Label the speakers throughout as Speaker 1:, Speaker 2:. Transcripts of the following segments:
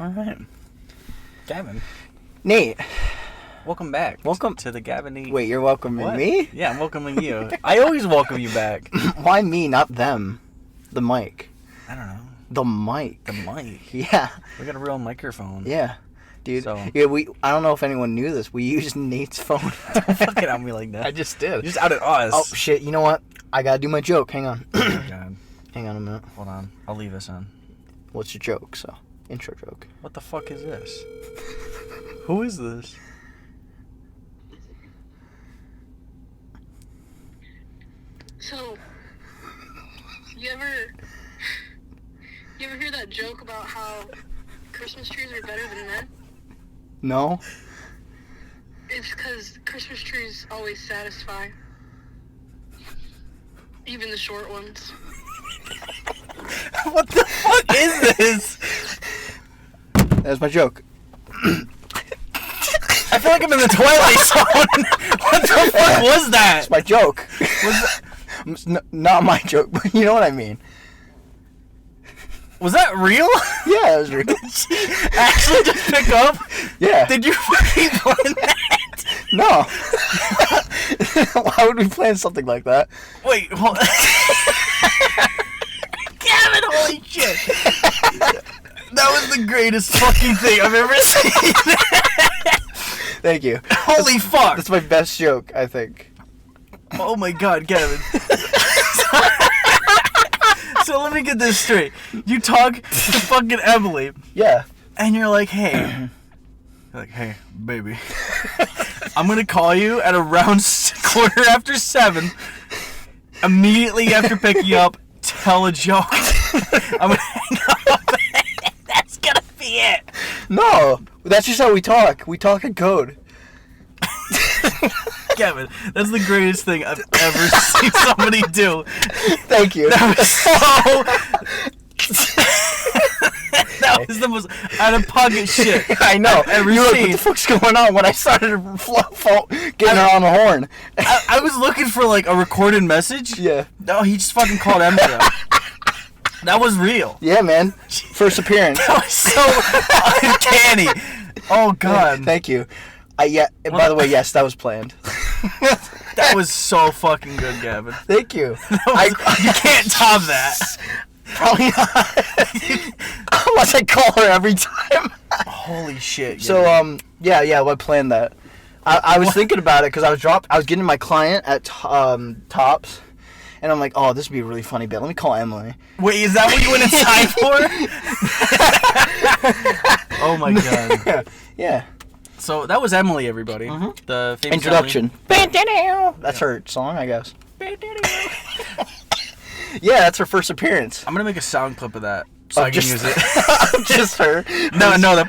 Speaker 1: All right. Gavin.
Speaker 2: Nate.
Speaker 1: Welcome back.
Speaker 2: Welcome
Speaker 1: to the Gav and Nate.
Speaker 2: Wait, you're welcoming me?
Speaker 1: Yeah, I'm welcoming you. I always welcome you back.
Speaker 2: Why me, not them? The mic.
Speaker 1: I don't know.
Speaker 2: The mic.
Speaker 1: The mic.
Speaker 2: Yeah.
Speaker 1: We got a real microphone.
Speaker 2: Yeah. Dude.
Speaker 1: So.
Speaker 2: Yeah, I don't know if anyone knew this. We used Nate's phone.
Speaker 1: Don't fucking on me like that.
Speaker 2: I just did.
Speaker 1: You just outed us.
Speaker 2: Oh, shit. You know what? I gotta do my joke. Hang on.
Speaker 1: Oh, my God.
Speaker 2: Hang on a minute.
Speaker 1: Hold on. I'll leave this in.
Speaker 2: What's your joke? So, intro joke.
Speaker 1: What the fuck is this? Who is this?
Speaker 3: So, you ever hear that joke about how Christmas trees are better than men?
Speaker 2: No?
Speaker 3: It's because Christmas trees always satisfy. Even the short ones.
Speaker 1: What the fuck is this?
Speaker 2: That's my joke.
Speaker 1: I feel like I'm in the Twilight Zone. What the fuck was that?
Speaker 2: That's my joke. Not my joke, but you know what I mean.
Speaker 1: Was that real?
Speaker 2: Yeah, it was real.
Speaker 1: Did she actually just pick up?
Speaker 2: Yeah.
Speaker 1: Did you fucking plan that?
Speaker 2: No. Why would we plan something like that?
Speaker 1: Wait, hold Gavin, holy shit. That was the greatest fucking thing I've ever seen.
Speaker 2: Thank you.
Speaker 1: Holy fuck.
Speaker 2: That's my best joke, I think.
Speaker 1: Oh my God, Gavin. So let me get this straight. You talk to fucking Emily.
Speaker 2: Yeah.
Speaker 1: And you're like, hey. You're like, hey, baby. I'm going to call you at around 7:15. Immediately after picking up, tell a joke. I'm going to hang up. That's going to be it.
Speaker 2: No. That's just how we talk. We talk in code.
Speaker 1: Kevin, that's the greatest thing I've ever seen somebody do.
Speaker 2: Thank you.
Speaker 1: That was that was the most out of pocket shit
Speaker 2: I know.
Speaker 1: I've ever
Speaker 2: You're like,
Speaker 1: seen.
Speaker 2: what the fuck's going on? When I started getting her on the horn.
Speaker 1: I was looking for like a recorded message.
Speaker 2: Yeah.
Speaker 1: No, he just fucking called Emily up. That was real.
Speaker 2: Yeah, man. First appearance.
Speaker 1: That was so uncanny. Oh God.
Speaker 2: Thank you. By the way, yes, that was planned.
Speaker 1: That was so fucking good, Gavin.
Speaker 2: Thank you.
Speaker 1: You can't top that.
Speaker 2: Probably not. Unless I call her every time.
Speaker 1: Holy shit.
Speaker 2: So, yeah, I planned that. I was thinking about it because I was getting my client at Tops, and I'm like, oh, this would be a really funny bit. Let me call Emily.
Speaker 1: Wait, is that what you went inside for? Oh my God.
Speaker 2: Yeah.
Speaker 1: So that was Emily, everybody.
Speaker 2: Mm-hmm.
Speaker 1: The famous
Speaker 2: Introduction.
Speaker 1: Emily.
Speaker 2: That's her song, I guess. Yeah, that's her first appearance.
Speaker 1: I'm gonna make a sound clip of that so I can use it.
Speaker 2: Just her.
Speaker 1: No, the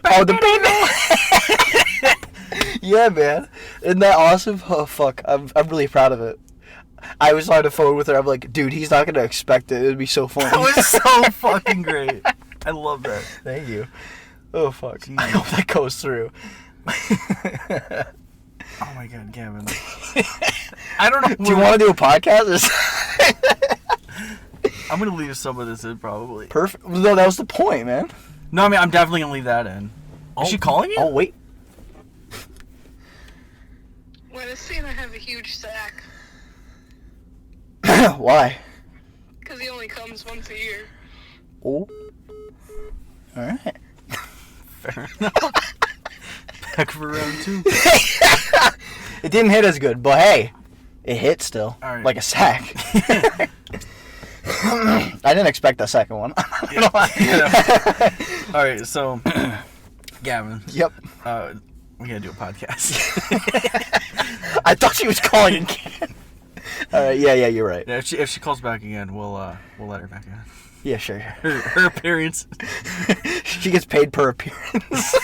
Speaker 2: Yeah, man. Isn't that awesome? Oh, fuck. I'm really proud of it. I was on the phone with her. I'm like, dude, he's not gonna expect it. It would be so funny.
Speaker 1: That was so fucking great. I love that.
Speaker 2: Thank you. Oh, fuck.
Speaker 1: Jeez.
Speaker 2: I hope that goes through.
Speaker 1: Oh my God, Gavin. I don't know.
Speaker 2: Do you want to do a podcast?
Speaker 1: I'm gonna leave some of this in probably.
Speaker 2: Perfect. No, that was the point, man.
Speaker 1: No, I mean I'm definitely gonna leave that in. Is she calling you?
Speaker 2: Oh, wait.
Speaker 3: When I say I have a huge sack,
Speaker 2: Why?
Speaker 3: because he only comes once a year.
Speaker 2: Oh. All right.
Speaker 1: Fair enough. Back for round 2.
Speaker 2: It didn't hit as good, but hey, it hit still.
Speaker 1: All right.
Speaker 2: Like a sack. I didn't expect that second one.
Speaker 1: Yeah. All right, so Gavin.
Speaker 2: Yep.
Speaker 1: We gotta do a podcast.
Speaker 2: I thought she was calling again. All right. Yeah, you're right.
Speaker 1: Yeah, if she calls back again, we'll let her back in.
Speaker 2: Yeah, sure.
Speaker 1: Her appearance.
Speaker 2: She gets paid per appearance.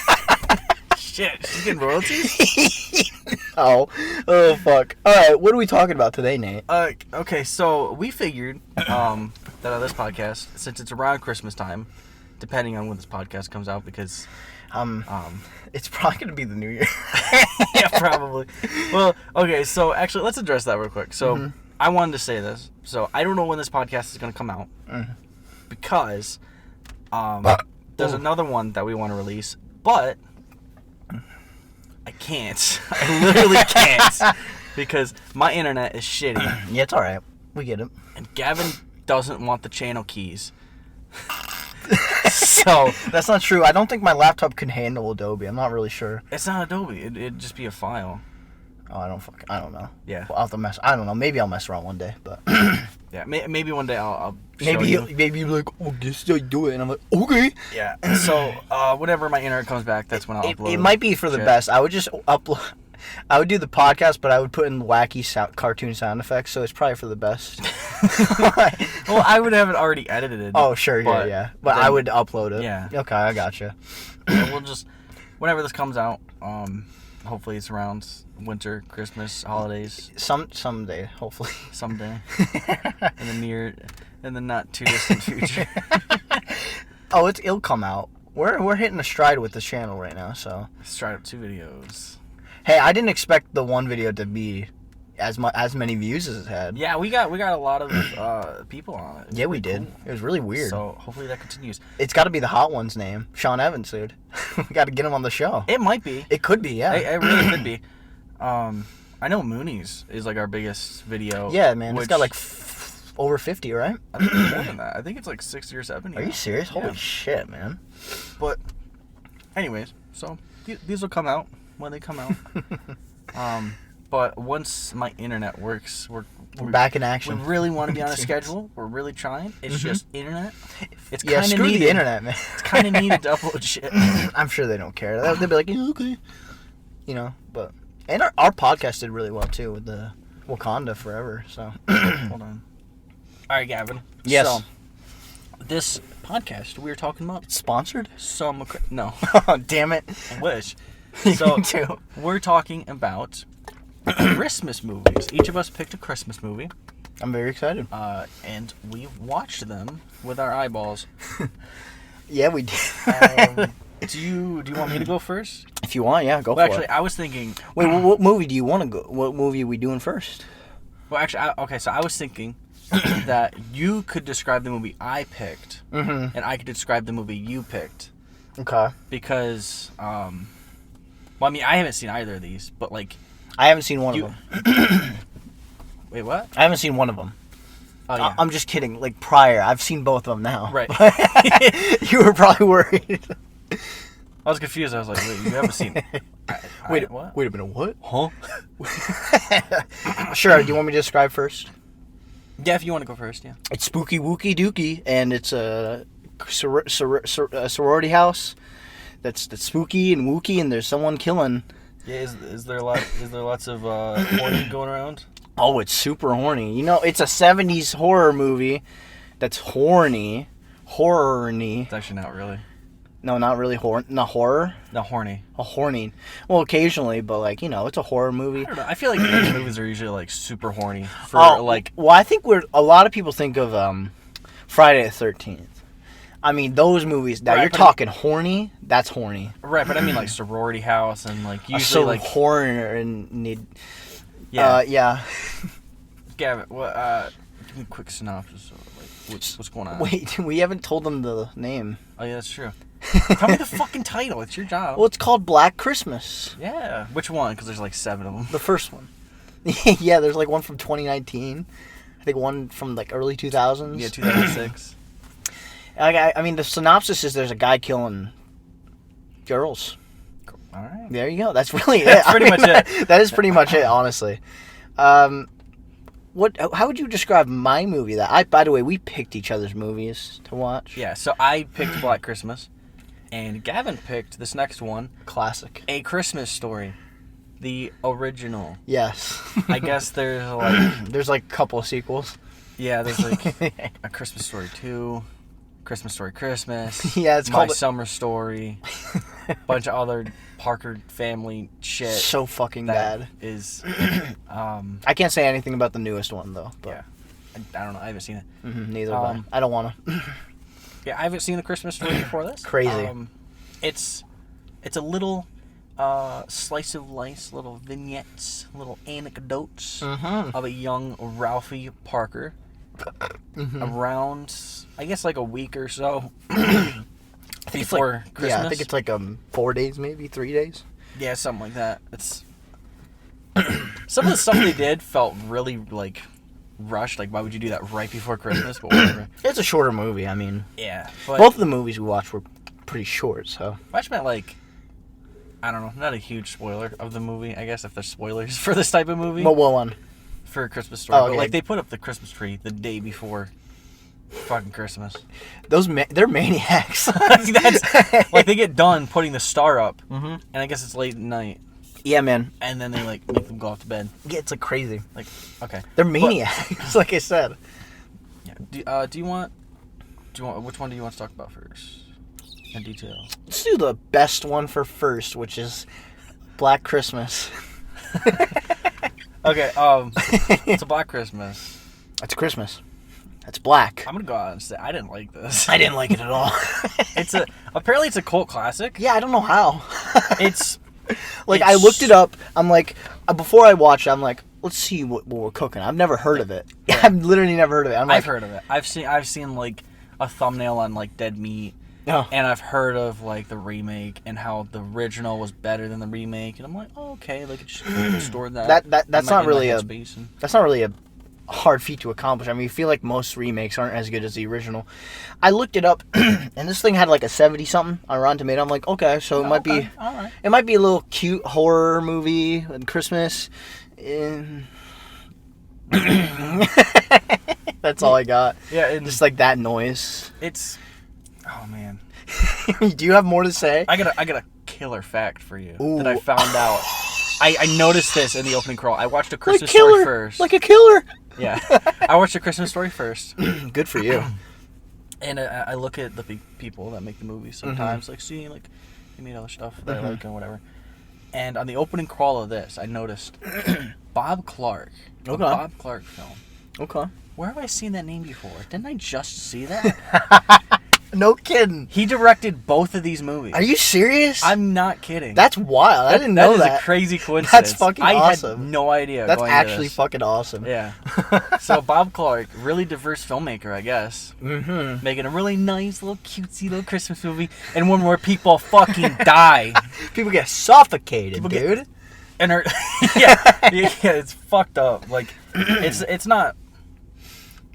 Speaker 1: Shit, she's getting royalties?
Speaker 2: Oh, fuck. All right, what are we talking about today, Nate?
Speaker 1: Okay, so we figured that on this podcast, since it's around Christmas time, depending on when this podcast comes out, because
Speaker 2: it's probably gonna be the New Year.
Speaker 1: yeah, probably. Well, okay, so actually, let's address that real quick. So I wanted to say this. So I don't know when this podcast is gonna come out because there's another one that we want to release, but I can't. I literally can't because my internet is shitty.
Speaker 2: Yeah, it's all right. We get it.
Speaker 1: And Gavin doesn't want the channel keys. So
Speaker 2: that's not true. I don't think my laptop can handle Adobe. I'm not really sure.
Speaker 1: It's not Adobe. It'd just be a file.
Speaker 2: Oh, I don't know.
Speaker 1: Yeah.
Speaker 2: Well, I'll have to mess. I don't know. Maybe I'll mess around one day, but
Speaker 1: yeah, maybe one day I'll show
Speaker 2: maybe
Speaker 1: you.
Speaker 2: maybe you're like, oh, just do it, and I'm like, okay.
Speaker 1: Yeah. So whenever my internet comes back, that's when I'll upload.
Speaker 2: It might be for the best. I would just upload. I would do the podcast, but I would put in wacky cartoon sound effects, so it's probably for the best.
Speaker 1: Well, I would have it already edited.
Speaker 2: Oh, sure, yeah. But
Speaker 1: then,
Speaker 2: I would upload it.
Speaker 1: Yeah.
Speaker 2: Okay, I gotcha.
Speaker 1: We'll just, whenever this comes out, hopefully it's around winter, Christmas, holidays.
Speaker 2: Someday, hopefully.
Speaker 1: Someday. in the not too distant future.
Speaker 2: Oh, it'll come out. We're hitting a stride with this channel right now, so.
Speaker 1: Let's try up 2 videos.
Speaker 2: Hey, I didn't expect the one video to be as many views as it had.
Speaker 1: Yeah, we got a lot of people on it.
Speaker 2: Yeah, we did. Cool. It was really weird.
Speaker 1: So hopefully that continues.
Speaker 2: It's got to be the hot one's name, Sean Evans, dude. We got to get him on the show.
Speaker 1: It might be.
Speaker 2: It could be, yeah.
Speaker 1: It really could be. I know Mooney's is like our biggest video.
Speaker 2: Yeah, man. It's got like over 50, right?
Speaker 1: I think it's more than that. I think it's like 60 or 70.
Speaker 2: Are you serious?
Speaker 1: Yeah.
Speaker 2: Holy shit, man.
Speaker 1: But anyways, so these will come out when they come out. But once my internet works, we're
Speaker 2: back in action.
Speaker 1: We really want to be on a schedule. We're really trying. It's just internet. It's
Speaker 2: yeah,
Speaker 1: kind of
Speaker 2: screw
Speaker 1: needed.
Speaker 2: the internet, man.
Speaker 1: It's kind of needed to upload shit.
Speaker 2: I'm sure they don't care. They'll be like, yeah, okay. You know, but... And our podcast did really well, too, with the Wakanda Forever, so...
Speaker 1: Hold on. All right, Gavin.
Speaker 2: Yes.
Speaker 1: So, this podcast we were talking about...
Speaker 2: It's sponsored?
Speaker 1: No.
Speaker 2: Oh, damn it.
Speaker 1: I wish. So, we're talking about Christmas movies. Each of us picked a Christmas movie.
Speaker 2: I'm very excited.
Speaker 1: And we watched them with our eyeballs.
Speaker 2: Yeah, we did.
Speaker 1: Do you want me to go first?
Speaker 2: If you want, yeah, go for
Speaker 1: actually,
Speaker 2: it.
Speaker 1: I was thinking...
Speaker 2: Wait, what movie do you want to go... What movie are we doing first?
Speaker 1: Well, actually, so I was thinking that you could describe the movie I picked, and I could describe the movie you picked.
Speaker 2: Okay.
Speaker 1: Because, well, I mean, I haven't seen either of these, but, like...
Speaker 2: I haven't seen one of them.
Speaker 1: Wait, what?
Speaker 2: I haven't seen one of them.
Speaker 1: Oh, yeah.
Speaker 2: I'm just kidding. Like, prior. I've seen both of them now.
Speaker 1: Right.
Speaker 2: You were probably worried.
Speaker 1: I was confused. I was like, wait, you haven't seen...
Speaker 2: Wait,
Speaker 1: what?
Speaker 2: Wait a minute, what?
Speaker 1: Huh?
Speaker 2: Sure, do you want me to describe first?
Speaker 1: Yeah, if you want to go first, yeah.
Speaker 2: It's spooky wooky dooky, and it's a sorority house that's spooky and wooky, and there's someone killing.
Speaker 1: Yeah, is there lots of horny going around?
Speaker 2: Oh, it's super horny. You know, it's a 70s horror movie that's horny.
Speaker 1: It's actually not really.
Speaker 2: No, not really not horror.
Speaker 1: Not horny.
Speaker 2: A horny. Well, occasionally, but like, you know, it's a horror movie.
Speaker 1: I don't know. I feel like these movies are usually like super horny for like.
Speaker 2: Well, I think a lot of people think of Friday the 13th. I mean, those movies. Now you're talking horny. That's horny.
Speaker 1: Right, but I mean like sorority house and like usually like
Speaker 2: horror and need.
Speaker 1: Yeah.
Speaker 2: Yeah.
Speaker 1: Gavin, give me a quick synopsis. What's going on?
Speaker 2: Wait, we haven't told them the name.
Speaker 1: Oh yeah, that's true. Tell me the fucking title. It's your job.
Speaker 2: Well, it's called Black Christmas.
Speaker 1: Yeah. Which one? Because there's like 7 of them.
Speaker 2: The first one. Yeah, there's like one from 2019. I think one from like early 2000s.
Speaker 1: Yeah, 2006.
Speaker 2: I mean, the synopsis is there's a guy killing girls.
Speaker 1: All right.
Speaker 2: There you go. That's really it.
Speaker 1: That's pretty much it.
Speaker 2: That is pretty much it, honestly. How would you describe my movie? By the way, we picked each other's movies to watch.
Speaker 1: Yeah, so I picked Black Christmas, and Gavin picked this next one.
Speaker 2: Classic.
Speaker 1: A Christmas Story. The original.
Speaker 2: Yes.
Speaker 1: I guess there's like...
Speaker 2: There's like a couple of sequels.
Speaker 1: Yeah, there's like A Christmas Story 2, Christmas Story Christmas,
Speaker 2: yeah, it's
Speaker 1: My
Speaker 2: called...
Speaker 1: Summer Story, bunch of other Parker family shit.
Speaker 2: So fucking
Speaker 1: that
Speaker 2: bad.
Speaker 1: Is...
Speaker 2: I can't say anything about the newest one, though. But.
Speaker 1: Yeah. I don't know. I haven't seen it.
Speaker 2: Neither have I. I don't want to.
Speaker 1: Yeah, I haven't seen The Christmas Story before this.
Speaker 2: Crazy.
Speaker 1: It's a little slice of life, little vignettes, little anecdotes of a young Ralphie Parker around, I guess, like a week or so before Christmas.
Speaker 2: Yeah, I think it's like 4 days, maybe 3 days.
Speaker 1: Yeah, something like that. It's some of the stuff they did felt really like rushed. Like, why would you do that right before Christmas? But whatever.
Speaker 2: It's a shorter movie. I mean,
Speaker 1: Yeah, but
Speaker 2: both of the movies we watched were pretty short. So
Speaker 1: I just meant like, I don't know, not a huge spoiler of the movie. I guess if there's spoilers for this type of movie.
Speaker 2: but what one?
Speaker 1: For a Christmas Story.
Speaker 2: Oh,
Speaker 1: But
Speaker 2: okay.
Speaker 1: like they put up the Christmas tree the day before fucking Christmas.
Speaker 2: They're maniacs.
Speaker 1: That's like they get done putting the star up,
Speaker 2: Mm-hmm.
Speaker 1: and I guess it's late at night,
Speaker 2: Yeah, man.
Speaker 1: and then they like make them go off to bed.
Speaker 2: Yeah, it's like crazy.
Speaker 1: Like, okay,
Speaker 2: They're maniacs, like I said.
Speaker 1: yeah. Do you want which one do you want to talk about first in detail?
Speaker 2: Let's do the best one for first, which is Black Christmas.
Speaker 1: Okay, it's a Black Christmas.
Speaker 2: That's Christmas. That's black.
Speaker 1: I'm gonna go out and say I didn't like this.
Speaker 2: I didn't like it at all.
Speaker 1: Apparently it's a cult classic.
Speaker 2: Yeah, I don't know how.
Speaker 1: It's
Speaker 2: Like, I looked it up. I'm like, before I watched it, I'm like, let's see what we're cooking. I've never heard of it.
Speaker 1: Yeah.
Speaker 2: I've literally never heard of it.
Speaker 1: I've heard of it. I've seen like a thumbnail on like Dead Meat.
Speaker 2: Oh.
Speaker 1: And I've heard of like the remake and how the original was better than the remake, and I'm like, oh, okay, like just restore that.
Speaker 2: That's not really a
Speaker 1: space. And
Speaker 2: that's not really a hard feat to accomplish. I mean, you feel like most remakes aren't as good as the original. I looked it up, and this thing had like a 70 something on Rotten Tomato. I'm like, okay, so it might be
Speaker 1: all right.
Speaker 2: it might be a little cute horror movie at Christmas. That's all I got.
Speaker 1: Yeah, and
Speaker 2: Just like that noise.
Speaker 1: it's. Oh man,
Speaker 2: Do you have more to say?
Speaker 1: I got a killer fact for you
Speaker 2: Ooh.
Speaker 1: that I found out. I noticed this in the opening crawl. I watched a Christmas
Speaker 2: killer,
Speaker 1: Story first.
Speaker 2: like a killer.
Speaker 1: Yeah, I watched a Christmas Story first,
Speaker 2: Good for you.
Speaker 1: and I look at the people that make the movies sometimes, like seeing like they made other stuff that I like and whatever. And on the opening crawl of this, I noticed Bob Clark, a
Speaker 2: Okay.
Speaker 1: Bob Clark film.
Speaker 2: Okay.
Speaker 1: Where have I seen that name before? Didn't I just see that?
Speaker 2: No kidding.
Speaker 1: He directed both of these movies.
Speaker 2: Are you serious?
Speaker 1: I'm not kidding.
Speaker 2: That's wild. I didn't know that.
Speaker 1: That is a crazy coincidence.
Speaker 2: That's fucking
Speaker 1: I
Speaker 2: awesome.
Speaker 1: had no idea.
Speaker 2: That's
Speaker 1: going into
Speaker 2: actually
Speaker 1: this.
Speaker 2: fucking awesome.
Speaker 1: Yeah. So Bob Clark, really diverse filmmaker, I guess, making a really nice little cutesy little Christmas movie, and one where people fucking die.
Speaker 2: People get suffocated,
Speaker 1: People
Speaker 2: dude.
Speaker 1: And are yeah, it's fucked up. Like it's not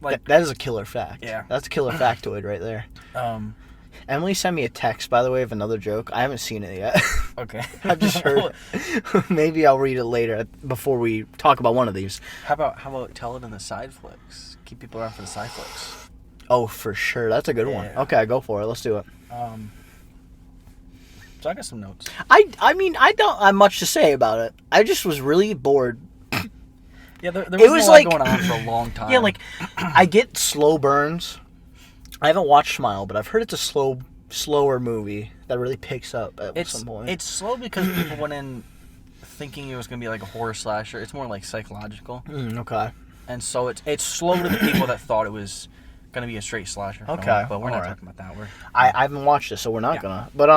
Speaker 1: like
Speaker 2: That is a killer fact.
Speaker 1: Yeah.
Speaker 2: That's a killer factoid right there. Emily sent me a text, by the way, of another joke. I haven't seen it yet.
Speaker 1: okay.
Speaker 2: I've just heard it. Maybe I'll read it later before we talk about one of these.
Speaker 1: How about tell it in the Sideflicks? Keep people around for the Sideflicks.
Speaker 2: Oh, for sure. That's a good one.
Speaker 1: Yeah.
Speaker 2: Okay, go for it. Let's do it.
Speaker 1: So I got some notes.
Speaker 2: I mean, I don't have much to say about it. I just was really bored.
Speaker 1: Yeah, there
Speaker 2: It was
Speaker 1: was a lot
Speaker 2: like-
Speaker 1: going on for a long time.
Speaker 2: Yeah, like, I get slow burns. I haven't watched Smile, but I've heard it's a slower movie that really picks up at some point.
Speaker 1: It's slow because people went in thinking it was gonna be like a horror slasher. It's more like psychological,
Speaker 2: Okay.
Speaker 1: and so it's slow to the people that thought it was gonna be a straight slasher. Film,
Speaker 2: Okay,
Speaker 1: but we're not
Speaker 2: alright.
Speaker 1: talking about that.
Speaker 2: I haven't watched it, so we're not gonna. But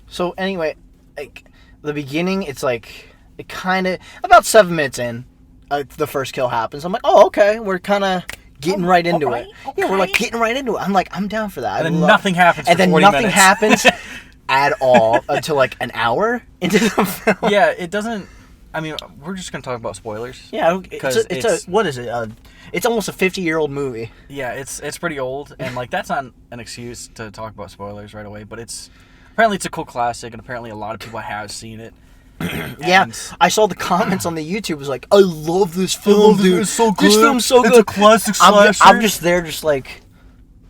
Speaker 2: so anyway, like the beginning, it's like it kind of about 7 minutes in, the first kill happens. I'm like, oh, okay, we're kind of getting right into
Speaker 1: alright,
Speaker 2: it. Yeah, we're like
Speaker 1: okay.
Speaker 2: getting right into it. I'm like, I'm down for that.
Speaker 1: And
Speaker 2: I
Speaker 1: then
Speaker 2: love-
Speaker 1: nothing happens.
Speaker 2: And
Speaker 1: for
Speaker 2: then
Speaker 1: 40
Speaker 2: nothing
Speaker 1: minutes.
Speaker 2: happens at all until like an hour into the film.
Speaker 1: Yeah, it doesn't. I mean, we're just gonna talk about spoilers.
Speaker 2: Yeah,
Speaker 1: Because
Speaker 2: it's a what is it? It's almost a 50-year-old movie.
Speaker 1: Yeah, it's pretty old, and like that's not an excuse to talk about spoilers right away. But apparently it's a cool classic, and apparently a lot of people have seen it.
Speaker 2: Yeah,
Speaker 1: And-
Speaker 2: I saw the comments on the YouTube. Was like, I love this film, dude.
Speaker 1: It's so
Speaker 2: This
Speaker 1: good.
Speaker 2: film's so
Speaker 1: It's
Speaker 2: good.
Speaker 1: a classic
Speaker 2: I'm
Speaker 1: slasher.
Speaker 2: just there, just like,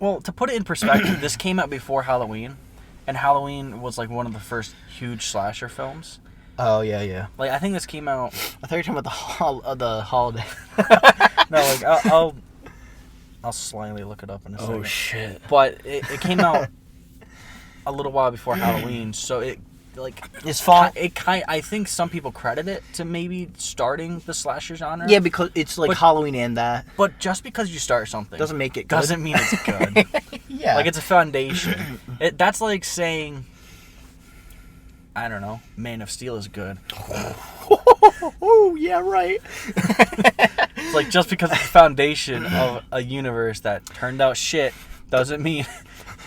Speaker 1: Well, to put it in perspective, this came out before Halloween, and Halloween was like one of the first huge slasher films.
Speaker 2: oh yeah.
Speaker 1: Like I think this came out.
Speaker 2: I thought you were talking about the holiday.
Speaker 1: No, like I'll slyly look it up in a second.
Speaker 2: Oh shit.
Speaker 1: But it came out a little while before Halloween, so it like
Speaker 2: It's fun.
Speaker 1: I think some people credit it to maybe starting the slasher genre.
Speaker 2: Yeah, because it's like
Speaker 1: But-
Speaker 2: Halloween and that
Speaker 1: But just because you start something
Speaker 2: doesn't make it good.
Speaker 1: doesn't mean it's good.
Speaker 2: Yeah.
Speaker 1: Like it's a foundation. That's like saying, I don't know, Man of Steel is good.
Speaker 2: Oh yeah, right.
Speaker 1: It's like just because it's the foundation of a universe that turned out shit doesn't mean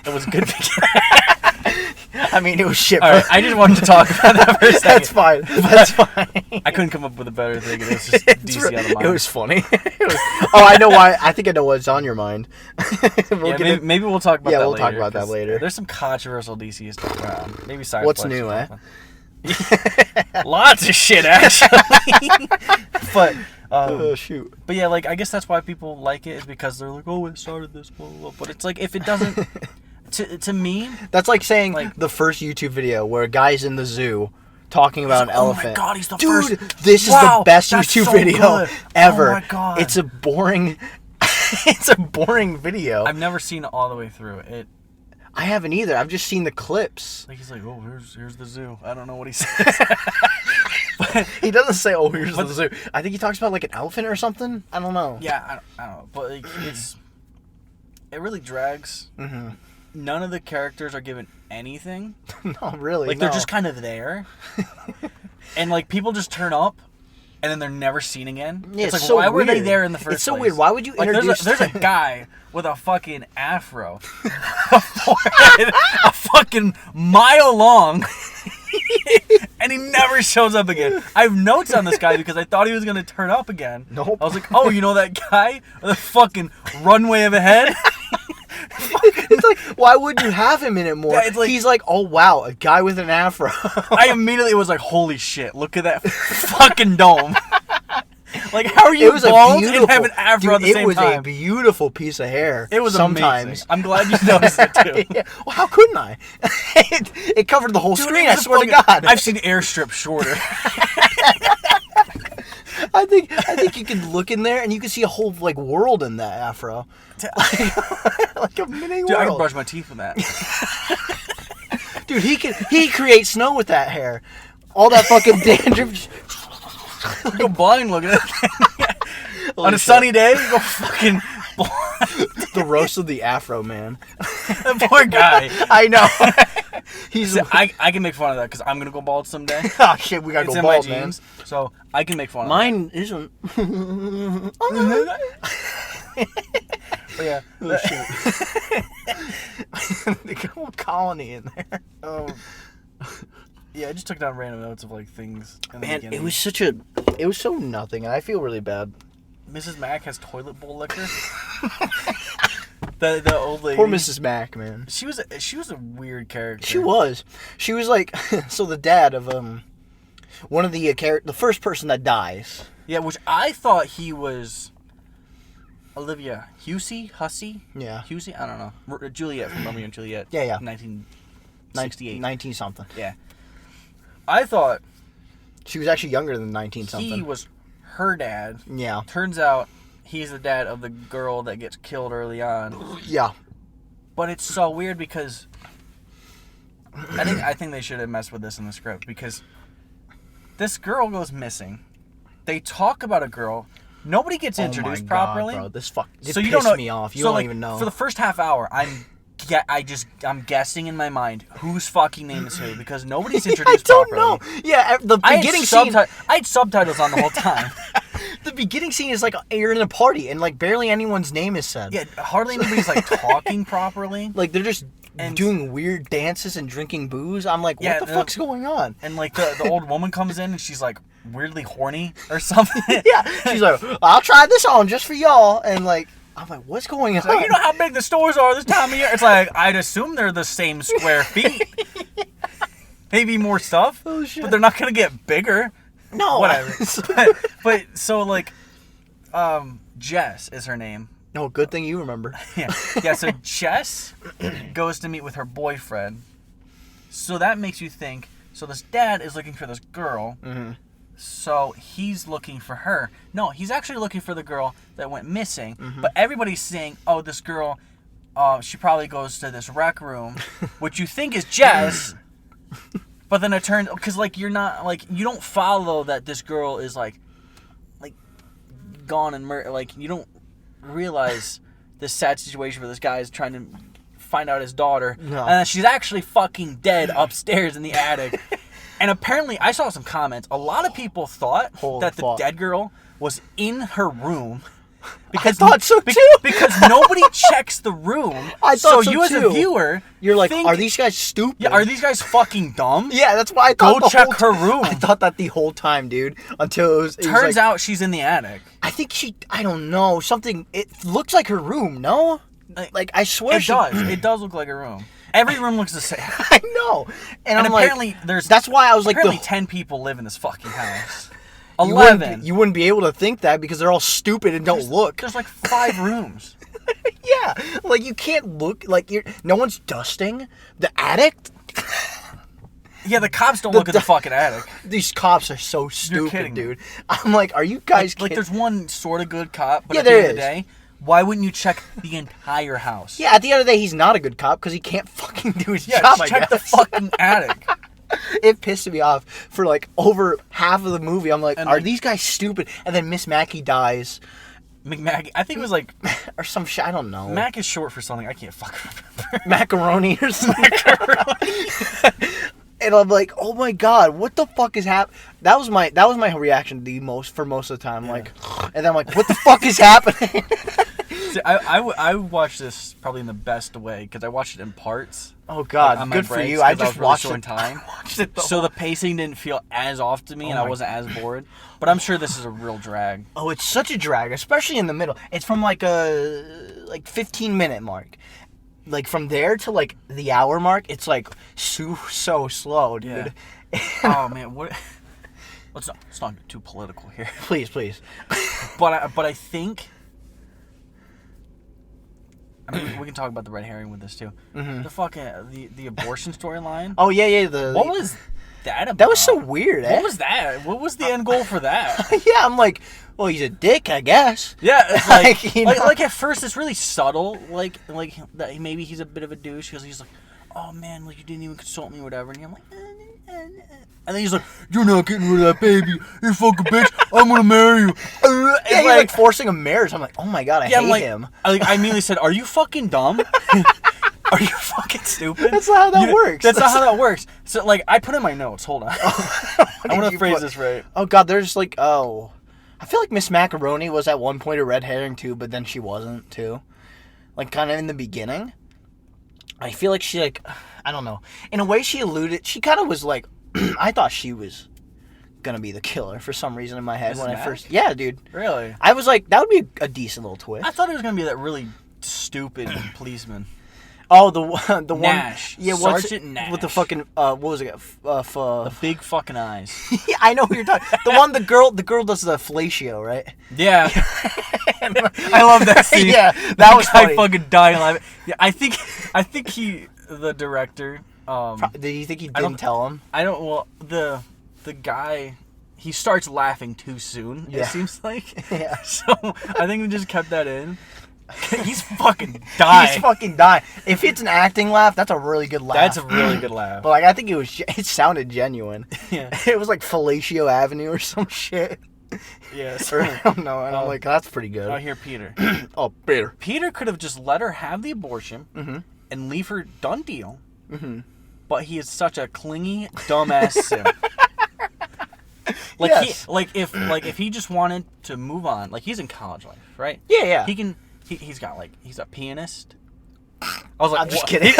Speaker 1: It was a good beginning.
Speaker 2: I mean, it was shit.
Speaker 1: All right, I just wanted to talk about that for a second.
Speaker 2: That's fine. That's fine.
Speaker 1: I couldn't come up with a better thing. It was just DC out of mind.
Speaker 2: It was funny. I know why. I think I know what's on your mind.
Speaker 1: Maybe we'll talk about that later.
Speaker 2: Yeah, we'll talk about that later.
Speaker 1: There's some controversial DC stuff around. Maybe Sideflicks.
Speaker 2: What's new, eh?
Speaker 1: Lots of shit, actually. But
Speaker 2: oh shoot.
Speaker 1: But yeah, like I guess that's why people like it, is because they're like, oh, it started this, blah, blah, blah. But it's like, if it doesn't, to me,
Speaker 2: that's like saying
Speaker 1: like,
Speaker 2: the first YouTube video where a guy's in the zoo talking about an elephant.
Speaker 1: Oh my god, he's the
Speaker 2: Dude,
Speaker 1: first.
Speaker 2: this is the best
Speaker 1: that's
Speaker 2: YouTube
Speaker 1: so
Speaker 2: video
Speaker 1: good.
Speaker 2: ever.
Speaker 1: Oh my god,
Speaker 2: it's a boring, it's a boring video.
Speaker 1: I've never seen it all the way through.
Speaker 2: I haven't either. I've just seen the clips.
Speaker 1: Like he's like, oh, here's the zoo. I don't know what he says.
Speaker 2: But he doesn't say, oh, here's the zoo. I think he talks about like an elephant or something. I don't know.
Speaker 1: Yeah, I don't know. But like, it really drags. Mm-hmm. None of the characters are given anything.
Speaker 2: No, really.
Speaker 1: Like, they're just kind of there. And like, people just turn up, and then they're never seen again.
Speaker 2: Yeah,
Speaker 1: it's like,
Speaker 2: so
Speaker 1: why were they
Speaker 2: weird.
Speaker 1: there in the first place?
Speaker 2: It's so weird. Why would you introduce...
Speaker 1: There's a guy with a fucking afro. A forehead a fucking mile long. And he never shows up again. I have notes on this guy because I thought he was going to turn up again.
Speaker 2: Nope.
Speaker 1: I was like, oh, you know that guy with a fucking runway of a head?
Speaker 2: It's like, why would you have him in it more?
Speaker 1: Yeah, it's like,
Speaker 2: he's like, oh wow, a guy with an afro.
Speaker 1: I immediately was like, holy shit, look at that fucking dome. Like, how are you bald and have an afro at the same time?
Speaker 2: It was a beautiful piece of hair.
Speaker 1: It was
Speaker 2: sometimes.
Speaker 1: Amazing. I'm glad you noticed it too.
Speaker 2: Yeah. Well, how couldn't I? It covered the whole screen, I swear to God.
Speaker 1: I've seen airstrip shorter.
Speaker 2: I think you can look in there and you can see a whole like world in that afro. Like a mini world.
Speaker 1: Dude, I can brush my teeth with that.
Speaker 2: Dude, he creates snow with that hair. All that fucking dandruff.
Speaker 1: Go blind looking at it. On a sunny day, you go fucking blind.
Speaker 2: The roast of the afro man.
Speaker 1: That poor guy.
Speaker 2: I know. He's.
Speaker 1: I can make fun of that because I'm gonna go bald someday.
Speaker 2: Oh shit, we gotta
Speaker 1: it's
Speaker 2: go
Speaker 1: in
Speaker 2: bald,
Speaker 1: my
Speaker 2: man.
Speaker 1: genes, so I can make fun of
Speaker 2: Mine isn't.
Speaker 1: But yeah.
Speaker 2: Oh shit. The whole colony in there.
Speaker 1: Oh. Yeah, I just took down random notes of like things.
Speaker 2: Man, it was so nothing, and I feel really bad.
Speaker 1: Mrs. Mac has toilet bowl liquor. The old lady.
Speaker 2: Poor Mrs. Mac, man.
Speaker 1: She was a weird character.
Speaker 2: She was like so the dad of one of the the first person that dies.
Speaker 1: Yeah, which I thought he was Olivia Hussey.
Speaker 2: Yeah.
Speaker 1: Hussey, I don't know. Juliet from Romeo and Juliet.
Speaker 2: Yeah.
Speaker 1: 1968.
Speaker 2: 19 something.
Speaker 1: Yeah. I thought
Speaker 2: she was actually younger than 19 something.
Speaker 1: He was her dad.
Speaker 2: Yeah.
Speaker 1: Turns out he's the dad of the girl that gets killed early on.
Speaker 2: Yeah.
Speaker 1: But it's so weird because I think they should have messed with this in the script because this girl goes missing. They talk about a girl. Nobody gets introduced properly.
Speaker 2: Bro, this
Speaker 1: so you don't know
Speaker 2: me off. You
Speaker 1: so
Speaker 2: don't
Speaker 1: like,
Speaker 2: even know.
Speaker 1: For the first half hour, I'm guessing in my mind whose fucking name is who because nobody's introduced properly.
Speaker 2: I don't know. Yeah, the beginning scene.
Speaker 1: I had subtitles on the whole time.
Speaker 2: The beginning scene is like you're in a party and like barely anyone's name is said.
Speaker 1: Yeah, hardly anybody's like talking properly.
Speaker 2: Like they're just doing weird dances and drinking booze. I'm like, what the fuck's going on?
Speaker 1: And like the old woman comes in and she's like weirdly horny or something.
Speaker 2: Yeah, she's like, I'll try this on just for y'all. And like, I'm like, what's going on?
Speaker 1: Like, you know how big the stores are this time of year? It's like, I'd assume they're the same square feet. Maybe more stuff.
Speaker 2: Oh, shit.
Speaker 1: But they're not going to get bigger.
Speaker 2: No.
Speaker 1: Whatever. but so like, Jess is her name.
Speaker 2: No, good thing you remember.
Speaker 1: Yeah, so Jess goes to meet with her boyfriend. So that makes you think, so this dad is looking for this girl. Mm-hmm. So he's looking for her. No, he's actually looking for the girl that went missing. Mm-hmm. But everybody's saying, oh, this girl, she probably goes to this rec room, which you think is Jess. But then it turns, because like you're not, like, you don't follow that this girl is like gone and murdered. Like, you don't realize this sad situation where this guy is trying to find out his daughter. No. And she's actually fucking dead upstairs in the attic. And apparently, I saw some comments. A lot of people thought that the dead girl was in her room
Speaker 2: I thought so too.
Speaker 1: Because nobody checks the room.
Speaker 2: I thought so
Speaker 1: you as
Speaker 2: too.
Speaker 1: a viewer,
Speaker 2: You're like, are these guys stupid?
Speaker 1: Yeah, are these guys fucking dumb?
Speaker 2: Yeah, that's why I thought.
Speaker 1: Go check her room.
Speaker 2: I thought that the whole time, dude. Until it was.
Speaker 1: Turns out she's in the attic.
Speaker 2: I think she. I don't know. Something. It looks like her room. No. Like I swear.
Speaker 1: It does. It does look like a room. Every room looks the same.
Speaker 2: I know. And I'm
Speaker 1: apparently
Speaker 2: like,
Speaker 1: there's.
Speaker 2: That's why I was like,
Speaker 1: apparently 10 people live in this fucking house.
Speaker 2: You
Speaker 1: 11.
Speaker 2: You wouldn't be able to think that because they're all stupid and don't look.
Speaker 1: There's like 5 rooms.
Speaker 2: Yeah, like you can't look like you're. No one's dusting the attic.
Speaker 1: Yeah, the cops don't look at the fucking attic.
Speaker 2: These cops are so stupid,
Speaker 1: kidding me.
Speaker 2: dude. I'm like, are you guys
Speaker 1: like there's one sort of good cop, but
Speaker 2: Yeah,
Speaker 1: at the
Speaker 2: there
Speaker 1: end of the
Speaker 2: is.
Speaker 1: day, why wouldn't you check the entire house?
Speaker 2: Yeah, at the end of the day, he's not a good cop because he can't fucking do his
Speaker 1: Yeah,
Speaker 2: job.
Speaker 1: just
Speaker 2: I
Speaker 1: check the
Speaker 2: guess.
Speaker 1: fucking attic.
Speaker 2: It pissed me off for like over half of the movie. I'm like,
Speaker 1: And
Speaker 2: are
Speaker 1: like-
Speaker 2: these guys stupid? And then Miss Mackey dies,
Speaker 1: McMack, I think it was like
Speaker 2: or some shit. I don't know.
Speaker 1: Mac is short for something I can't fucking remember.
Speaker 2: Macaroni or something. And I'm like, oh my god, what the fuck is happening? That was my reaction for most of the time. Like, and then I'm like, what the fuck is happening?
Speaker 1: See, I watched this probably in the best way because I watched it in parts.
Speaker 2: Oh god,
Speaker 1: on my
Speaker 2: good for
Speaker 1: breaks,
Speaker 2: you. I
Speaker 1: 'cause was
Speaker 2: just
Speaker 1: really
Speaker 2: watched
Speaker 1: short
Speaker 2: it.
Speaker 1: in time.
Speaker 2: I watched it
Speaker 1: So the pacing didn't feel as off to me, and I
Speaker 2: my-
Speaker 1: wasn't as bored. But I'm sure this is a real drag.
Speaker 2: Oh, it's such a drag, especially in the middle. It's from like a 15-minute mark. Like from there to like the hour mark, it's like so slow, dude.
Speaker 1: Yeah. Oh man, what? Let's not get too political here.
Speaker 2: Please.
Speaker 1: But I think. I mean, we can talk about the red herring with this too.
Speaker 2: Mhm.
Speaker 1: The fucking the abortion storyline.
Speaker 2: Oh yeah.
Speaker 1: What was that about?
Speaker 2: That was so weird, eh?
Speaker 1: What was that? What was the end goal for that?
Speaker 2: Yeah, I'm like, well, he's a dick, I guess.
Speaker 1: Yeah, it's
Speaker 2: Like, you know?
Speaker 1: like at first it's really subtle, like that maybe he's a bit of a douche because he's like, oh man, like you didn't even consult me or whatever, and you're like, and then he's like, you're not getting rid of that baby, you fucking bitch, I'm gonna marry you.
Speaker 2: Yeah,
Speaker 1: It's
Speaker 2: he's like forcing a marriage. I'm like, oh my god, I hate him.
Speaker 1: I immediately said, are you fucking dumb? Are you fucking stupid?
Speaker 2: That's not how that works.
Speaker 1: That's not how that works. So like, I put in my notes. Hold on. I want to phrase this right.
Speaker 2: Oh god, there's like, I feel like Miss Macaroni was at one point a red herring too, but then she wasn't too. Like kind of in the beginning. I feel like she like, I don't know. In a way she alluded, she kind of was like, I thought she was gonna be the killer for some reason in my head
Speaker 1: Miss
Speaker 2: when I
Speaker 1: Mac?
Speaker 2: first. Yeah, dude.
Speaker 1: Really?
Speaker 2: I was like, that would be a decent little twist.
Speaker 1: I thought it was gonna be that really stupid policeman.
Speaker 2: Oh, the one.
Speaker 1: Nash.
Speaker 2: Yeah, what's
Speaker 1: Sergeant Nash.
Speaker 2: with the fucking what was it?
Speaker 1: The big fucking eyes.
Speaker 2: Yeah, I know who you're talking. The one, the girl does the fellatio, right?
Speaker 1: Yeah. I love that scene.
Speaker 2: Yeah, that was
Speaker 1: I
Speaker 2: funny.
Speaker 1: fucking dying laughing. Yeah, I think he, the director.
Speaker 2: Did you think he
Speaker 1: I don't-
Speaker 2: didn't tell him?
Speaker 1: I don't. Well, the guy, he starts laughing too soon.
Speaker 2: Yeah.
Speaker 1: It seems like.
Speaker 2: Yeah.
Speaker 1: So I think we just kept that in. He's fucking dying.
Speaker 2: He's fucking dying. If it's an acting laugh, that's a really good laugh.
Speaker 1: That's a really good laugh.
Speaker 2: But like, I think it sounded genuine.
Speaker 1: Yeah.
Speaker 2: It was like Fellatio Avenue or some shit.
Speaker 1: Yes.
Speaker 2: Or, I don't know. And I'm like, that's pretty good.
Speaker 1: Oh, here, Peter.
Speaker 2: Oh, Peter.
Speaker 1: Peter could have just let her have the abortion and leave her done deal.
Speaker 2: Mm-hmm.
Speaker 1: But he is such a clingy, dumbass simp. Like
Speaker 2: Yes.
Speaker 1: if he just wanted to move on, like he's in college life, right?
Speaker 2: Yeah, yeah.
Speaker 1: He can. He's got like he's a pianist. I was like,
Speaker 2: I'm just
Speaker 1: "What?"
Speaker 2: kidding.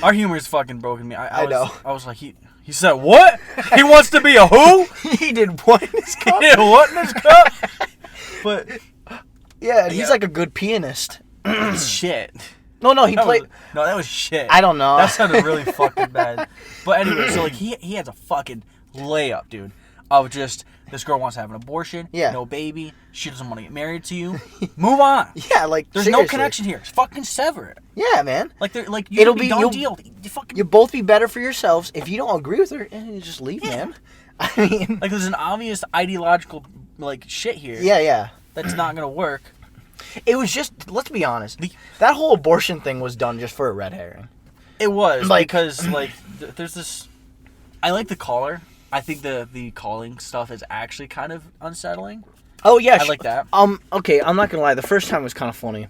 Speaker 1: Our humor is fucking broken me.
Speaker 2: I know.
Speaker 1: I was like, he said what? He wants to be a who?
Speaker 2: He did what in his cup?
Speaker 1: Yeah, what in his cup? But
Speaker 2: Yeah, he's
Speaker 1: Yeah.
Speaker 2: like a good pianist.
Speaker 1: shit.
Speaker 2: No, he played.
Speaker 1: That was shit.
Speaker 2: I don't know.
Speaker 1: That sounded really fucking bad. But anyway, so like he has a fucking layup, dude, of just this girl wants to have an abortion.
Speaker 2: Yeah.
Speaker 1: No baby. She doesn't want to get married to you. Move on.
Speaker 2: Yeah, like
Speaker 1: There's no
Speaker 2: seriously.
Speaker 1: connection here. Fucking sever it.
Speaker 2: Yeah, man.
Speaker 1: Like they're like
Speaker 2: It'll
Speaker 1: be
Speaker 2: be-
Speaker 1: done
Speaker 2: you'll-
Speaker 1: deal. You fucking
Speaker 2: You both be better for yourselves. If you don't agree with her, you just leave, man. I mean,
Speaker 1: like there's an obvious ideological like shit here.
Speaker 2: yeah.
Speaker 1: That's not gonna work.
Speaker 2: It was just, let's be honest, that whole abortion thing was done just for a red herring.
Speaker 1: It was
Speaker 2: Like-
Speaker 1: because like there's this. I like the caller. I think the calling stuff is actually kind of unsettling.
Speaker 2: Oh, yeah.
Speaker 1: I like that.
Speaker 2: Okay, I'm not gonna lie. The first time was kind of funny.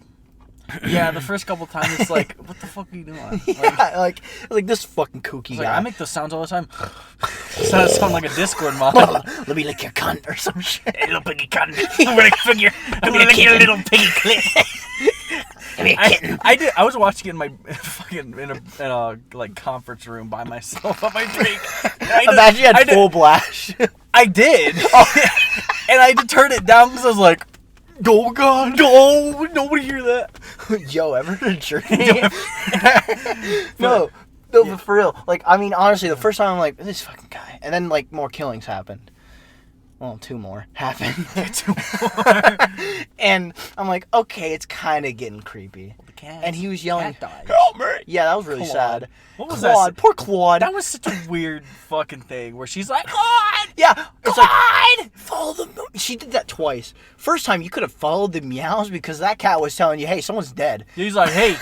Speaker 1: Yeah, the first couple times it's like, what the fuck are you doing?
Speaker 2: Yeah, like this fucking kooky guy.
Speaker 1: I make those sounds all the time. Sound like a Discord mod.
Speaker 2: Let me lick your cunt or some shit.
Speaker 1: Hey, little piggy cunt. I'm gonna lick your little piggy clit. I was watching it in my fucking in a like conference room by myself on my break.
Speaker 2: Imagine you had full blast.
Speaker 1: I did. And I had to turn it down because I was like, oh god, no, nobody hear that.
Speaker 2: Yo, ever heard of Journey? No, but for real. Like, I mean, honestly, the first time I'm like, this fucking guy. And then, like, more killings happened. Well, 2 more happened.
Speaker 1: 2 more.
Speaker 2: And I'm like, okay, it's kind of getting creepy.
Speaker 1: The cat,
Speaker 2: and he was yelling,
Speaker 1: died.
Speaker 2: help me! Yeah, that was really sad.
Speaker 1: What was
Speaker 2: Claude,
Speaker 1: that?
Speaker 2: poor Claude.
Speaker 1: That was such a weird fucking thing where she's like, Claude!
Speaker 2: Yeah, it's
Speaker 1: Claude!
Speaker 2: like, follow the... She did that twice. First time, you could have followed the meows because that cat was telling you, hey, someone's dead.
Speaker 1: He's like, hey,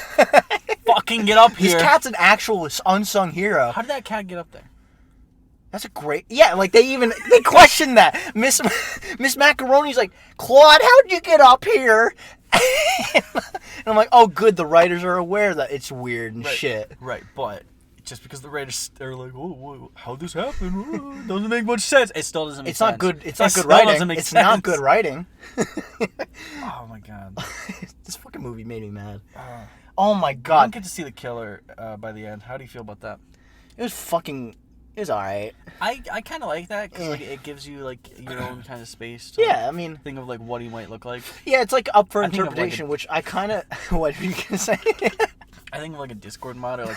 Speaker 1: fucking get up here.
Speaker 2: This cat's an actual unsung hero.
Speaker 1: How did that cat get up there?
Speaker 2: That's a great... Yeah, like, they questioned that. Miss Macaroni's like, Claude, how'd you get up here? And I'm like, oh, good, the writers are aware that it's weird and shit.
Speaker 1: Right, but just because the writers are like, oh, how'd this happen? Oh, doesn't make much sense. It still doesn't make sense.
Speaker 2: It's not good writing. It's not good writing.
Speaker 1: Oh, my God.
Speaker 2: This fucking movie made me mad. Oh, my God.
Speaker 1: I didn't get to see the killer by the end. How do you feel about that?
Speaker 2: It was alright.
Speaker 1: I kind of like that because like, it gives you like your own kind of space to
Speaker 2: I mean...
Speaker 1: think of like what he might look like.
Speaker 2: Yeah, it's like up for interpretation, which I kind of... What were you going to say?
Speaker 1: I think of like a Discord mod or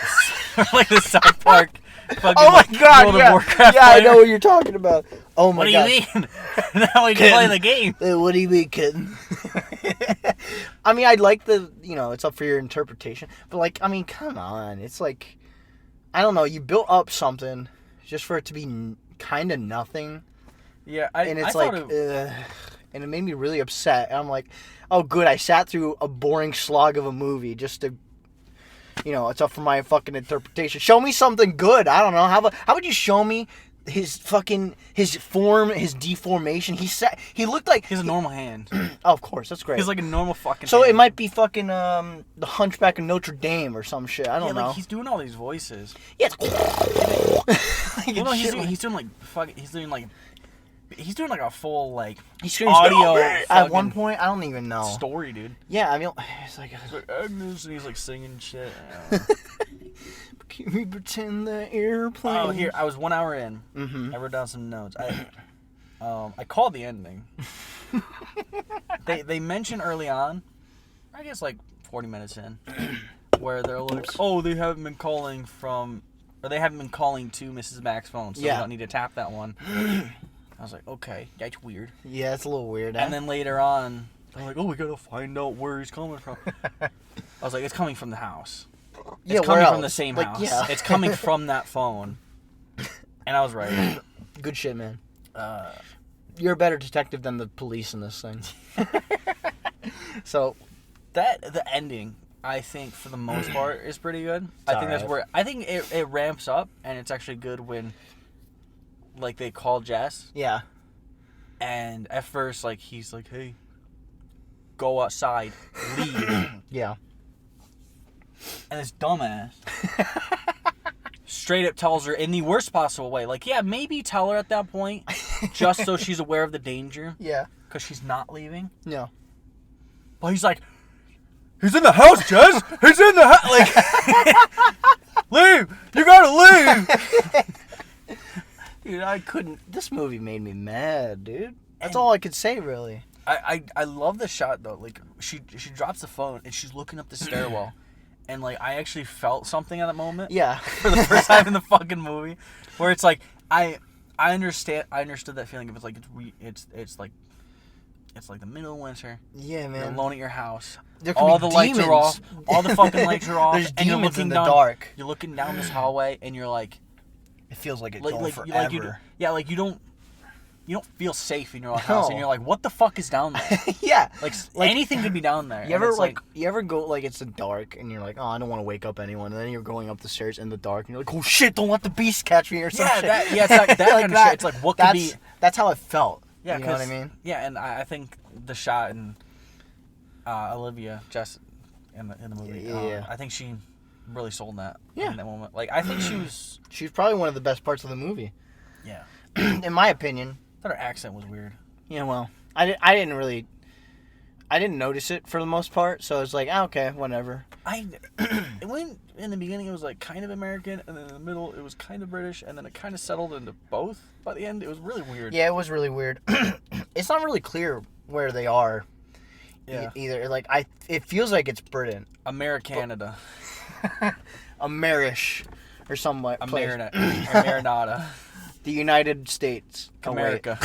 Speaker 1: like like the South Park fucking
Speaker 2: oh my God,
Speaker 1: World
Speaker 2: yeah.
Speaker 1: of Warcraft
Speaker 2: I
Speaker 1: player.
Speaker 2: know what you're talking about. Oh my God.
Speaker 1: What do you mean? Now we can play the game.
Speaker 2: What do you mean, kitten? I mean, I'd like it's up for your interpretation. But like, I mean, come on. It's like, I don't know, you built up something just for it to be kind of nothing.
Speaker 1: Yeah,
Speaker 2: and it's like, and it made me really upset. And I'm like, oh, good, I sat through a boring slog of a movie just to, it's up for my fucking interpretation. Show me something good. I don't know. How about you show me his form, his deformation? He looked like...
Speaker 1: He has a normal hand.
Speaker 2: Oh, of course, that's great.
Speaker 1: He's like a normal fucking
Speaker 2: So
Speaker 1: hand.
Speaker 2: it might be fucking the Hunchback of Notre Dame or some shit. I don't know.
Speaker 1: Like he's doing all these voices.
Speaker 2: Yeah.
Speaker 1: He's doing like a full like
Speaker 2: he screams
Speaker 1: audio
Speaker 2: at one point. I don't even know.
Speaker 1: Story, dude.
Speaker 2: Yeah, I mean, it's like
Speaker 1: Agnes, and he's like singing shit.
Speaker 2: Can we pretend the airplane?
Speaker 1: Oh, here I was 1 hour in.
Speaker 2: Mm-hmm.
Speaker 1: I wrote down some notes. I called the ending. They mention early on, I guess like 40 minutes in, where they're like, oh, they haven't been calling to Mrs. Mac's phone, so we don't need to tap that one. I was like, okay, that's weird.
Speaker 2: Yeah, it's a little weird.
Speaker 1: And then later on, they're like, oh, we gotta find out where he's coming from. I was like, it's coming from the house. It's coming from the same house. Yeah. It's coming from that phone. And I was right.
Speaker 2: Good shit, man. You're a better detective than the police in this thing. So,
Speaker 1: the ending, I think, for the most part, is pretty good. I think it ramps up, and it's actually good when, like, they call Jess.
Speaker 2: Yeah.
Speaker 1: And at first, like, he's like, hey, go outside, leave.
Speaker 2: Yeah.
Speaker 1: And this dumbass straight up tells her in the worst possible way. Like, yeah, maybe tell her at that point, just so she's aware of the danger.
Speaker 2: Yeah.
Speaker 1: Because she's not leaving.
Speaker 2: No.
Speaker 1: But he's like, he's in the house, Jess! He's in the house! Like, leave! You gotta leave!
Speaker 2: Dude, I couldn't... This movie made me mad, dude. That's all I could say, really.
Speaker 1: I love the shot, though. Like, she drops the phone, and she's looking up the stairwell. And, like, I actually felt something at that moment.
Speaker 2: Yeah.
Speaker 1: For the first time in the fucking movie. Where it's like, I understood that feeling. If it's like, it's like the middle of winter.
Speaker 2: Yeah, man.
Speaker 1: You're alone at your house.
Speaker 2: All
Speaker 1: the lights are off. All the fucking lights are off.
Speaker 2: There's
Speaker 1: and you're
Speaker 2: demons
Speaker 1: looking
Speaker 2: in the
Speaker 1: down,
Speaker 2: dark.
Speaker 1: You're looking down this hallway, and you're like...
Speaker 2: It feels like it's going forever.
Speaker 1: You don't feel safe in your own house, and you're like, what the fuck is down there?
Speaker 2: Yeah.
Speaker 1: Like anything could be down there.
Speaker 2: You ever go, like, it's dark, and you're like, oh, I don't want to wake up anyone, and then you're going up the stairs in the dark, and you're like, oh shit, don't let the beast catch me, or something.
Speaker 1: It's like that kind of shit. It's like, what could be...
Speaker 2: That's how it felt.
Speaker 1: Yeah,
Speaker 2: you know what I mean?
Speaker 1: Yeah, and I think the shot and Olivia, Jess, in the movie.
Speaker 2: Yeah.
Speaker 1: I think she really sold that.
Speaker 2: Yeah.
Speaker 1: In that moment. Like I think she was.
Speaker 2: She's probably one of the best parts of the movie.
Speaker 1: Yeah.
Speaker 2: In my opinion.
Speaker 1: I thought her accent was weird.
Speaker 2: Yeah, well, I didn't notice it for the most part, so I was like, okay, whatever.
Speaker 1: It went in the beginning. It was like kind of American, and then in the middle it was kind of British, and then it kind of settled into both. By the end, it was really weird.
Speaker 2: Yeah, it was really weird. It's not really clear where they are.
Speaker 1: Yeah.
Speaker 2: Either like it feels like it's Britain,
Speaker 1: Americanada,
Speaker 2: Amerish, or some like place.
Speaker 1: Amerinada,
Speaker 2: The United States,
Speaker 1: America,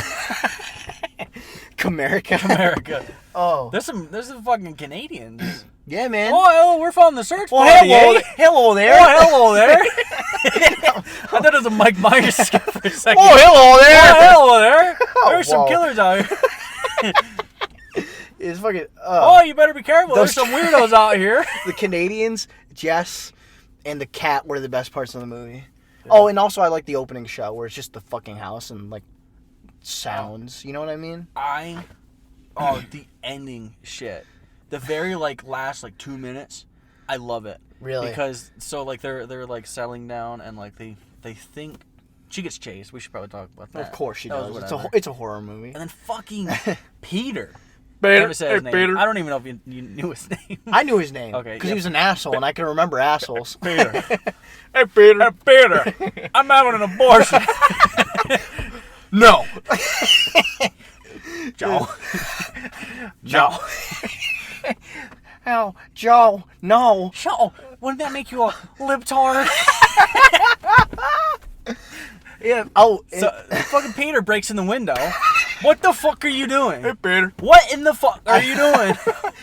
Speaker 2: Comerica.
Speaker 1: America.
Speaker 2: Oh,
Speaker 1: There's some fucking Canadians.
Speaker 2: yeah, man.
Speaker 1: Oh, hello, we're from the search
Speaker 2: Well,
Speaker 1: party.
Speaker 2: hello there.
Speaker 1: Oh, hello there. I thought it was a Mike Myers skit for a second.
Speaker 2: Oh, hello there.
Speaker 1: Oh, hello there.
Speaker 2: Oh,
Speaker 1: There's some
Speaker 2: whoa.
Speaker 1: killers out here.
Speaker 2: It's fucking.
Speaker 1: Oh, you better be careful.
Speaker 2: Those-
Speaker 1: There's some weirdos out here.
Speaker 2: The Canadians, Jess, and the cat were the best parts of the movie. Yeah. Oh, and also I like the opening shot where it's just the fucking house and like sounds. You know what I mean?
Speaker 1: The ending shit. The very last 2 minutes, I love it.
Speaker 2: Really?
Speaker 1: Because they're like settling down and they think she gets chased. We should probably talk about that.
Speaker 2: Of course she
Speaker 1: That
Speaker 2: does.
Speaker 1: was
Speaker 2: It's
Speaker 1: whatever.
Speaker 2: it's a horror movie.
Speaker 1: And then fucking Peter.
Speaker 2: Peter.
Speaker 1: Never said his name.
Speaker 2: Peter.
Speaker 1: I don't even know if you knew his name.
Speaker 2: I knew his name.
Speaker 1: Okay,
Speaker 2: Because
Speaker 1: yeah.
Speaker 2: he was an asshole, and I can remember assholes.
Speaker 1: Peter. Hey, Peter. Hey, Peter. I'm having an abortion.
Speaker 2: No.
Speaker 1: Joe. Joe.
Speaker 2: Hell, Joe, no.
Speaker 1: Joe, wouldn't that make you a libtard?
Speaker 2: Yeah. Oh.
Speaker 1: So, fucking Peter breaks in the window. What the fuck are you doing?
Speaker 2: Hey, Peter.
Speaker 1: What in the fuck are you doing?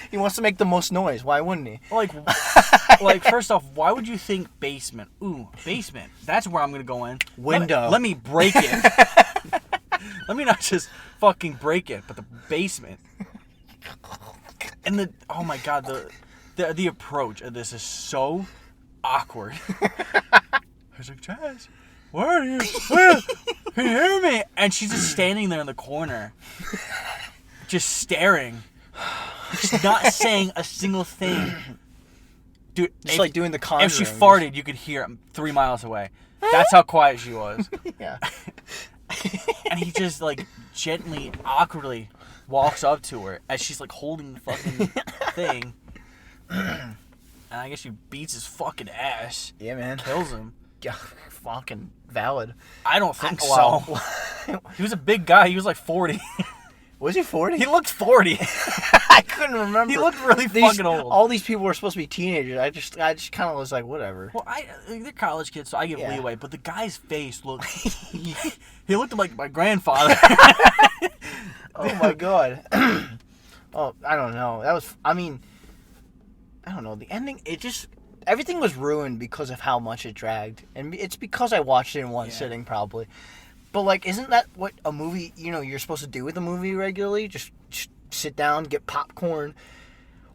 Speaker 2: He wants to make the most noise. Why wouldn't he?
Speaker 1: Like first off, why would you think basement? Ooh, basement. That's where I'm gonna go in.
Speaker 2: Window.
Speaker 1: Let me break it. Let me not just fucking break it, but the basement. And oh my god, the approach of this is so awkward. I was like, Jazz, where are you? Can you hear me? And she's just standing there in the corner, just staring. She's not saying a single thing. Dude,
Speaker 2: Just like doing the Conjuring.
Speaker 1: if she farted, you could hear it 3 miles away. That's how quiet she was.
Speaker 2: Yeah.
Speaker 1: And he just gently, awkwardly walks up to her as she's holding the fucking thing. And I guess she beats his fucking ass.
Speaker 2: Yeah, man.
Speaker 1: Kills him.
Speaker 2: Yeah, fucking valid.
Speaker 1: I don't think
Speaker 2: Wow.
Speaker 1: so. He was a big guy. He was 40.
Speaker 2: Was he 40?
Speaker 1: He looked 40.
Speaker 2: I couldn't remember.
Speaker 1: He looked really fucking old.
Speaker 2: All these people were supposed to be teenagers. I just kind of was like, whatever.
Speaker 1: Well, they're college kids, so I give
Speaker 2: Yeah.
Speaker 1: leeway. But the guy's face looked... he looked like my grandfather.
Speaker 2: Oh my god. Oh, I don't know. I don't know. The ending, everything was ruined because of how much it dragged. And it's because I watched it in one sitting, probably. But, isn't that what a movie, you're supposed to do with a movie regularly? Just sit down, get popcorn,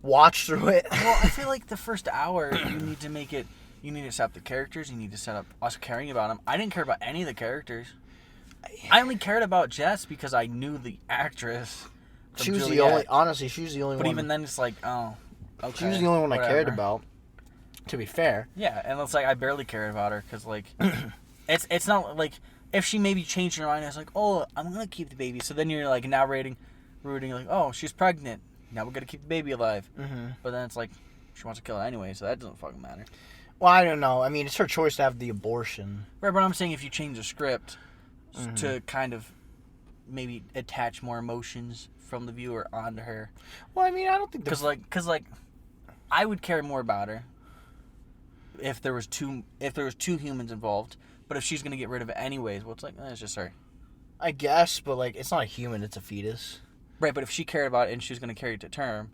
Speaker 2: watch through it.
Speaker 1: Well, I feel like the first hour, you need to make it... You need to set up the characters. You need to set up us caring about them. I didn't care about any of the characters. I only cared about Jess because I knew the actress.
Speaker 2: She was
Speaker 1: Juliet.
Speaker 2: the only... Honestly, she was the only
Speaker 1: But
Speaker 2: one...
Speaker 1: even then, it's oh, okay.
Speaker 2: She was the only one I cared
Speaker 1: whatever.
Speaker 2: about, to be fair.
Speaker 1: Yeah, and it's I barely cared about her because it's not if she maybe changed her mind. I was oh, I'm gonna keep the baby. So then you're now rooting, oh, she's pregnant. Now we're gonna keep the baby alive. Mm-hmm. But then it's she wants to kill it anyway, so that doesn't fucking matter.
Speaker 2: Well, I don't know. I mean, it's her choice to have the abortion.
Speaker 1: Right, but I'm saying if you change the script to kind of maybe attach more emotions from the viewer onto her.
Speaker 2: Well, I mean, I don't think...
Speaker 1: Because I would care more about her if there was two humans involved. But if she's gonna get rid of it anyways, well, it's just her.
Speaker 2: I guess, but it's not a human; it's a fetus.
Speaker 1: Right, but if she cared about it and she was gonna carry it to term,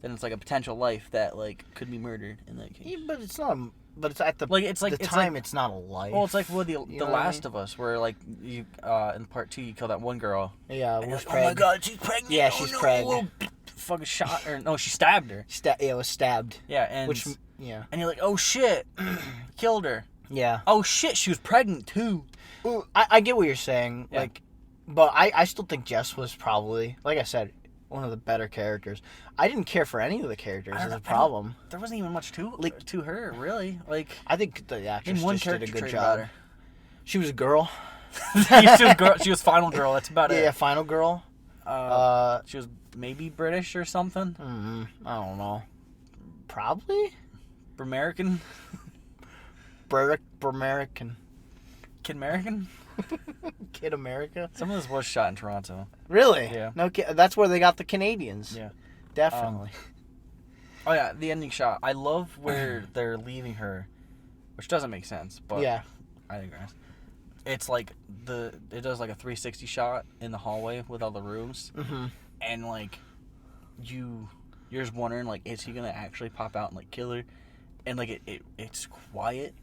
Speaker 1: then it's a potential life that could be murdered in that case.
Speaker 2: Yeah, but it's not. But it's at the it's not a life.
Speaker 1: Well, it's with the
Speaker 2: know what I
Speaker 1: Last
Speaker 2: mean?
Speaker 1: of Us, where you in part 2 you kill that one girl.
Speaker 2: Yeah,
Speaker 1: And
Speaker 2: was
Speaker 1: you're oh my god, she's pregnant.
Speaker 2: Yeah,
Speaker 1: oh,
Speaker 2: she's
Speaker 1: no.
Speaker 2: pregnant.
Speaker 1: Fucking shot her. No, she stabbed her.
Speaker 2: Yeah, it was stabbed.
Speaker 1: Yeah, and
Speaker 2: And
Speaker 1: you're oh shit, killed her.
Speaker 2: Yeah.
Speaker 1: Oh shit, she was pregnant too.
Speaker 2: I get what you're saying.
Speaker 1: Yeah.
Speaker 2: But I still think Jess was probably, like I said, one of the better characters. I didn't care for any of the characters. Is a problem.
Speaker 1: There wasn't even much to her, really. Like,
Speaker 2: I think the actress
Speaker 1: one
Speaker 2: just did a
Speaker 1: character
Speaker 2: good
Speaker 1: trait
Speaker 2: job.
Speaker 1: about her.
Speaker 2: She was a girl.
Speaker 1: She was final girl. That's about it.
Speaker 2: Yeah, final girl.
Speaker 1: She was maybe British or something.
Speaker 2: I don't know. Probably
Speaker 1: American.
Speaker 2: American.
Speaker 1: Kid American.
Speaker 2: Kid America.
Speaker 1: Some of this was shot in Toronto.
Speaker 2: Really?
Speaker 1: Yeah.
Speaker 2: No, that's where they got the Canadians.
Speaker 1: Yeah.
Speaker 2: Definitely.
Speaker 1: Oh yeah, the ending shot. I love where they're leaving her, which doesn't make sense, but
Speaker 2: yeah.
Speaker 1: I digress. It's like it does like a 360 shot in the hallway with all the rooms, and like you're just wondering like, is he gonna actually pop out and like kill her? And like it's quiet,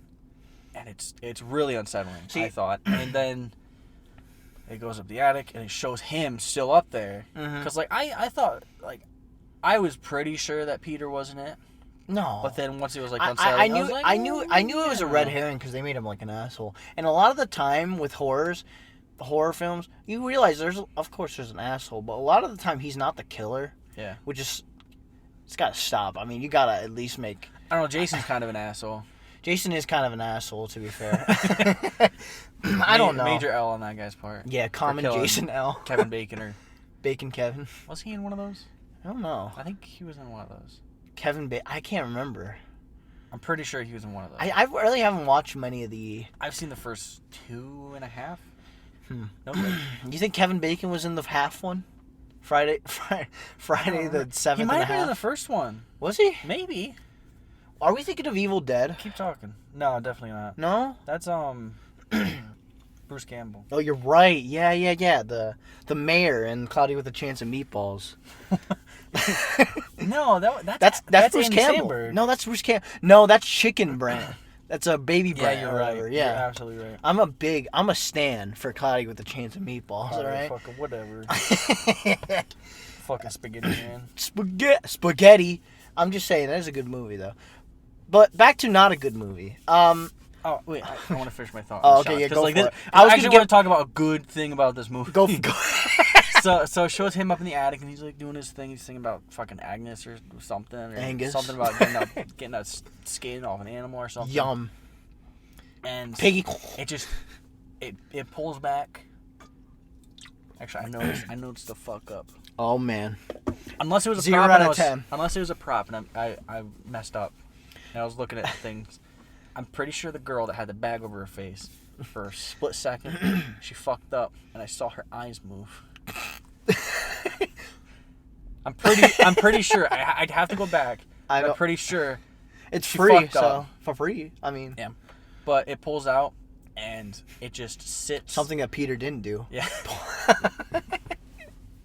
Speaker 1: and it's really unsettling. I thought, and then it goes up the attic and it shows him still up there, because like I thought, like, I was pretty sure that Peter wasn't it.
Speaker 2: No.
Speaker 1: But then once it was like
Speaker 2: unsettling, I knew it was a red
Speaker 1: herring.
Speaker 2: herring because they made him like an asshole. And a lot of the time with horror films, you realize of course there's an asshole, but a lot of the time he's not the killer.
Speaker 1: Yeah.
Speaker 2: Which is, it's got to stop. I mean, you got to at least make.
Speaker 1: I don't know. Jason's kind of an asshole.
Speaker 2: Jason is kind of an asshole, to be fair. I don't know.
Speaker 1: Major L on that guy's part.
Speaker 2: Yeah, common Jason L.
Speaker 1: Kevin Bacon or
Speaker 2: Bacon Kevin.
Speaker 1: Was he in one of those?
Speaker 2: I don't know.
Speaker 1: I think he was in one of those.
Speaker 2: I can't remember.
Speaker 1: I'm pretty sure he was in one of those.
Speaker 2: I really haven't watched many of the.
Speaker 1: I've seen the first 2.5.
Speaker 2: No. You think Kevin Bacon was in the half one? Friday the 7th.
Speaker 1: He might have been in the first one.
Speaker 2: Was he?
Speaker 1: Maybe.
Speaker 2: Are we thinking of Evil Dead?
Speaker 1: Keep talking. No, definitely not.
Speaker 2: No?
Speaker 1: That's Bruce Campbell.
Speaker 2: Oh, you're right. Yeah. The mayor in Cloudy with a Chance of Meatballs.
Speaker 1: No, that's
Speaker 2: Bruce
Speaker 1: Andy
Speaker 2: Campbell.
Speaker 1: Samberg.
Speaker 2: No, that's Bruce Campbell. No, that's Chicken Brand. That's a baby brand.
Speaker 1: Yeah, you're right.
Speaker 2: Yeah,
Speaker 1: You're absolutely right.
Speaker 2: I'm a stan for Cloudy with a Chance of Meatballs. All right.
Speaker 1: Fucking whatever. Fucking spaghetti man.
Speaker 2: Spaghetti. I'm just saying that is a good movie though. But back to not a good movie.
Speaker 1: Oh wait, I want to finish my thought.
Speaker 2: Oh, okay, yeah, go
Speaker 1: like
Speaker 2: for
Speaker 1: this,
Speaker 2: it.
Speaker 1: I was actually want to talk about a good thing about this movie.
Speaker 2: Go.
Speaker 1: So it shows him up in the attic and he's like doing his thing. He's singing about fucking Agnes or something, or
Speaker 2: Angus.
Speaker 1: something about getting that skin off an animal or something.
Speaker 2: Yum.
Speaker 1: And
Speaker 2: Piggy.
Speaker 1: It pulls back. Actually, I noticed the fuck up.
Speaker 2: Oh man.
Speaker 1: Unless it was a
Speaker 2: 0
Speaker 1: prop.
Speaker 2: out of 10.
Speaker 1: Unless it was a prop, and I messed up. And I was looking at things. I'm pretty sure the girl that had the bag over her face, for a split second, she fucked up, and I saw her eyes move. I'm pretty sure. I'd have to go back. I'm pretty sure.
Speaker 2: It's
Speaker 1: she
Speaker 2: free,
Speaker 1: fucked up.
Speaker 2: for free. I mean,
Speaker 1: yeah. But it pulls out, and it just sits.
Speaker 2: Something that Peter didn't do.
Speaker 1: Yeah.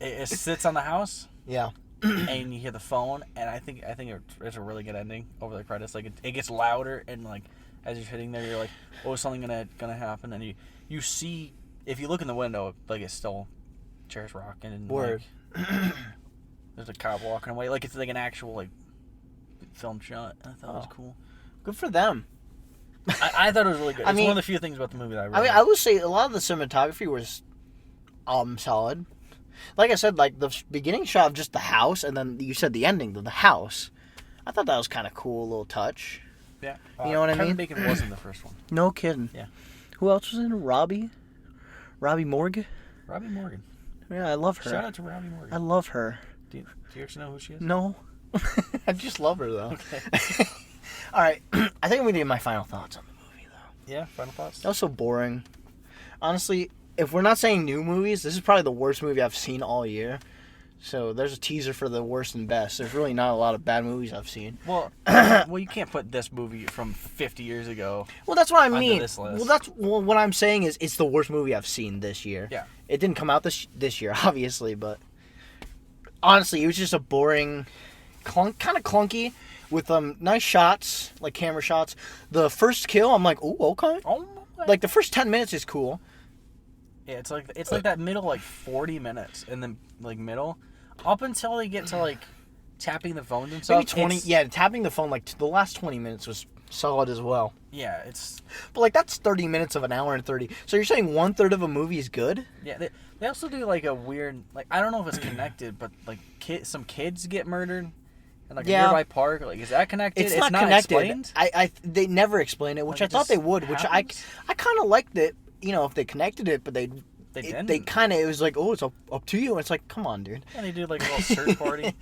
Speaker 1: it sits on the house.
Speaker 2: Yeah.
Speaker 1: And you hear the phone, and I think it's a really good ending over the credits. Like it gets louder, and like as you're sitting there, you're like, "Oh, is something gonna happen?" And you see, if you look in the window, like it's still chairs rocking and
Speaker 2: Word.
Speaker 1: Like, there's a cop walking away, like it's like an actual like film shot. I thought it was cool.
Speaker 2: Good for them.
Speaker 1: I thought it was really good.
Speaker 2: I
Speaker 1: It's
Speaker 2: mean,
Speaker 1: one of the few things about the movie that I really.
Speaker 2: I mean, I would say a lot of the cinematography was solid. Like I said, like the beginning shot of just the house, and then you said the ending of the house. I thought that was kind of cool, a little touch.
Speaker 1: Yeah.
Speaker 2: You know what I mean?
Speaker 1: Kevin Bacon was in the first one.
Speaker 2: No kidding.
Speaker 1: Yeah.
Speaker 2: Who else was in it? Robbie Morgan?
Speaker 1: Robbie Morgan.
Speaker 2: Yeah, I love her.
Speaker 1: Shout out to Robbie Morgan.
Speaker 2: I love her.
Speaker 1: Do you actually know who she is?
Speaker 2: No. I just love her, though.
Speaker 1: Okay.
Speaker 2: All right. I think we need my final thoughts on the movie, though.
Speaker 1: Yeah, final thoughts?
Speaker 2: That was so boring. Honestly, if we're not saying new movies, this is probably the worst movie I've seen all year. So there's a teaser for the worst and best. There's really not a lot of bad movies I've seen.
Speaker 1: Well, you can't put this movie from 50 years ago.
Speaker 2: Well, that's what I mean.
Speaker 1: This list.
Speaker 2: What I'm saying is it's the worst movie I've seen this year.
Speaker 1: Yeah.
Speaker 2: It didn't come out this year, obviously, but honestly, it was just a boring, kind of clunky, with nice shots, like camera shots. The first kill, I'm like, ooh, okay.
Speaker 1: Oh,
Speaker 2: like the first 10 minutes is cool.
Speaker 1: Yeah, it's like that middle like 40 minutes in the like middle, up until they get to like tapping the phones and stuff.
Speaker 2: Maybe 20. Yeah, tapping the phone like the last 20 minutes was Solid as well.
Speaker 1: Yeah, it's...
Speaker 2: But, like, that's 30 minutes of an hour and 30. So you're saying 1/3 of a movie is good?
Speaker 1: Yeah, they also do, like, a weird... Like, I don't know if it's connected, but, like, some kids get murdered in, like, a nearby park. Like, is that connected?
Speaker 2: It's not connected.
Speaker 1: Explained?
Speaker 2: They never explain it, which
Speaker 1: Like,
Speaker 2: I thought they would, which I kind of liked it, you know, if they connected it, but they kind of... It was like, oh, it's up to you. And it's like, come on, dude.
Speaker 1: Yeah, they do, like, a little search party.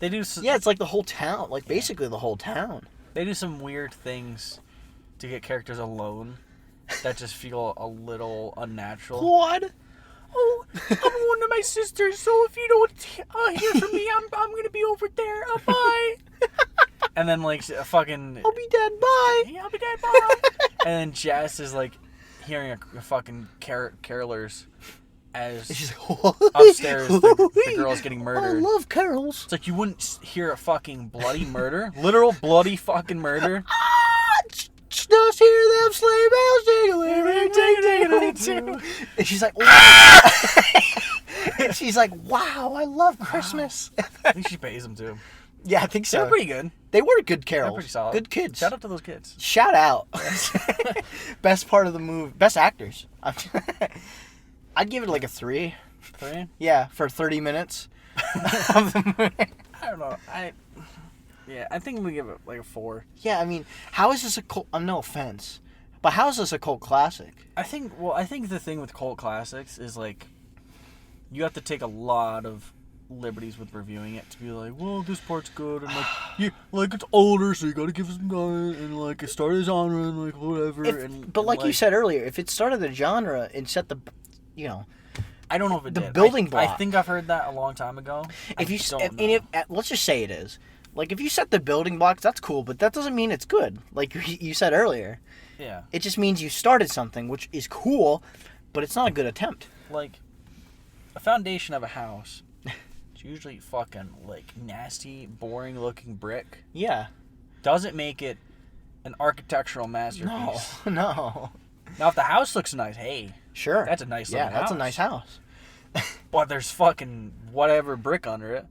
Speaker 1: They do...
Speaker 2: Yeah, it's like the whole town. Like, basically the whole town.
Speaker 1: They do some weird things to get characters alone that just feel a little unnatural.
Speaker 2: What?
Speaker 1: Oh, I'm one of my sisters, so if you don't hear from me, I'm gonna be over there. Bye. And then, like, a fucking...
Speaker 2: I'll be dead, bye.
Speaker 1: Yeah, I'll be dead, bye. And then Jess is, like, hearing a fucking carolers as
Speaker 2: She's like,
Speaker 1: upstairs the girl's getting murdered.
Speaker 2: I love carols.
Speaker 1: It's like you wouldn't hear a fucking bloody murder. Literal bloody fucking murder.
Speaker 2: Just hear them sleigh bells jingling. And she's like, and she's like, wow, I love Christmas.
Speaker 1: I think she pays them too.
Speaker 2: Yeah, I think so.
Speaker 1: They're pretty good.
Speaker 2: They were good carols.
Speaker 1: They're pretty solid.
Speaker 2: Good kids.
Speaker 1: Shout out to those kids.
Speaker 2: Shout out. Best part of the movie. Best actors. I'd give it like a 3.
Speaker 1: 3?
Speaker 2: Yeah, for 30 minutes of the movie.
Speaker 1: I don't know. I think we give it like a 4.
Speaker 2: Yeah, I mean, how is this a cult? No offense, but how is this a cult classic?
Speaker 1: I think the thing with cult classics is like you have to take a lot of liberties with reviewing it to be like, well, this part's good and like it's older, so you got to give it some time and like it started a genre and like whatever.
Speaker 2: But like you said earlier, if it started the genre and set the, you know.
Speaker 1: I don't know if it
Speaker 2: the
Speaker 1: did.
Speaker 2: Building block.
Speaker 1: I think I've heard that a long time ago.
Speaker 2: Let's just say it is. Like, if you set the building blocks, that's cool, but that doesn't mean it's good. Like you said earlier.
Speaker 1: Yeah.
Speaker 2: It just means you started something, which is cool, but it's not a good attempt.
Speaker 1: Like, a foundation of a house, it's usually fucking, like, nasty, boring-looking brick.
Speaker 2: Yeah.
Speaker 1: Doesn't make it an architectural masterpiece.
Speaker 2: No.
Speaker 1: Now, if the house looks nice, hey.
Speaker 2: Sure.
Speaker 1: That's a nice looking house.
Speaker 2: Yeah, that's a nice house.
Speaker 1: But there's fucking whatever brick under it.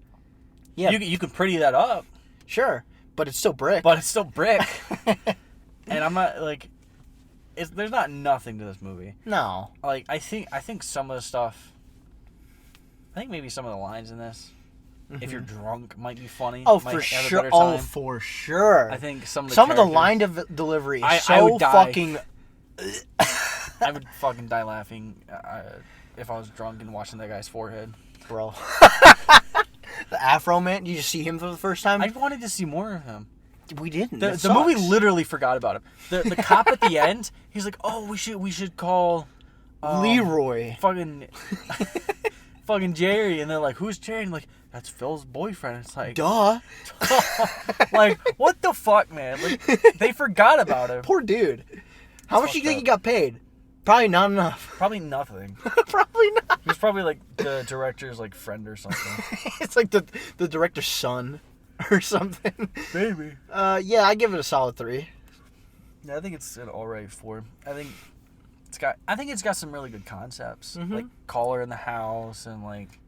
Speaker 2: Yeah.
Speaker 1: You can pretty that up.
Speaker 2: Sure. But it's still brick.
Speaker 1: And I'm not, like... there's not nothing to this movie.
Speaker 2: No.
Speaker 1: Like, I think some of the stuff... I think maybe some of the lines in this, if you're drunk, might be funny.
Speaker 2: Oh, for sure. Oh, for sure.
Speaker 1: I think some of
Speaker 2: the line delivery is so fucking...
Speaker 1: I would fucking die laughing if I was drunk and watching that guy's forehead.
Speaker 2: Bro. The Afro Man, you just see him for the first time?
Speaker 1: I wanted to see more of him.
Speaker 2: We didn't.
Speaker 1: The movie literally forgot about him. The cop at the end, he's like, "Oh, we should call
Speaker 2: Leroy,
Speaker 1: fucking Jerry," and they're like, "Who's Jerry?" And like, "That's Phil's boyfriend." It's like,
Speaker 2: duh.
Speaker 1: Like, what the fuck, man? Like, they forgot about him.
Speaker 2: Poor dude. How much do you think he got paid? Probably not enough.
Speaker 1: Probably nothing.
Speaker 2: Probably not.
Speaker 1: He's probably like the director's like friend or something.
Speaker 2: It's like the director's son or something.
Speaker 1: Maybe.
Speaker 2: Yeah, I give it a solid 3.
Speaker 1: Yeah, I think it's an alright 4. I think it's got some really good concepts, like caller in the house and like,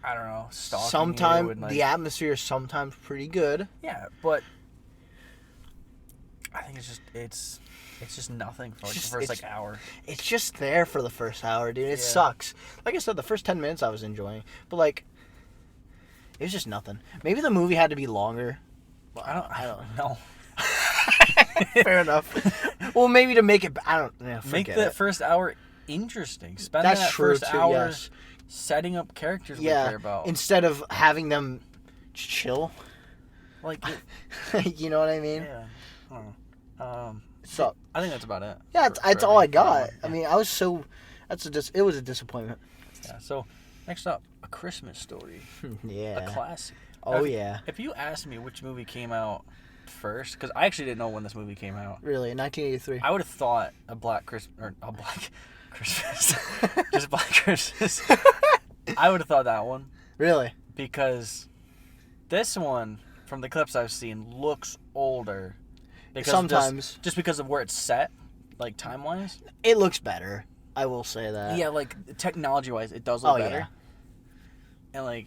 Speaker 1: I don't know, stalking.
Speaker 2: Sometimes
Speaker 1: and, like,
Speaker 2: the atmosphere is sometimes pretty good.
Speaker 1: Yeah, but I think it's just nothing for like the first like hour.
Speaker 2: It's just there for the first hour, dude. It sucks. Like I said, the first 10 minutes I was enjoying, but like, it was just nothing. Maybe the movie had to be longer.
Speaker 1: I don't know.
Speaker 2: Fair enough. Well, maybe to make it, I don't know.
Speaker 1: Make that first hour interesting. Spend
Speaker 2: That's
Speaker 1: that
Speaker 2: true
Speaker 1: first
Speaker 2: too,
Speaker 1: hour
Speaker 2: yes.
Speaker 1: setting up characters we care about.
Speaker 2: Instead of having them chill.
Speaker 1: Like,
Speaker 2: you know what I mean?
Speaker 1: Yeah. I don't know.
Speaker 2: So
Speaker 1: I think that's about it.
Speaker 2: Yeah, that's all I got. I mean, I was so. It was a disappointment.
Speaker 1: Yeah. So next up, A Christmas Story.
Speaker 2: Yeah.
Speaker 1: A classic.
Speaker 2: Oh yeah.
Speaker 1: If you asked me which movie came out first, because I actually didn't know when this movie came out.
Speaker 2: Really, in 1983.
Speaker 1: I would have thought a Black Christmas, just Black Christmas. I would have thought that one.
Speaker 2: Really?
Speaker 1: Because this one, from the clips I've seen, looks older. Because
Speaker 2: sometimes.
Speaker 1: Just because of where it's set, like time-wise.
Speaker 2: It looks better. I will say that.
Speaker 1: Yeah, like technology-wise, it does look better.
Speaker 2: Yeah.
Speaker 1: And like,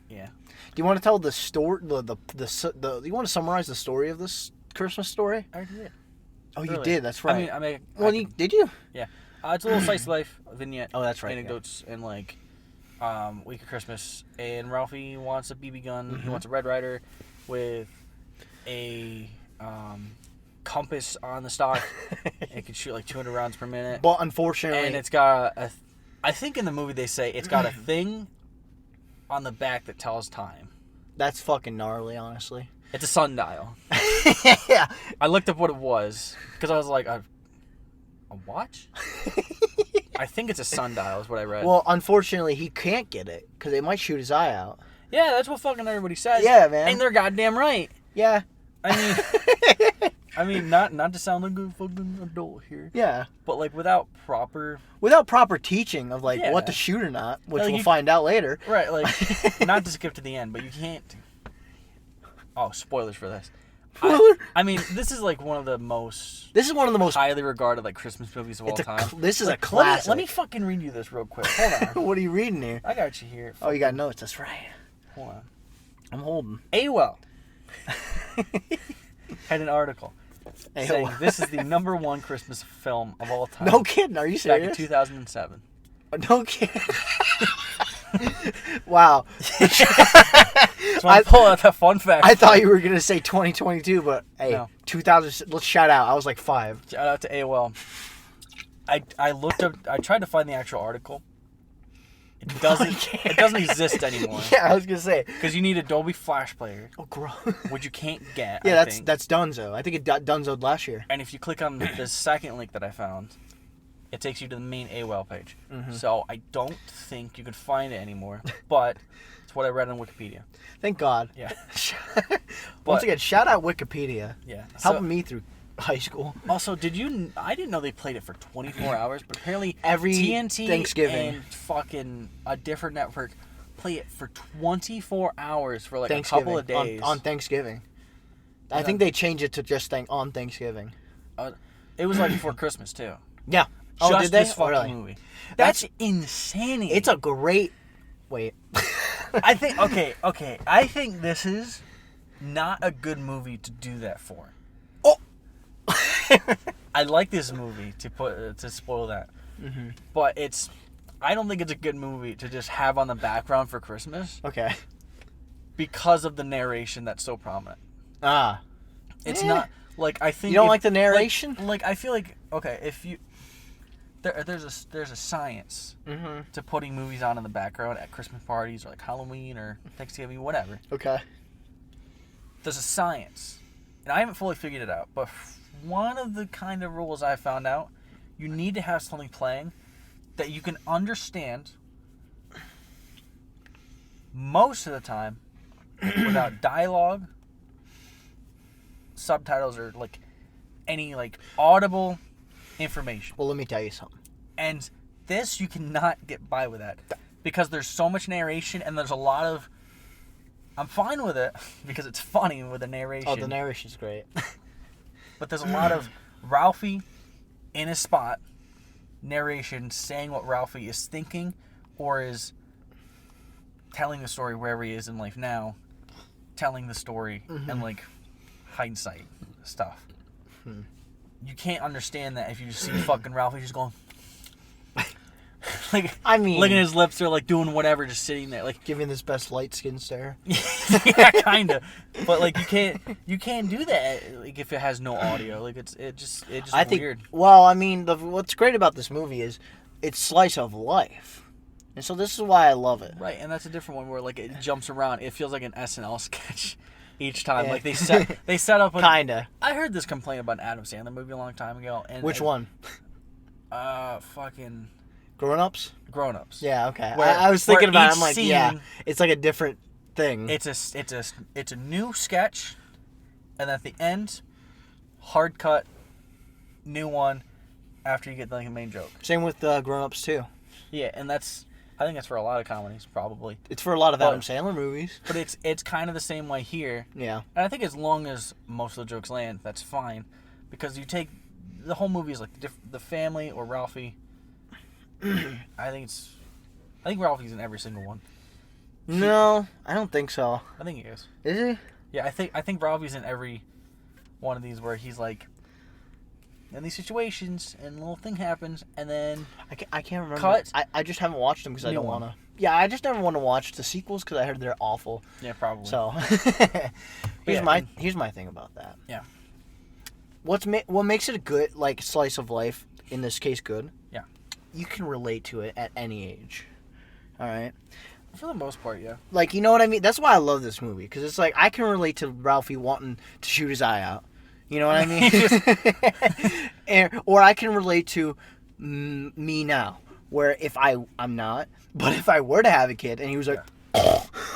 Speaker 1: yeah.
Speaker 2: Do you want to tell the story? You want to summarize the story of this Christmas Story?
Speaker 1: I already did.
Speaker 2: Oh, you
Speaker 1: Earlier.
Speaker 2: did. That's right.
Speaker 1: I mean,
Speaker 2: well, did you?
Speaker 1: Yeah. It's a little slice of life vignette.
Speaker 2: Oh, that's right.
Speaker 1: Anecdotes and like week of Christmas, and Ralphie wants a BB gun.
Speaker 2: Mm-hmm.
Speaker 1: He wants a Red Ryder with a compass on the stock. It can shoot like 200 rounds per minute.
Speaker 2: But unfortunately,
Speaker 1: And it's got I think in the movie they say it's got a thing on the back that tells time.
Speaker 2: that's fucking gnarly, honestly.
Speaker 1: It's a sundial.
Speaker 2: Yeah.
Speaker 1: I looked up what it was because I was like, a watch? I think it's a sundial is what I read.
Speaker 2: Well, unfortunately, he can't get it because it might shoot his eye out.
Speaker 1: Yeah, that's what fucking everybody says.
Speaker 2: Yeah, man.
Speaker 1: And they're goddamn right.
Speaker 2: Yeah.
Speaker 1: I mean, not to sound like a fucking adult here.
Speaker 2: Yeah.
Speaker 1: But like without proper
Speaker 2: teaching of like
Speaker 1: Yeah.
Speaker 2: what to shoot or not, which
Speaker 1: Like,
Speaker 2: we'll
Speaker 1: you-
Speaker 2: find out later.
Speaker 1: right, like not to skip to the end, but you can't. Oh, spoilers for this. I mean, this is like one of the most
Speaker 2: This is one of the most.
Speaker 1: highly regarded like Christmas movies of all time.
Speaker 2: This is
Speaker 1: Like,
Speaker 2: a classic.
Speaker 1: Let me fucking read you this real quick. Hold on.
Speaker 2: What are you reading here?
Speaker 1: I got you here.
Speaker 2: Oh, you got notes. That's right.
Speaker 1: Hold on.
Speaker 2: I'm holding.
Speaker 1: AOL had an article saying
Speaker 2: AOL.
Speaker 1: this is the #1 Christmas film of all time.
Speaker 2: No kidding. Are you
Speaker 1: Back in
Speaker 2: serious?
Speaker 1: 2007.
Speaker 2: No kidding. Wow.
Speaker 1: So I'm pulling out that fun fact.
Speaker 2: I thought you were gonna say 2022, but hey,
Speaker 1: No.
Speaker 2: 2000. Let's shout out. I was like 5.
Speaker 1: Shout out to AOL. I looked up. I tried to find the actual article. It doesn't exist anymore.
Speaker 2: Yeah, I was gonna say.
Speaker 1: Because you need Adobe Flash Player,
Speaker 2: Oh, gross.
Speaker 1: which you can't get.
Speaker 2: Yeah,
Speaker 1: I think.
Speaker 2: that's Dunzo. I think it Dunzo'd last year.
Speaker 1: And if you click on the second link that I found, it takes you to the main AOL page.
Speaker 2: Mm-hmm.
Speaker 1: So I don't think you can find it anymore. But it's what I read on Wikipedia.
Speaker 2: Thank God.
Speaker 1: Yeah.
Speaker 2: Once again, shout out Wikipedia.
Speaker 1: Yeah.
Speaker 2: Helping me through high school.
Speaker 1: Also, I didn't know they played it for 24 hours, but apparently
Speaker 2: Every
Speaker 1: TNT
Speaker 2: Thanksgiving.
Speaker 1: and fucking a different network play it for 24 hours for like a
Speaker 2: Thanksgiving.
Speaker 1: couple of days.
Speaker 2: On Thanksgiving. I think they changed it to just on Thanksgiving.
Speaker 1: It was like before Christmas too.
Speaker 2: Yeah. Oh,
Speaker 1: Just
Speaker 2: did they?
Speaker 1: this fucking
Speaker 2: Really?
Speaker 1: movie. That's insanity.
Speaker 2: It's a great. Wait.
Speaker 1: I think okay. I think this is not a good movie to do that for.
Speaker 2: Oh.
Speaker 1: I like this movie to spoil that, but I don't think it's a good movie to just have on the background for Christmas
Speaker 2: Okay.
Speaker 1: because of the narration that's so prominent.
Speaker 2: Ah.
Speaker 1: It's not like I think
Speaker 2: You don't like the narration?
Speaker 1: Like I feel like okay, if you there's a science to putting movies on in the background at Christmas parties or like Halloween or Thanksgiving, whatever.
Speaker 2: Okay.
Speaker 1: There's a science, and I haven't fully figured it out. But one of the kind of rules I found out, you need to have something playing that you can understand most of the time without dialogue, subtitles, or like any like audible information.
Speaker 2: Well, let me tell you something.
Speaker 1: And this you cannot get by with that because there's so much narration and there's a lot of. I'm fine with it because it's funny with the narration.
Speaker 2: Oh, the narration's great.
Speaker 1: But there's a lot of Ralphie in his spot, narration saying what Ralphie is thinking or is telling the story wherever he is in life now, telling the story and like hindsight stuff. You can't understand that if you just see fucking Ralphie just going like
Speaker 2: I mean,
Speaker 1: licking his lips or like doing whatever, just sitting there like
Speaker 2: giving this best light skin stare.
Speaker 1: yeah, kinda. But like you can't do that like if it has no audio. Like it just
Speaker 2: I think.
Speaker 1: weird.
Speaker 2: Well, I mean, what's great about this movie is it's slice of life, and so this is why I love it.
Speaker 1: Right, and that's a different one where like it jumps around. It feels like an SNL sketch each time.
Speaker 2: Yeah.
Speaker 1: Like they set up.
Speaker 2: Kinda.
Speaker 1: I heard this complaint about an Adam Sandler movie a long time ago. And
Speaker 2: Which one?
Speaker 1: Fucking
Speaker 2: Grown Ups?
Speaker 1: Grown Ups.
Speaker 2: Yeah, okay.
Speaker 1: Where-
Speaker 2: I was thinking
Speaker 1: where
Speaker 2: about it.
Speaker 1: each
Speaker 2: I'm like,
Speaker 1: scene-
Speaker 2: yeah, it's like a different thing.
Speaker 1: It's a new sketch, and at the end, hard cut, new one. After you get like a main joke.
Speaker 2: Same with Grown Ups too.
Speaker 1: Yeah, and I think that's for a lot of comedies probably.
Speaker 2: It's for a lot of
Speaker 1: But-
Speaker 2: Adam Sandler movies.
Speaker 1: But it's kind of the same way here.
Speaker 2: Yeah.
Speaker 1: And I think as long as most of the jokes land, that's fine, because you take the whole movie is like the family or Ralphie. I think Ralphie's in every single one.
Speaker 2: No, I don't think so.
Speaker 1: I think he is.
Speaker 2: Is he?
Speaker 1: Yeah, I think Ralphie's in every one of these where he's like in these situations and a little thing happens and then
Speaker 2: I can't remember.
Speaker 1: Cut.
Speaker 2: I just haven't watched them because I
Speaker 1: New
Speaker 2: don't
Speaker 1: one.
Speaker 2: want to. Yeah, I just never want to watch the sequels because I heard they're awful.
Speaker 1: yeah, probably.
Speaker 2: So
Speaker 1: Yeah,
Speaker 2: here's my thing about that.
Speaker 1: Yeah.
Speaker 2: What makes it a good like slice of life, in this case good?
Speaker 1: Yeah.
Speaker 2: You can relate to it at any age. All right.
Speaker 1: For the most part, yeah.
Speaker 2: Like, you know what I mean? That's why I love this movie, because it's like I can relate to Ralphie wanting to shoot his eye out. You know what I mean? Or I can relate to me now, where if I'm not, but if I were to have a kid and he was like,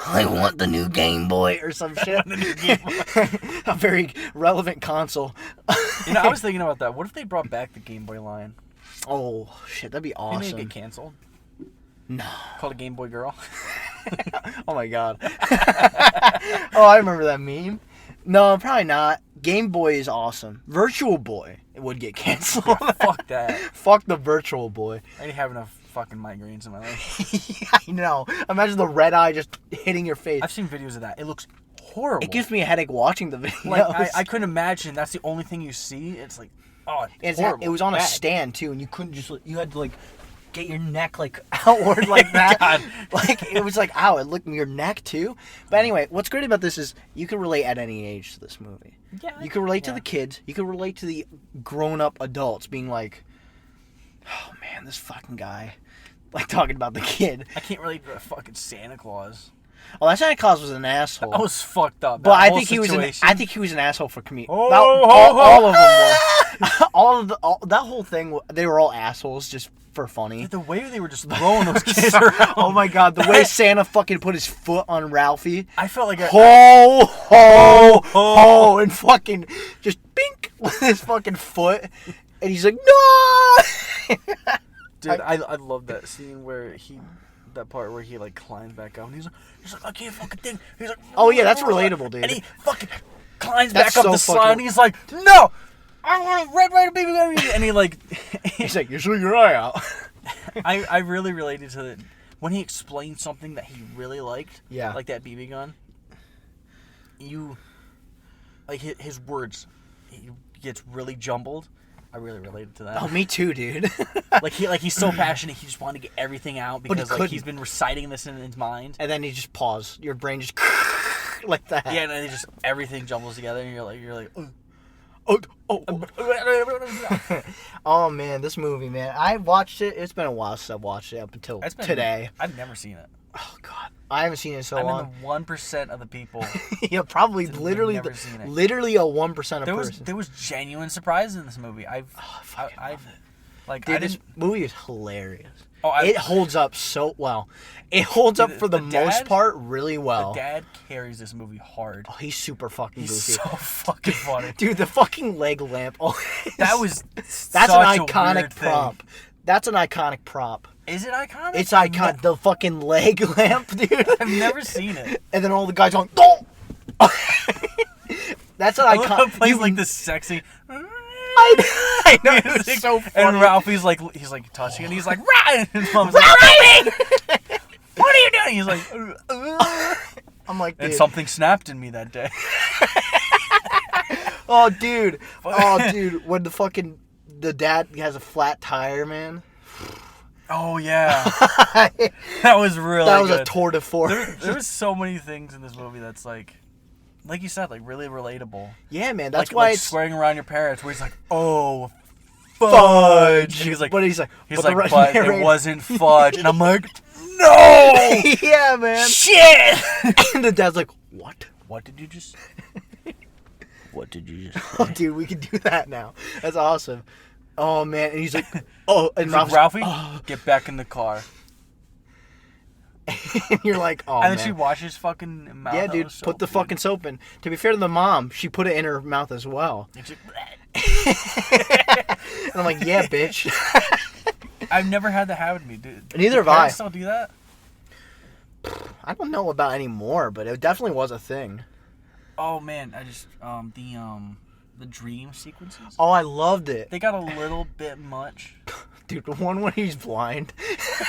Speaker 2: I want the new Game Boy or some shit.
Speaker 1: The new Game Boy.
Speaker 2: A very relevant console.
Speaker 1: You know, I was thinking about that. What if they brought back the Game Boy line?
Speaker 2: Oh, shit, that'd be
Speaker 1: Maybe
Speaker 2: awesome.
Speaker 1: it'd get canceled.
Speaker 2: No.
Speaker 1: Called a Game Boy Girl.
Speaker 2: Oh my god. Oh, I remember that meme. No, probably not. Game Boy is awesome. Virtual Boy would get canceled.
Speaker 1: Fuck that.
Speaker 2: Fuck the Virtual Boy.
Speaker 1: I already have enough fucking migraines in my life.
Speaker 2: Yeah, I know. Imagine the red eye just hitting your face.
Speaker 1: I've seen videos of that. It looks horrible.
Speaker 2: It gives me a headache watching the videos.
Speaker 1: Like, I couldn't imagine that's the only thing you see. It's like, oh, it's horrible.
Speaker 2: It was on a
Speaker 1: Bad.
Speaker 2: stand too, and you couldn't just. You had to like get your neck like outward like that.
Speaker 1: God.
Speaker 2: Like it was like, ow! It looked your neck too. But anyway, what's great about this is you can relate at any age to this movie.
Speaker 1: Yeah.
Speaker 2: You can relate to the kids. You can relate to the grown-up adults being like, oh man, this fucking guy. Like talking about the kid.
Speaker 1: I can't relate to fucking Santa Claus.
Speaker 2: Oh, that Santa Claus was an asshole.
Speaker 1: That was fucked up.
Speaker 2: But
Speaker 1: That
Speaker 2: I
Speaker 1: whole
Speaker 2: think he was
Speaker 1: situation.
Speaker 2: I think he was an asshole for comedians.
Speaker 1: Oh,
Speaker 2: All of them were. That whole thing. They were all assholes just for funny.
Speaker 1: The way they were just throwing those kids around.
Speaker 2: Oh my god, the way Santa fucking put his foot on Ralphie.
Speaker 1: I felt like
Speaker 2: Ho ho ho, and fucking just bink with his fucking foot, and he's like no.
Speaker 1: dude, I love that scene where that part where he like climbs back up and he's like I can't fucking think. He's like,
Speaker 2: Oh yeah, that's relatable, dude.
Speaker 1: and he fucking climbs
Speaker 2: That's
Speaker 1: back up
Speaker 2: so
Speaker 1: the slide
Speaker 2: fucking-
Speaker 1: and he's like, no, I want a red Ryder baby, and he like,
Speaker 2: He's like, you're shooting your eye out.
Speaker 1: I really related to it when he explained something that he really liked.
Speaker 2: Yeah.
Speaker 1: Like that BB gun. You, like his words, he gets really jumbled. I really related to that.
Speaker 2: Oh, me too, dude.
Speaker 1: Like he's so passionate, he just wanted to get everything out
Speaker 2: But he
Speaker 1: because like
Speaker 2: couldn't.
Speaker 1: he's been reciting this in his mind.
Speaker 2: And then he just paused. Your brain just like that.
Speaker 1: Yeah, and then it just everything jumbles together, and you're like,
Speaker 2: Oh man, this movie, man. I watched it. It's been a while since I watched it up until
Speaker 1: It's been-
Speaker 2: today.
Speaker 1: I've never seen it.
Speaker 2: Oh god, I haven't seen it in so
Speaker 1: I'm
Speaker 2: long.
Speaker 1: in the 1% of the people.
Speaker 2: Yeah, probably
Speaker 1: I've
Speaker 2: literally,
Speaker 1: never seen it.
Speaker 2: literally a 1% of person.
Speaker 1: There was genuine surprises in this movie.
Speaker 2: I fucking love it.
Speaker 1: Like
Speaker 2: Dude,
Speaker 1: I
Speaker 2: this
Speaker 1: didn't.
Speaker 2: movie is hilarious.
Speaker 1: Oh,
Speaker 2: It holds up so well. It holds up
Speaker 1: Dude,
Speaker 2: for the
Speaker 1: the
Speaker 2: most
Speaker 1: dad-
Speaker 2: part really well.
Speaker 1: The dad carries this movie hard.
Speaker 2: Oh, he's super fucking
Speaker 1: He's
Speaker 2: goofy.
Speaker 1: so fucking funny.
Speaker 2: Dude, the fucking leg lamp. Oh,
Speaker 1: That was
Speaker 2: that's
Speaker 1: such
Speaker 2: an
Speaker 1: a
Speaker 2: iconic
Speaker 1: weird thing.
Speaker 2: prop. That's an iconic prop.
Speaker 1: Is it iconic?
Speaker 2: It's iconic. The fucking leg lamp, dude.
Speaker 1: I've never seen it.
Speaker 2: And then all the guys going, "Don't!" That's an
Speaker 1: I love how it
Speaker 2: iconic.
Speaker 1: plays like this sexy.
Speaker 2: I know. It's
Speaker 1: music,
Speaker 2: so
Speaker 1: and
Speaker 2: funny.
Speaker 1: Ralphie's like touching, and he's like, "Rah!" And his mom's like, "Ralphie, what are you doing?" He's like,
Speaker 2: I'm like,
Speaker 1: and
Speaker 2: dude.
Speaker 1: something snapped in me that day.
Speaker 2: Oh, dude. Oh, dude. When the dad has a flat tire, man.
Speaker 1: Oh yeah,
Speaker 2: that
Speaker 1: that was really
Speaker 2: was
Speaker 1: good.
Speaker 2: a tour de force.
Speaker 1: There was so many things in this movie that's like you said, like really relatable.
Speaker 2: Yeah, man. That's
Speaker 1: Like,
Speaker 2: why
Speaker 1: like
Speaker 2: it's
Speaker 1: swearing around your parents, where he's like, "Oh,
Speaker 2: fudge.
Speaker 1: He's like,
Speaker 2: but he's like,
Speaker 1: but
Speaker 2: the
Speaker 1: it
Speaker 2: narrator-
Speaker 1: wasn't fudge," and I'm like, "No,
Speaker 2: Yeah, man.
Speaker 1: shit."
Speaker 2: And the dad's like, what?
Speaker 1: What did you just? What did you just?
Speaker 2: Oh, dude, we can do that now. That's awesome. Oh, man. And he's like, oh, and
Speaker 1: He's like,
Speaker 2: Ralph's
Speaker 1: Ralphie, get back in the car.
Speaker 2: and you're like, oh,
Speaker 1: And then
Speaker 2: man.
Speaker 1: she washes fucking mouth.
Speaker 2: Yeah,
Speaker 1: That
Speaker 2: dude,
Speaker 1: was so
Speaker 2: put the
Speaker 1: good.
Speaker 2: fucking soap in. To be fair to the mom, she put it in her mouth as well.
Speaker 1: And she's
Speaker 2: And I'm like, yeah, bitch.
Speaker 1: like, I've never had that happen to me, dude.
Speaker 2: Neither
Speaker 1: Do
Speaker 2: have I.
Speaker 1: parents still do that?
Speaker 2: I don't know about anymore, but it definitely was a thing.
Speaker 1: Oh man, I just the dream sequences.
Speaker 2: Oh, I loved it.
Speaker 1: They got a little bit much.
Speaker 2: Dude, the one when he's blind.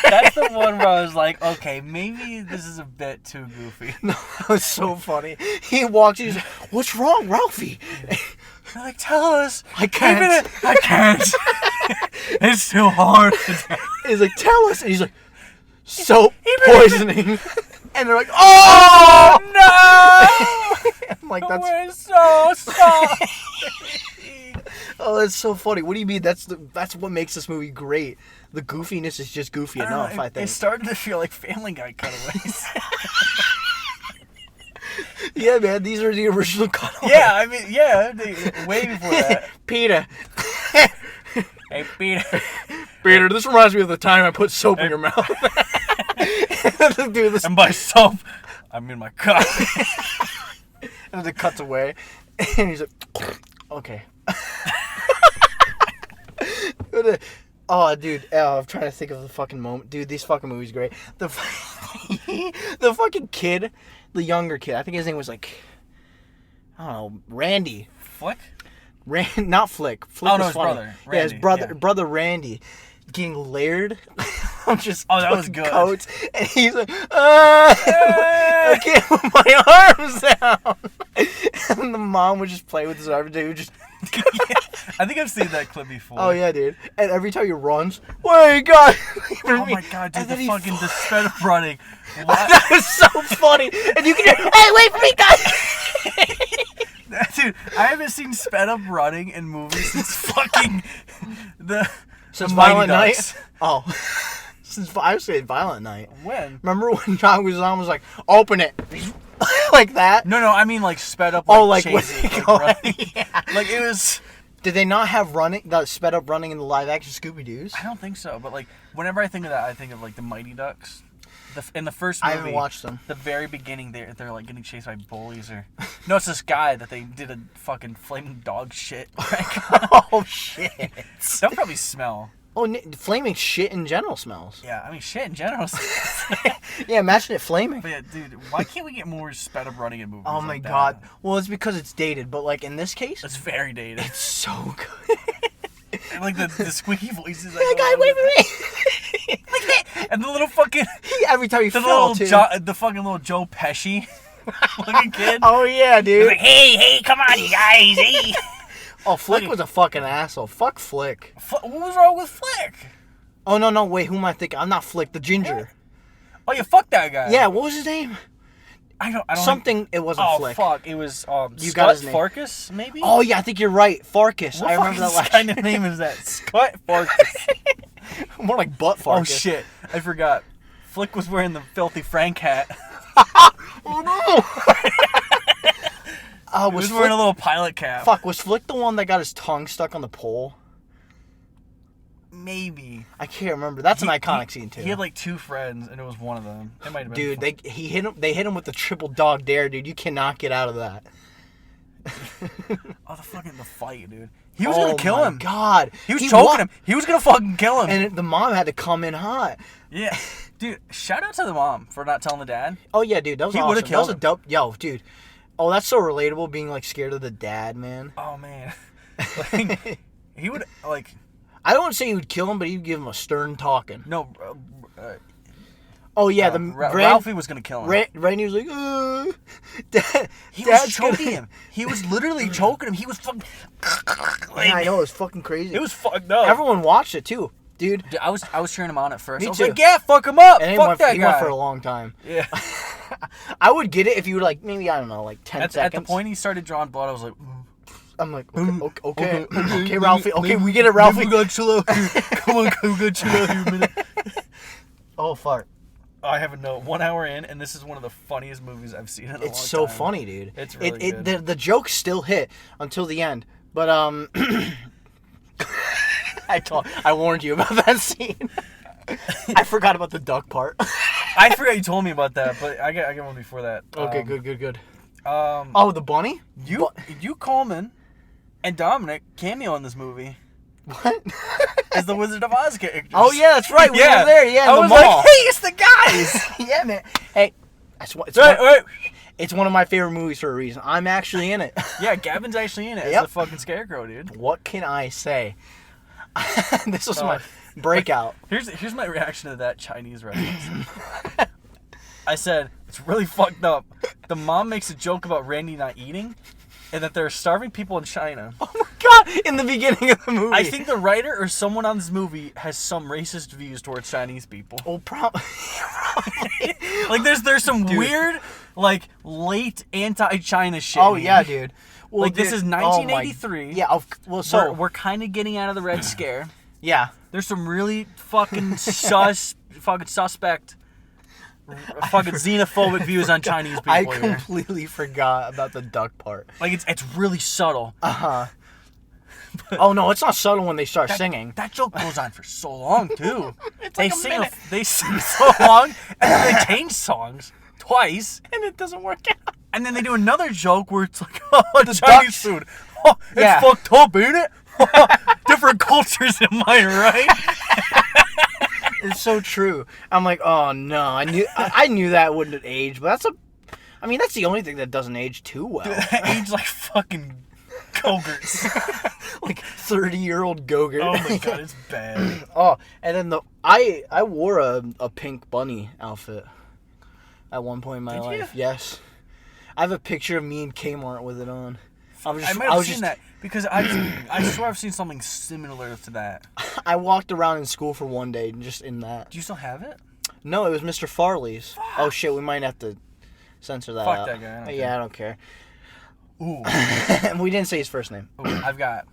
Speaker 1: That's the one where I was like, okay, maybe this is a bit too goofy.
Speaker 2: No, that was so funny. He walks, he's like, what's wrong, Ralphie?
Speaker 1: They're like, tell us.
Speaker 2: I can't.
Speaker 1: I can't. It's too hard.
Speaker 2: He's like, tell us. And he's like, soap poisoning. And they're like, oh
Speaker 1: no!
Speaker 2: I'm like, that's
Speaker 1: We're so sorry.
Speaker 2: oh, that's so funny. What do you mean? That's what makes this movie great. The goofiness is just goofy enough. I think
Speaker 1: it started to feel like Family Guy cutaways.
Speaker 2: Yeah, man, these are the original cutaways.
Speaker 1: Yeah, I mean, yeah, way before that.
Speaker 2: Peter.
Speaker 1: Hey, Peter.
Speaker 2: Peter, this reminds me of the time I put soap in your mouth. Dude,
Speaker 1: And by soap, I mean my cock.
Speaker 2: And then it cuts away. And he's like, okay. Oh, dude. Oh, I'm trying to think of the fucking moment. Dude, these fucking movies great. The fucking kid, the younger kid, I think his name was like, I don't know, Randy.
Speaker 1: Flick?
Speaker 2: Not Flick. Flick was
Speaker 1: his
Speaker 2: funny.
Speaker 1: brother.
Speaker 2: Yeah, his
Speaker 1: Randy,
Speaker 2: brother Randy, getting layered on just
Speaker 1: that was good.
Speaker 2: coats, and he's like, I can't put my arms down. And the mom would just play with his arms. He would just.
Speaker 1: Yeah, I think I've seen that clip before.
Speaker 2: Oh yeah, dude. And every time he runs, wait, God.
Speaker 1: Oh my god, dude, the sped up running.
Speaker 2: That was so funny. And you can hear, hey, wait for me, guys.
Speaker 1: Dude, I haven't seen sped up running in movies since fucking
Speaker 2: Since
Speaker 1: Mighty
Speaker 2: Violent
Speaker 1: Ducks.
Speaker 2: Night. Oh, since I was saying Violent Night.
Speaker 1: When?
Speaker 2: Remember when John Guzman was like, open it, like that?
Speaker 1: No, I mean like sped up.
Speaker 2: Like
Speaker 1: chasing,
Speaker 2: when
Speaker 1: running.
Speaker 2: yeah.
Speaker 1: Like it was.
Speaker 2: Did they not have the sped up running in the live action Scooby Doo's?
Speaker 1: I don't think so, but like whenever I think of that, I think of like the Mighty Ducks. In the first movie,
Speaker 2: I haven't watched them.
Speaker 1: The very beginning, they're like getting chased by bullies or no, it's this guy that they did a fucking flaming dog shit.
Speaker 2: Oh shit!
Speaker 1: That'll probably smell.
Speaker 2: Oh, flaming shit in general smells.
Speaker 1: Yeah, I mean shit in general.
Speaker 2: Yeah, imagine it flaming.
Speaker 1: But yeah, dude, why can't we get more sped up running in movies?
Speaker 2: Oh my
Speaker 1: like
Speaker 2: god!
Speaker 1: that?
Speaker 2: Well, it's because it's dated, but like in this case,
Speaker 1: It's very dated.
Speaker 2: it's so good.
Speaker 1: And like the squeaky voices.
Speaker 2: Hey guy, wait for me!
Speaker 1: And the little fucking
Speaker 2: Every time you
Speaker 1: the
Speaker 2: fell
Speaker 1: little
Speaker 2: too.
Speaker 1: the fucking little Joe Pesci looking kid.
Speaker 2: Oh yeah, dude.
Speaker 1: He's like, hey, come on, you guys, hey.
Speaker 2: Oh, Flick was a fucking asshole. Fuck Flick.
Speaker 1: What was wrong with Flick?
Speaker 2: Oh no, wait, who am I thinking? I'm not Flick, the ginger.
Speaker 1: Oh, you fuck that guy.
Speaker 2: Yeah, what was his name?
Speaker 1: I don't
Speaker 2: Something. It wasn't
Speaker 1: Oh
Speaker 2: Flick.
Speaker 1: fuck! It was
Speaker 2: You
Speaker 1: Scott
Speaker 2: got his name.
Speaker 1: Farkas, maybe.
Speaker 2: Oh yeah, I think you're right. Farkas.
Speaker 1: What
Speaker 2: I remember that last.
Speaker 1: kind of name is that? Scott Farkas.
Speaker 2: More like butt
Speaker 1: Oh
Speaker 2: Farkas.
Speaker 1: shit! I forgot. Flick was wearing the filthy Frank hat.
Speaker 2: Oh no!
Speaker 1: He was wearing a little pilot cap.
Speaker 2: Fuck, was Flick the one that got his tongue stuck on the pole?
Speaker 1: Maybe.
Speaker 2: I can't remember. That's an iconic scene too.
Speaker 1: He had like two friends, and it was one of them. It might have been.
Speaker 2: Dude, they hit him with the triple dog dare, dude. You cannot get out of that.
Speaker 1: Oh, the fight, dude. He was gonna kill him.
Speaker 2: God,
Speaker 1: He was choking him. He was gonna fucking kill him.
Speaker 2: And the mom had to come in hot.
Speaker 1: Yeah, dude. Shout out to the mom for not telling the dad.
Speaker 2: Oh yeah, dude, that was
Speaker 1: He
Speaker 2: awesome.
Speaker 1: would've
Speaker 2: That was
Speaker 1: killed
Speaker 2: a dope. Yo, dude. Oh, that's so relatable. Being like scared of the dad, man.
Speaker 1: Oh man, like, he would like.
Speaker 2: I don't say he would kill him, but he'd give him a stern talking.
Speaker 1: No.
Speaker 2: Oh yeah,
Speaker 1: Ralphie was gonna kill him.
Speaker 2: Randy was like, Dad,
Speaker 1: He
Speaker 2: Dad's
Speaker 1: was choking him. He was literally choking him. He was fucking.
Speaker 2: Yeah, I know, it was fucking crazy.
Speaker 1: It was fucked up.
Speaker 2: Everyone watched it too, dude.
Speaker 1: Dude, I was cheering him on at first.
Speaker 2: Me
Speaker 1: I was
Speaker 2: too.
Speaker 1: like, yeah, fuck him up.
Speaker 2: And
Speaker 1: Fuck that
Speaker 2: he
Speaker 1: guy.
Speaker 2: went for a long time.
Speaker 1: Yeah.
Speaker 2: I would get it if you were like, maybe, I don't know, like 10
Speaker 1: At
Speaker 2: seconds.
Speaker 1: the point he started drawing blood, I was like,
Speaker 2: I'm like, okay, Ralphie. Okay, we get it, Ralphie.
Speaker 1: We gotta chill out here. Come on, we gotta chill out here a minute.
Speaker 2: Oh, fuck.
Speaker 1: I have a note. 1 hour in, and this is one of the funniest movies I've seen in a long time.
Speaker 2: It's so funny, dude.
Speaker 1: It's really good.
Speaker 2: The jokes still hit until the end. But, I warned you about that scene. I forgot about the duck part.
Speaker 1: I forgot you told me about that, but I get one before that.
Speaker 2: Okay, good.
Speaker 1: Oh,
Speaker 2: the bunny?
Speaker 1: You Coleman and Dominic cameo in this movie
Speaker 2: What?
Speaker 1: as the Wizard of Oz characters.
Speaker 2: Oh, yeah, that's right. We were there, yeah, in
Speaker 1: I
Speaker 2: the
Speaker 1: was
Speaker 2: mall.
Speaker 1: like, hey, it's the guys.
Speaker 2: Yeah, man. Hey, it's one of my favorite movies for a reason. I'm actually in it.
Speaker 1: Yeah, Gavin's actually in it as
Speaker 2: Yep.
Speaker 1: the fucking scarecrow, dude.
Speaker 2: What can I say? This was my breakout.
Speaker 1: Here's my reaction to that Chinese reference. I said, it's really fucked up. The mom makes a joke about Randy not eating, and that there are starving people in China.
Speaker 2: Oh my god! In the beginning of the movie.
Speaker 1: I think the writer or someone on this movie has some racist views towards Chinese people.
Speaker 2: Oh, probably.
Speaker 1: Like, there's some weird, like, late anti-China shit.
Speaker 2: Oh,
Speaker 1: here.
Speaker 2: yeah, dude. Well,
Speaker 1: Like, this is 1983.
Speaker 2: Yeah, well, so...
Speaker 1: We're kind of getting out of the Red Scare.
Speaker 2: Yeah.
Speaker 1: There's some really fucking suspect, fucking xenophobic views on Chinese people
Speaker 2: I
Speaker 1: here.
Speaker 2: completely forgot about the duck part.
Speaker 1: Like, it's really subtle.
Speaker 2: Uh-huh. Oh, no, it's not subtle when they start singing.
Speaker 1: That joke goes on for so long, too.
Speaker 2: It's like a minute.
Speaker 1: They sing so long, and then they change songs twice,
Speaker 2: And it doesn't work out.
Speaker 1: and then they do another joke where it's like, oh,
Speaker 2: The
Speaker 1: Chinese
Speaker 2: ducks.
Speaker 1: food. Oh, it's
Speaker 2: Yeah.
Speaker 1: fucked up, ain't it? Different cultures, am I right?
Speaker 2: It's so true. I'm like, oh, no. I knew that wouldn't age, but that's the only thing that doesn't age too well.
Speaker 1: Age like fucking Go-Gurts.
Speaker 2: Like 30-year-old Go-Gurt.
Speaker 1: Oh my god, it's bad.
Speaker 2: Oh, and then I wore a pink bunny outfit at one point in my
Speaker 1: Did you?
Speaker 2: life. Yes, I have a picture of me in Kmart with it on.
Speaker 1: I might have seen that because I swear I've seen something similar to that.
Speaker 2: I walked around in school for one day just in that.
Speaker 1: Do you still have it?
Speaker 2: No, it was Mr. Farley's. Oh shit, we might have to censor that
Speaker 1: Fuck
Speaker 2: out.
Speaker 1: that guy.
Speaker 2: I don't care.
Speaker 1: Ooh.
Speaker 2: We didn't say his first name.
Speaker 1: Ooh, I've got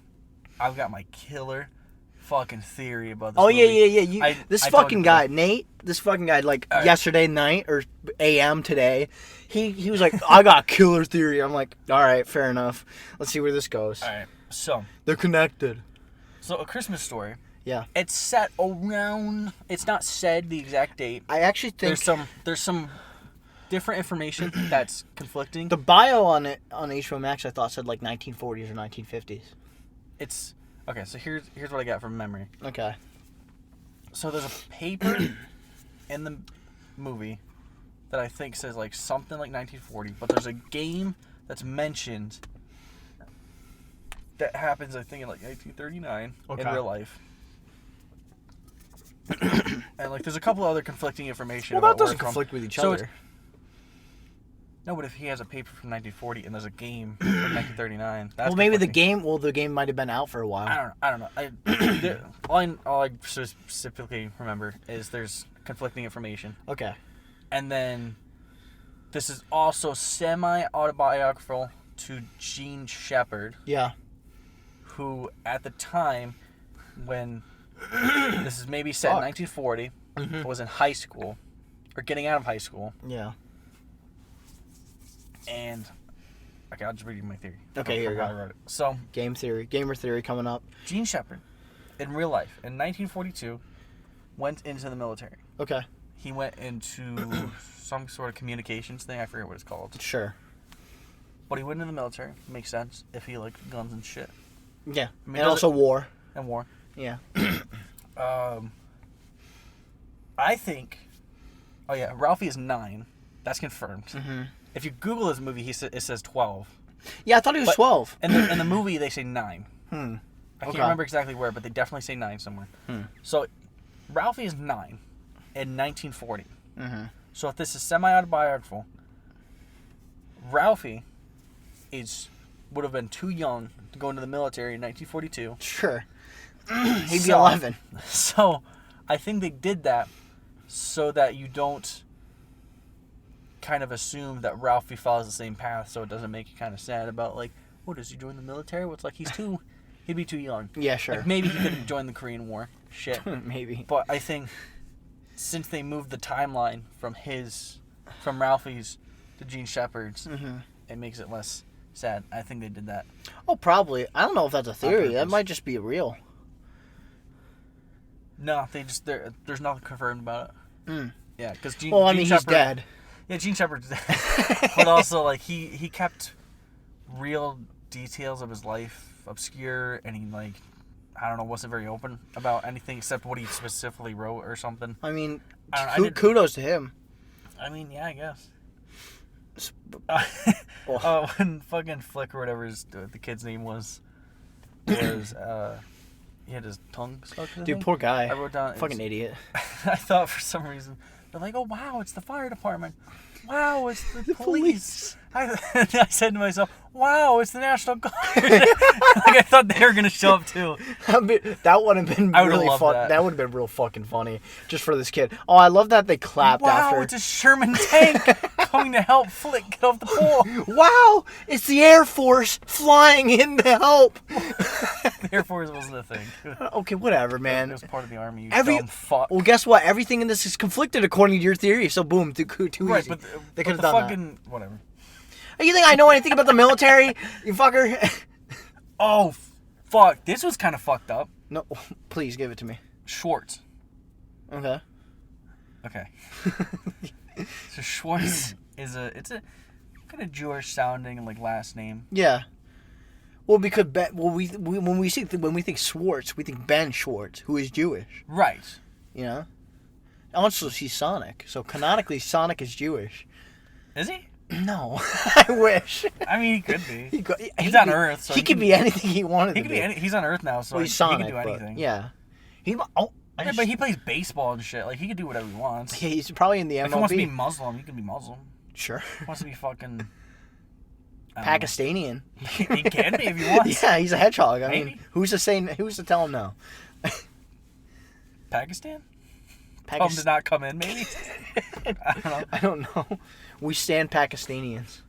Speaker 1: my killer fucking theory about this
Speaker 2: Oh
Speaker 1: movie.
Speaker 2: yeah. This
Speaker 1: I told
Speaker 2: fucking
Speaker 1: you
Speaker 2: guy, Nate. This fucking guy, like
Speaker 1: All right.
Speaker 2: yesterday night or AM today, he was like, I got a killer theory. I'm like, all right, fair enough. Let's see where this goes.
Speaker 1: All right. So
Speaker 2: They're connected.
Speaker 1: A Christmas Story.
Speaker 2: Yeah.
Speaker 1: It's set around. It's not said the exact date.
Speaker 2: I actually think
Speaker 1: There's some different information that's conflicting.
Speaker 2: the bio on it on HBO Max I thought said like 1940s or 1950s.
Speaker 1: It's okay. So here's what I got from memory.
Speaker 2: Okay.
Speaker 1: So there's a paper in the movie that I think says like something like 1940, but there's a game that's mentioned that happens I think in like 1939 in
Speaker 2: Okay.
Speaker 1: real life. And like there's a couple other conflicting information
Speaker 2: Well,
Speaker 1: about
Speaker 2: that
Speaker 1: where
Speaker 2: doesn't
Speaker 1: it's from.
Speaker 2: conflict with each
Speaker 1: So
Speaker 2: other.
Speaker 1: No, but if he has a paper from 1940 and there's a game from 1939, that's
Speaker 2: Well, maybe the
Speaker 1: conflicting.
Speaker 2: game might have been out for a while.
Speaker 1: I don't know. All I specifically remember is there's conflicting information.
Speaker 2: Okay.
Speaker 1: And then this is also semi-autobiographical to Gene Shepard,
Speaker 2: Yeah.
Speaker 1: who at the time when this is maybe set in 1940, was in high school or getting out of high school.
Speaker 2: Yeah.
Speaker 1: And okay, I'll just read you my theory.
Speaker 2: Okay, here you
Speaker 1: How I
Speaker 2: go.
Speaker 1: wrote it. So
Speaker 2: Gamer theory coming up.
Speaker 1: Gene Shepard, in real life, in 1942, went into the military.
Speaker 2: Okay.
Speaker 1: He went into some sort of communications thing. I forget what it's called.
Speaker 2: Sure.
Speaker 1: But he went into the military. Makes sense if he liked guns and shit
Speaker 2: Yeah.
Speaker 1: I mean,
Speaker 2: And also war.
Speaker 1: and war.
Speaker 2: Yeah.
Speaker 1: I think. Oh yeah, Ralphie is 9. That's confirmed.
Speaker 2: Mm-hmm.
Speaker 1: If you Google this movie, it says 12.
Speaker 2: Yeah, I thought he was
Speaker 1: But-
Speaker 2: 12.
Speaker 1: In the movie, they say 9. I can't
Speaker 2: Okay.
Speaker 1: remember exactly where, but they definitely say 9 somewhere. So, Ralphie is 9 in 1940.
Speaker 2: Mm-hmm.
Speaker 1: So if this is semi-autobiographical, Ralphie would have been too young to go into the military in 1942.
Speaker 2: Sure. He'd be
Speaker 1: So-
Speaker 2: 11.
Speaker 1: So, I think they did that so that you don't kind of assume that Ralphie follows the same path, so it doesn't make you kind of sad about like, what, does he join the military? Well, it's like he'd be too young.
Speaker 2: Yeah, sure.
Speaker 1: Like maybe he could have joined the Korean War. Shit.
Speaker 2: Maybe.
Speaker 1: But I think since they moved the timeline from Ralphie's to Gene Shepard's, it makes it less sad. I think they did that.
Speaker 2: Oh, probably. I don't know if that's a theory. That
Speaker 1: purpose.
Speaker 2: might just be real.
Speaker 1: No, there's nothing confirmed about it. Yeah, because Gene.
Speaker 2: Well, I
Speaker 1: Gene
Speaker 2: mean,
Speaker 1: Shepard,
Speaker 2: he's dead.
Speaker 1: Yeah, Gene Shepard's dead. But also, like he kept real details of his life obscure, and he like, I don't know, wasn't very open about anything except what he specifically wrote or something.
Speaker 2: I mean,
Speaker 1: I didn't-
Speaker 2: kudos to him.
Speaker 1: I mean, yeah, I guess.
Speaker 2: Oh.
Speaker 1: When fucking Flick or whatever the kid's name was, he had his tongue stuck. I
Speaker 2: Dude,
Speaker 1: think.
Speaker 2: poor guy.
Speaker 1: I wrote down
Speaker 2: Fucking idiot.
Speaker 1: I thought for some reason they're like, oh wow, it's the fire department. wow, it's the police. I said to myself, wow, it's the National Guard. Like, I thought they were going to show up, too.
Speaker 2: That would have been really fun. That would have been real fucking funny, just for this kid. Oh, I love that they clapped after.
Speaker 1: Wow, it's a Sherman tank coming to help Flick get off the pole.
Speaker 2: Wow, it's the Air Force flying in to help.
Speaker 1: The Air Force wasn't a thing.
Speaker 2: Okay, whatever, man.
Speaker 1: It was part of the Army, you dumb fuck.
Speaker 2: Well, guess what? Everything in this is conflicted according to your theory, so boom, too
Speaker 1: right,
Speaker 2: easy.
Speaker 1: They could have done fucking, that. Whatever.
Speaker 2: You think I know anything about the military, you fucker?
Speaker 1: Oh, fuck. This was kind of fucked up.
Speaker 2: No, please give it to me.
Speaker 1: Schwartz.
Speaker 2: Okay.
Speaker 1: So Schwartz is it's a kind of Jewish sounding like last name.
Speaker 2: Yeah. Well, because when we think Schwartz, we think Ben Schwartz, who is Jewish.
Speaker 1: Right.
Speaker 2: You know. Also, he's Sonic, so canonically, Sonic is Jewish.
Speaker 1: Is he?
Speaker 2: No, I wish.
Speaker 1: I mean, he could be. He's
Speaker 2: on
Speaker 1: Earth, so
Speaker 2: he could be anything he wanted to be.
Speaker 1: He's on Earth now, so
Speaker 2: he's Sonic,
Speaker 1: he can do anything.
Speaker 2: Yeah.
Speaker 1: But he plays baseball and shit. Like, he can do whatever he wants.
Speaker 2: Yeah, he's probably in the MLB.
Speaker 1: If he wants to be Muslim, he can be Muslim.
Speaker 2: Sure.
Speaker 1: If he wants to be fucking...
Speaker 2: Pakistani.
Speaker 1: He can be if he wants.
Speaker 2: Yeah, he's a hedgehog. I mean, who's to tell him no?
Speaker 1: Pakistan? Tell him to not come in, maybe?
Speaker 2: I don't know. We stand Pakistanians.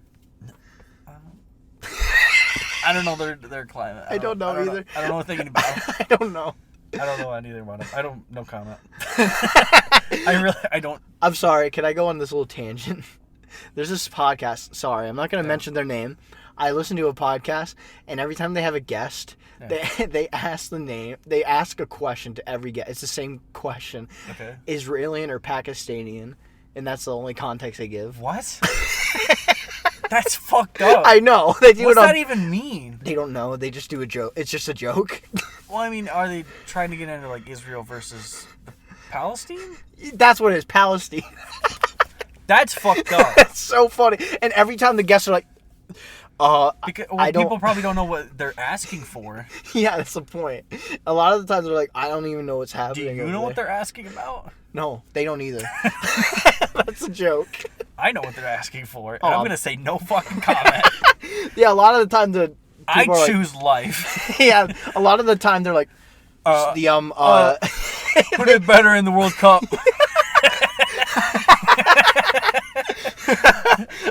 Speaker 1: I don't know their climate.
Speaker 2: I don't know either.
Speaker 1: I don't know anything about them.
Speaker 2: I don't know.
Speaker 1: I don't know anything about them. No comment. I don't.
Speaker 2: I'm sorry. Can I go on this little tangent? There's this podcast. Sorry, I'm not going to mention their name. I listen to a podcast, and every time they have a guest, they ask the name. They ask a question to every guest. It's the same question.
Speaker 1: Okay.
Speaker 2: Israeli or Pakistani, and that's the only context they give.
Speaker 1: What? That's fucked up.
Speaker 2: I know. They do.
Speaker 1: What's that even mean?
Speaker 2: They don't know. They just do a joke. It's just a joke.
Speaker 1: Well, I mean, are they trying to get into like Israel versus Palestine?
Speaker 2: That's what it is. Palestine.
Speaker 1: That's fucked up.
Speaker 2: That's so funny. And every time the guests are like,
Speaker 1: people probably don't know what they're asking for.
Speaker 2: Yeah, that's the point. A lot of the times they're like, I don't even know what's happening.
Speaker 1: Do you know what they're asking about?
Speaker 2: No, they don't either. That's a joke.
Speaker 1: I know what they're asking for, and I'm gonna say no fucking comment.
Speaker 2: Yeah, a lot of the time
Speaker 1: I choose life.
Speaker 2: Yeah, a lot of the time they're like,
Speaker 1: put it better in the World Cup.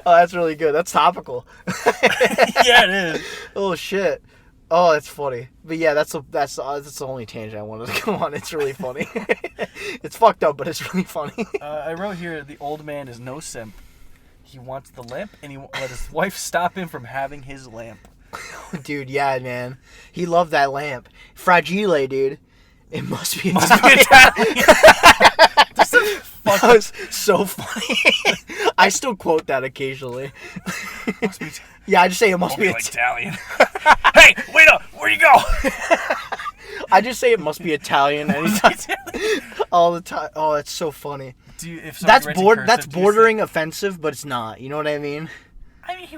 Speaker 2: Oh, that's really good. That's topical.
Speaker 1: Yeah, it is.
Speaker 2: Oh shit. Oh, that's funny. But yeah, that's the only tangent I wanted to go on. It's really funny. It's fucked up, but it's really funny.
Speaker 1: I wrote here, the old man is no simp. He wants the lamp, and he let his wife stop him from having his lamp.
Speaker 2: Dude, yeah, man. He loved that lamp. Fragile, dude. It must be Italian. That was so funny. I still quote that occasionally. Yeah, I just say it must be
Speaker 1: Italian. Hey, wait up! Where you go?
Speaker 2: I just say it must be Italian anytime. All the time. Oh, that's so funny. That's bordering offensive, but it's not. You know what I mean?
Speaker 1: I mean, he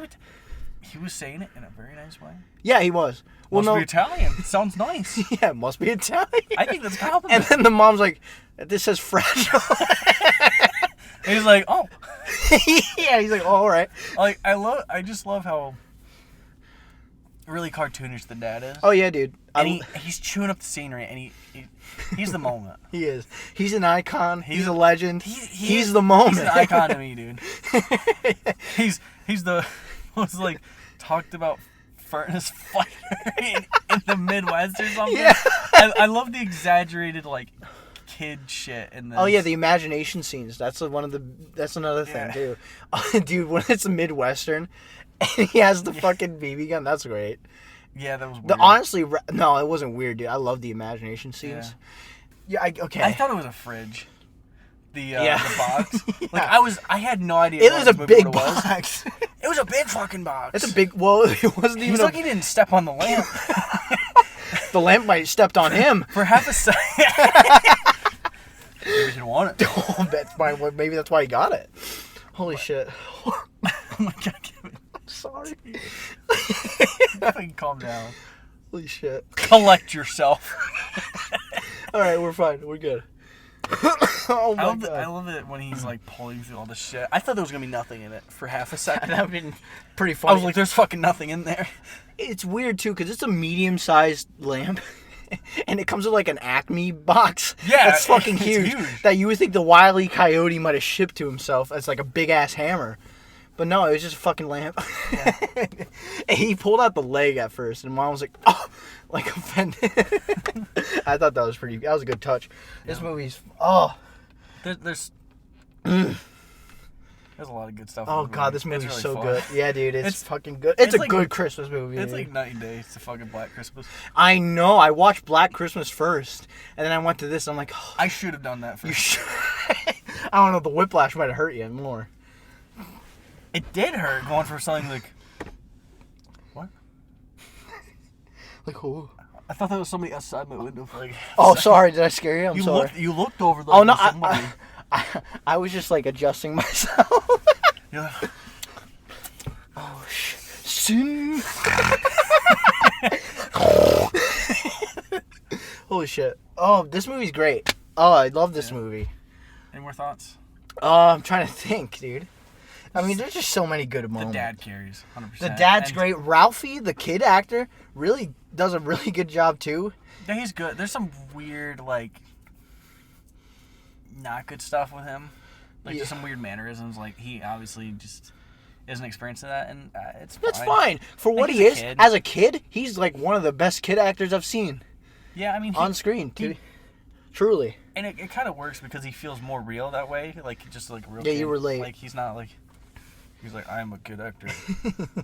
Speaker 1: was saying it in a very nice way.
Speaker 2: Yeah, he was.
Speaker 1: Well, must be Italian. It sounds nice.
Speaker 2: Yeah, it must be Italian.
Speaker 1: I think that's a compliment.
Speaker 2: And then the mom's like, this says fragile.
Speaker 1: And he's like, oh.
Speaker 2: Yeah, he's like, oh, all right.
Speaker 1: Like, I just love how really cartoonish the dad is.
Speaker 2: Oh, yeah, dude.
Speaker 1: And he's chewing up the scenery, and he's the moment.
Speaker 2: He is. He's an icon. He's a legend. He's the moment.
Speaker 1: He's an icon to me, dude. He's the most, like, talked about furnace fire in the Midwest or something. Yeah. I love the exaggerated, like, kid shit in this.
Speaker 2: Oh yeah, the imagination scenes. That's another thing too. Dude, when it's a Midwestern and he has the fucking BB gun, that's great.
Speaker 1: Yeah, that was weird.
Speaker 2: Honestly, no, it wasn't weird, dude. I love the imagination scenes. Yeah, okay.
Speaker 1: I thought it was a fridge. The box.
Speaker 2: Yeah.
Speaker 1: Like I had no idea.
Speaker 2: It was a big box.
Speaker 1: It was a big fucking box.
Speaker 2: It's a big. Well, it wasn't even.
Speaker 1: He's like he didn't step on the lamp.
Speaker 2: The lamp might have stepped on him
Speaker 1: for half a second. Maybe he didn't want it.
Speaker 2: Oh, maybe that's why he got it. Holy shit.
Speaker 1: Oh my god, Kevin.
Speaker 2: I'm sorry.
Speaker 1: Fucking calm down.
Speaker 2: Holy shit.
Speaker 1: Collect yourself.
Speaker 2: Alright, we're fine. We're good. Oh my
Speaker 1: I
Speaker 2: god.
Speaker 1: love it when he's like pulling through all this shit. I thought there was gonna be nothing in it for half a second.
Speaker 2: That would have been pretty
Speaker 1: I
Speaker 2: funny.
Speaker 1: was like, there's fucking nothing in there.
Speaker 2: It's weird too because it's a medium-sized lamp, and it comes with like an Acme box.
Speaker 1: Yeah,
Speaker 2: that's fucking
Speaker 1: it's
Speaker 2: huge.
Speaker 1: huge.
Speaker 2: That you would think the Wile E. Coyote might have shipped to himself as like a big ass hammer, but no, it was just a fucking lamp.
Speaker 1: Yeah.
Speaker 2: And he pulled out the leg at first, and Mom was like, "Oh," like offended. I thought that was a good touch. This movie's
Speaker 1: There's a lot of good stuff.
Speaker 2: Oh
Speaker 1: in the
Speaker 2: god,
Speaker 1: movie.
Speaker 2: this movie's
Speaker 1: It's really
Speaker 2: so
Speaker 1: fun.
Speaker 2: good. Yeah, dude, it's
Speaker 1: It's-
Speaker 2: fucking good. It's a
Speaker 1: like-
Speaker 2: good Christmas movie.
Speaker 1: It's
Speaker 2: dude.
Speaker 1: like night and day. It's a fucking Black Christmas.
Speaker 2: I know. I watched Black Christmas first, and then I went to this. I'm like, oh,
Speaker 1: I should have done that
Speaker 2: you
Speaker 1: first.
Speaker 2: should. I don't know. The whiplash might have hurt you more.
Speaker 1: It did hurt going for something like. What?
Speaker 2: Like who?
Speaker 1: I thought that was somebody outside my window. For like.
Speaker 2: Oh, sorry. Did I scare you? I'm sorry.
Speaker 1: You looked over.
Speaker 2: Oh no,
Speaker 1: to somebody.
Speaker 2: I was just like adjusting myself.
Speaker 1: You're like,
Speaker 2: Oh shit. Holy shit. Oh, this movie's great. Oh, I love this movie.
Speaker 1: any more thoughts?
Speaker 2: I'm trying to think, dude. I mean, there's just so many good
Speaker 1: The
Speaker 2: moments.
Speaker 1: dad carries 100%.
Speaker 2: The dad's
Speaker 1: And-
Speaker 2: great. Ralphie, the kid actor, really does a really good job too.
Speaker 1: Yeah, he's good. There's some weird like. Not good stuff with him. Like
Speaker 2: Yeah.
Speaker 1: just some weird mannerisms. Like he obviously just isn't experienced in that, and it's fine.
Speaker 2: That's fine. For what
Speaker 1: he's
Speaker 2: he
Speaker 1: a
Speaker 2: is,
Speaker 1: kid.
Speaker 2: as a kid, he's like one of the best kid actors I've seen
Speaker 1: Yeah, I mean,
Speaker 2: on screen, dude. Truly.
Speaker 1: and it kind of works because he feels more real that way. Like just like a real.
Speaker 2: Yeah,
Speaker 1: kid.
Speaker 2: you relate.
Speaker 1: Like he's not like. He's like, I am a good actor.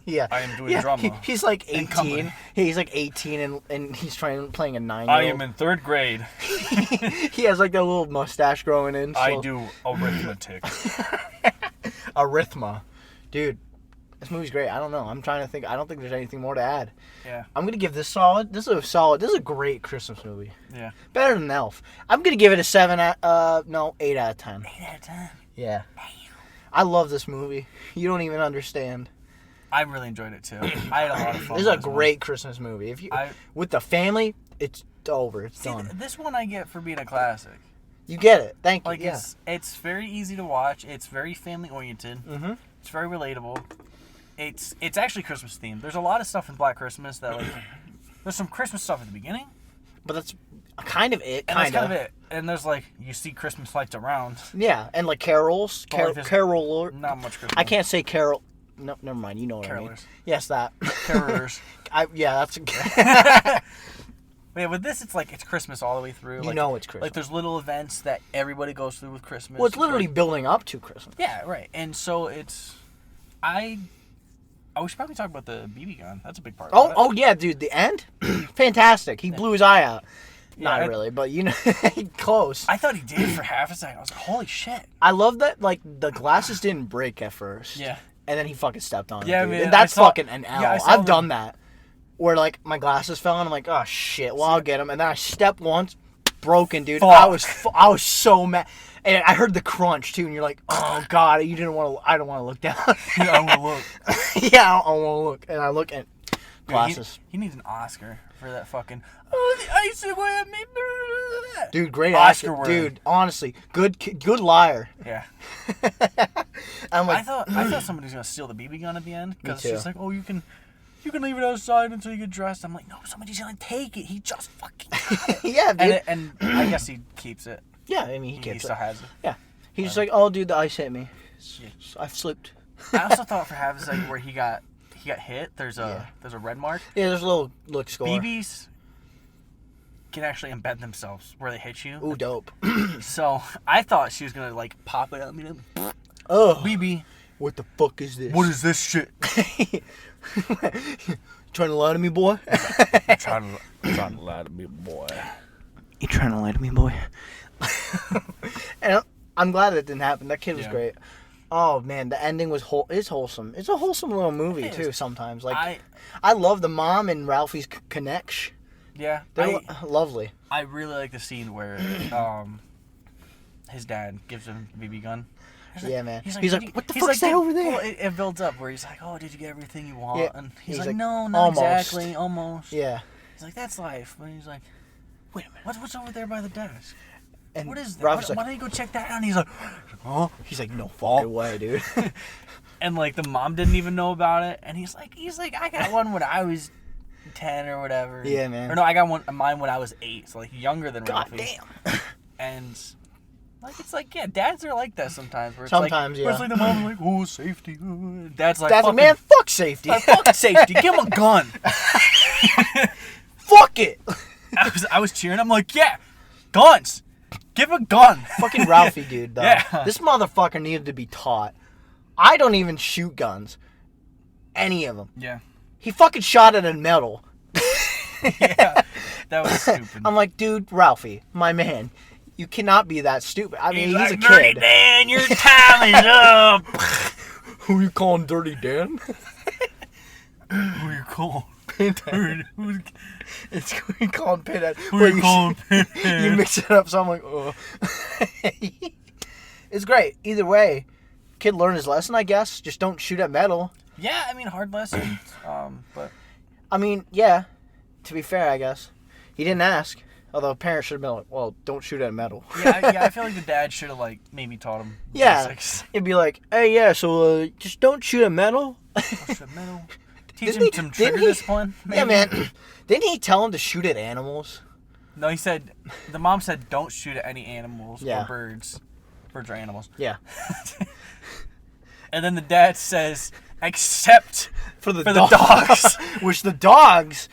Speaker 2: Yeah.
Speaker 1: I am doing drama.
Speaker 2: He's like
Speaker 1: in
Speaker 2: 18.
Speaker 1: company.
Speaker 2: He's like 18 and he's playing a 9-year-old.
Speaker 1: I am in 3rd grade.
Speaker 2: He has like that little mustache growing in.
Speaker 1: I
Speaker 2: so-
Speaker 1: do arithmetic.
Speaker 2: Arithma. Dude, this movie's great. I don't know. I'm trying to think. I don't think there's anything more to add.
Speaker 1: Yeah,
Speaker 2: I'm going to give this solid. This is a great Christmas movie.
Speaker 1: yeah.
Speaker 2: Better than Elf. I'm going to give it a 8 out of 10.
Speaker 1: 8 out of 10.
Speaker 2: Yeah. I love this movie. You don't even understand.
Speaker 1: I really enjoyed it too. I had a lot of fun.
Speaker 2: This is a
Speaker 1: with one.
Speaker 2: great Christmas movie. If you
Speaker 1: I-
Speaker 2: with the family, it's over. It's
Speaker 1: See,
Speaker 2: done.
Speaker 1: this one I get for being a classic.
Speaker 2: You get it. Thank you.
Speaker 1: Like
Speaker 2: yeah.
Speaker 1: it's very easy to watch. It's very family oriented.
Speaker 2: Mm-hmm.
Speaker 1: It's very relatable. It's actually Christmas themed. There's a lot of stuff in Black Christmas that like there's some Christmas stuff at the beginning,
Speaker 2: But that's kind of it.
Speaker 1: and that's kind of it. And there's like you see Christmas lights around.
Speaker 2: Yeah, and like carols.
Speaker 1: But like this-
Speaker 2: Carol.
Speaker 1: Not much Christmas.
Speaker 2: I can't say carol. No, never mind. You know what I mean.
Speaker 1: Carolers.
Speaker 2: Yes, that.
Speaker 1: Carolers.
Speaker 2: Yeah, that's.
Speaker 1: But yeah, with this, it's like it's Christmas all the way through.
Speaker 2: You
Speaker 1: Like,
Speaker 2: know it's Christmas.
Speaker 1: Like there's little events that everybody goes through with Christmas.
Speaker 2: Well, it's literally
Speaker 1: Like,
Speaker 2: building up to Christmas.
Speaker 1: yeah, right. And so it's, we should probably talk about the BB gun. That's a big part. of it.
Speaker 2: Oh yeah, dude. The end, fantastic. He blew his eye out.
Speaker 1: Yeah,
Speaker 2: Not
Speaker 1: I-
Speaker 2: really, but you know, close.
Speaker 1: I thought he did for half a second. I was like, holy shit.
Speaker 2: I love that. Like the glasses didn't break at first.
Speaker 1: Yeah.
Speaker 2: And then he fucking stepped on it.
Speaker 1: Yeah,
Speaker 2: dude.
Speaker 1: man,
Speaker 2: And that's
Speaker 1: I saw-
Speaker 2: fucking an L.
Speaker 1: yeah, I saw
Speaker 2: I've
Speaker 1: the-
Speaker 2: done that. Where like my glasses fell and I'm like, oh shit. Well, I'll get them. And then I stepped once, broken, dude.
Speaker 1: Fuck.
Speaker 2: I was so mad. And I heard the crunch too, and you're like, oh god, you didn't want to. I don't want to look down.
Speaker 1: Yeah, I want to look.
Speaker 2: Yeah, I don't want to look. And I look at glasses.
Speaker 1: He needs an Oscar for that fucking. Oh, the icicle at me.
Speaker 2: Dude, great
Speaker 1: Oscar
Speaker 2: actor.
Speaker 1: worthy.
Speaker 2: Dude, honestly, good liar.
Speaker 1: Yeah.
Speaker 2: I'm like,
Speaker 1: I thought somebody was gonna steal the BB gun at the end because
Speaker 2: too.
Speaker 1: she's like, oh, you can leave it outside until you get dressed. I'm like, no, somebody's gonna take it. He just fucking got it.
Speaker 2: yeah, dude.
Speaker 1: and I guess he keeps it.
Speaker 2: Yeah, I mean, he
Speaker 1: He
Speaker 2: keeps
Speaker 1: still
Speaker 2: it.
Speaker 1: has it.
Speaker 2: Yeah. He's just like, oh, dude, the ice hit me.
Speaker 1: Yeah.
Speaker 2: I've slipped.
Speaker 1: I also thought for half a second where he got hit. There's a red mark.
Speaker 2: Yeah, there's a little look score.
Speaker 1: BBs can actually embed themselves where they hit you.
Speaker 2: Ooh, dope.
Speaker 1: So I thought she was gonna like pop it up.
Speaker 2: Oh,
Speaker 1: BB,
Speaker 2: what the fuck is this?
Speaker 1: what is this shit?
Speaker 2: Trying to lie to me, boy?
Speaker 1: trying to lie to me, boy.
Speaker 2: You trying to lie to me, boy? And I'm glad that didn't happen. That kid was
Speaker 1: Yeah.
Speaker 2: great. Oh man, the ending was is wholesome. It's a wholesome little movie
Speaker 1: It
Speaker 2: too.
Speaker 1: is.
Speaker 2: Sometimes, like I love the mom and Ralphie's connection.
Speaker 1: Yeah,
Speaker 2: They're lovely.
Speaker 1: I really like the scene where his dad gives him a BB gun.
Speaker 2: Yeah, man. He's
Speaker 1: "Did
Speaker 2: like,
Speaker 1: you-"
Speaker 2: what the
Speaker 1: he's
Speaker 2: fuck's that
Speaker 1: "Did-"
Speaker 2: over there?
Speaker 1: Well, it builds up where he's like, oh, did you get everything you want?
Speaker 2: Yeah.
Speaker 1: And he's,
Speaker 2: He's
Speaker 1: like,
Speaker 2: like,
Speaker 1: no, not
Speaker 2: "Almost."
Speaker 1: exactly, almost.
Speaker 2: Yeah.
Speaker 1: He's like, that's life. But he's like, wait a minute, what's over there by the desk?
Speaker 2: And
Speaker 1: what is that?
Speaker 2: Ralphie's
Speaker 1: Why
Speaker 2: like,
Speaker 1: don't you go check that out? And he's like,
Speaker 2: huh? He's like, no fucking way, dude.
Speaker 1: and like the mom didn't even know about it. And he's like, I got one when I was 10 or whatever.
Speaker 2: Yeah, man.
Speaker 1: Or no, I got mine when I was 8, so like younger than
Speaker 2: God
Speaker 1: Ralphie.
Speaker 2: damn.
Speaker 1: And like it's like, yeah, dads are like that sometimes. Where it's
Speaker 2: Sometimes,
Speaker 1: like,
Speaker 2: yeah.
Speaker 1: It's like the mom's like, oh, safety. Dad's like,
Speaker 2: Dad's like, man, fuck safety.
Speaker 1: fuck safety. Give him a gun.
Speaker 2: Fuck it.
Speaker 1: I was cheering. I'm like, yeah, guns. Give him a gun.
Speaker 2: Fucking Ralphie, dude, though.
Speaker 1: Yeah.
Speaker 2: This motherfucker needed to be taught. I don't even shoot guns. Any of them.
Speaker 1: Yeah.
Speaker 2: He fucking shot at a metal.
Speaker 1: Yeah. That was stupid.
Speaker 2: I'm like, dude, Ralphie, my man, you cannot be that stupid. I mean, he's
Speaker 1: like,
Speaker 2: a
Speaker 1: Dirty
Speaker 2: kid.
Speaker 1: Dan, your time is up.
Speaker 2: Who you calling Dirty Dan?
Speaker 1: Who you calling?
Speaker 2: Pinhead.
Speaker 1: Who's
Speaker 2: It's who you calling Pinhead.
Speaker 1: who
Speaker 2: Where
Speaker 1: you calling?
Speaker 2: You mix it up, so I'm like, oh. It's great. Either way, kid learned his lesson, I guess. Just don't shoot at metal.
Speaker 1: Yeah, I mean, hard lessons. But
Speaker 2: I mean, yeah. To be fair, I guess. He didn't ask. Although parents should have been like, well, don't shoot at metal.
Speaker 1: I feel like the dad should have like maybe taught him.
Speaker 2: Yeah.
Speaker 1: Basics.
Speaker 2: It'd be like, hey, yeah, so just don't shoot at metal.
Speaker 1: Teach
Speaker 2: Didn't
Speaker 1: him
Speaker 2: he-
Speaker 1: some
Speaker 2: didn't
Speaker 1: trigger
Speaker 2: he-
Speaker 1: discipline. Maybe.
Speaker 2: Yeah, man. Didn't he tell him to shoot at animals?
Speaker 1: No, he said the mom said don't shoot at any animals
Speaker 2: Yeah.
Speaker 1: or birds. Birds are animals.
Speaker 2: Yeah.
Speaker 1: And then the dad says, except
Speaker 2: For the
Speaker 1: dogs.
Speaker 2: Which the dogs...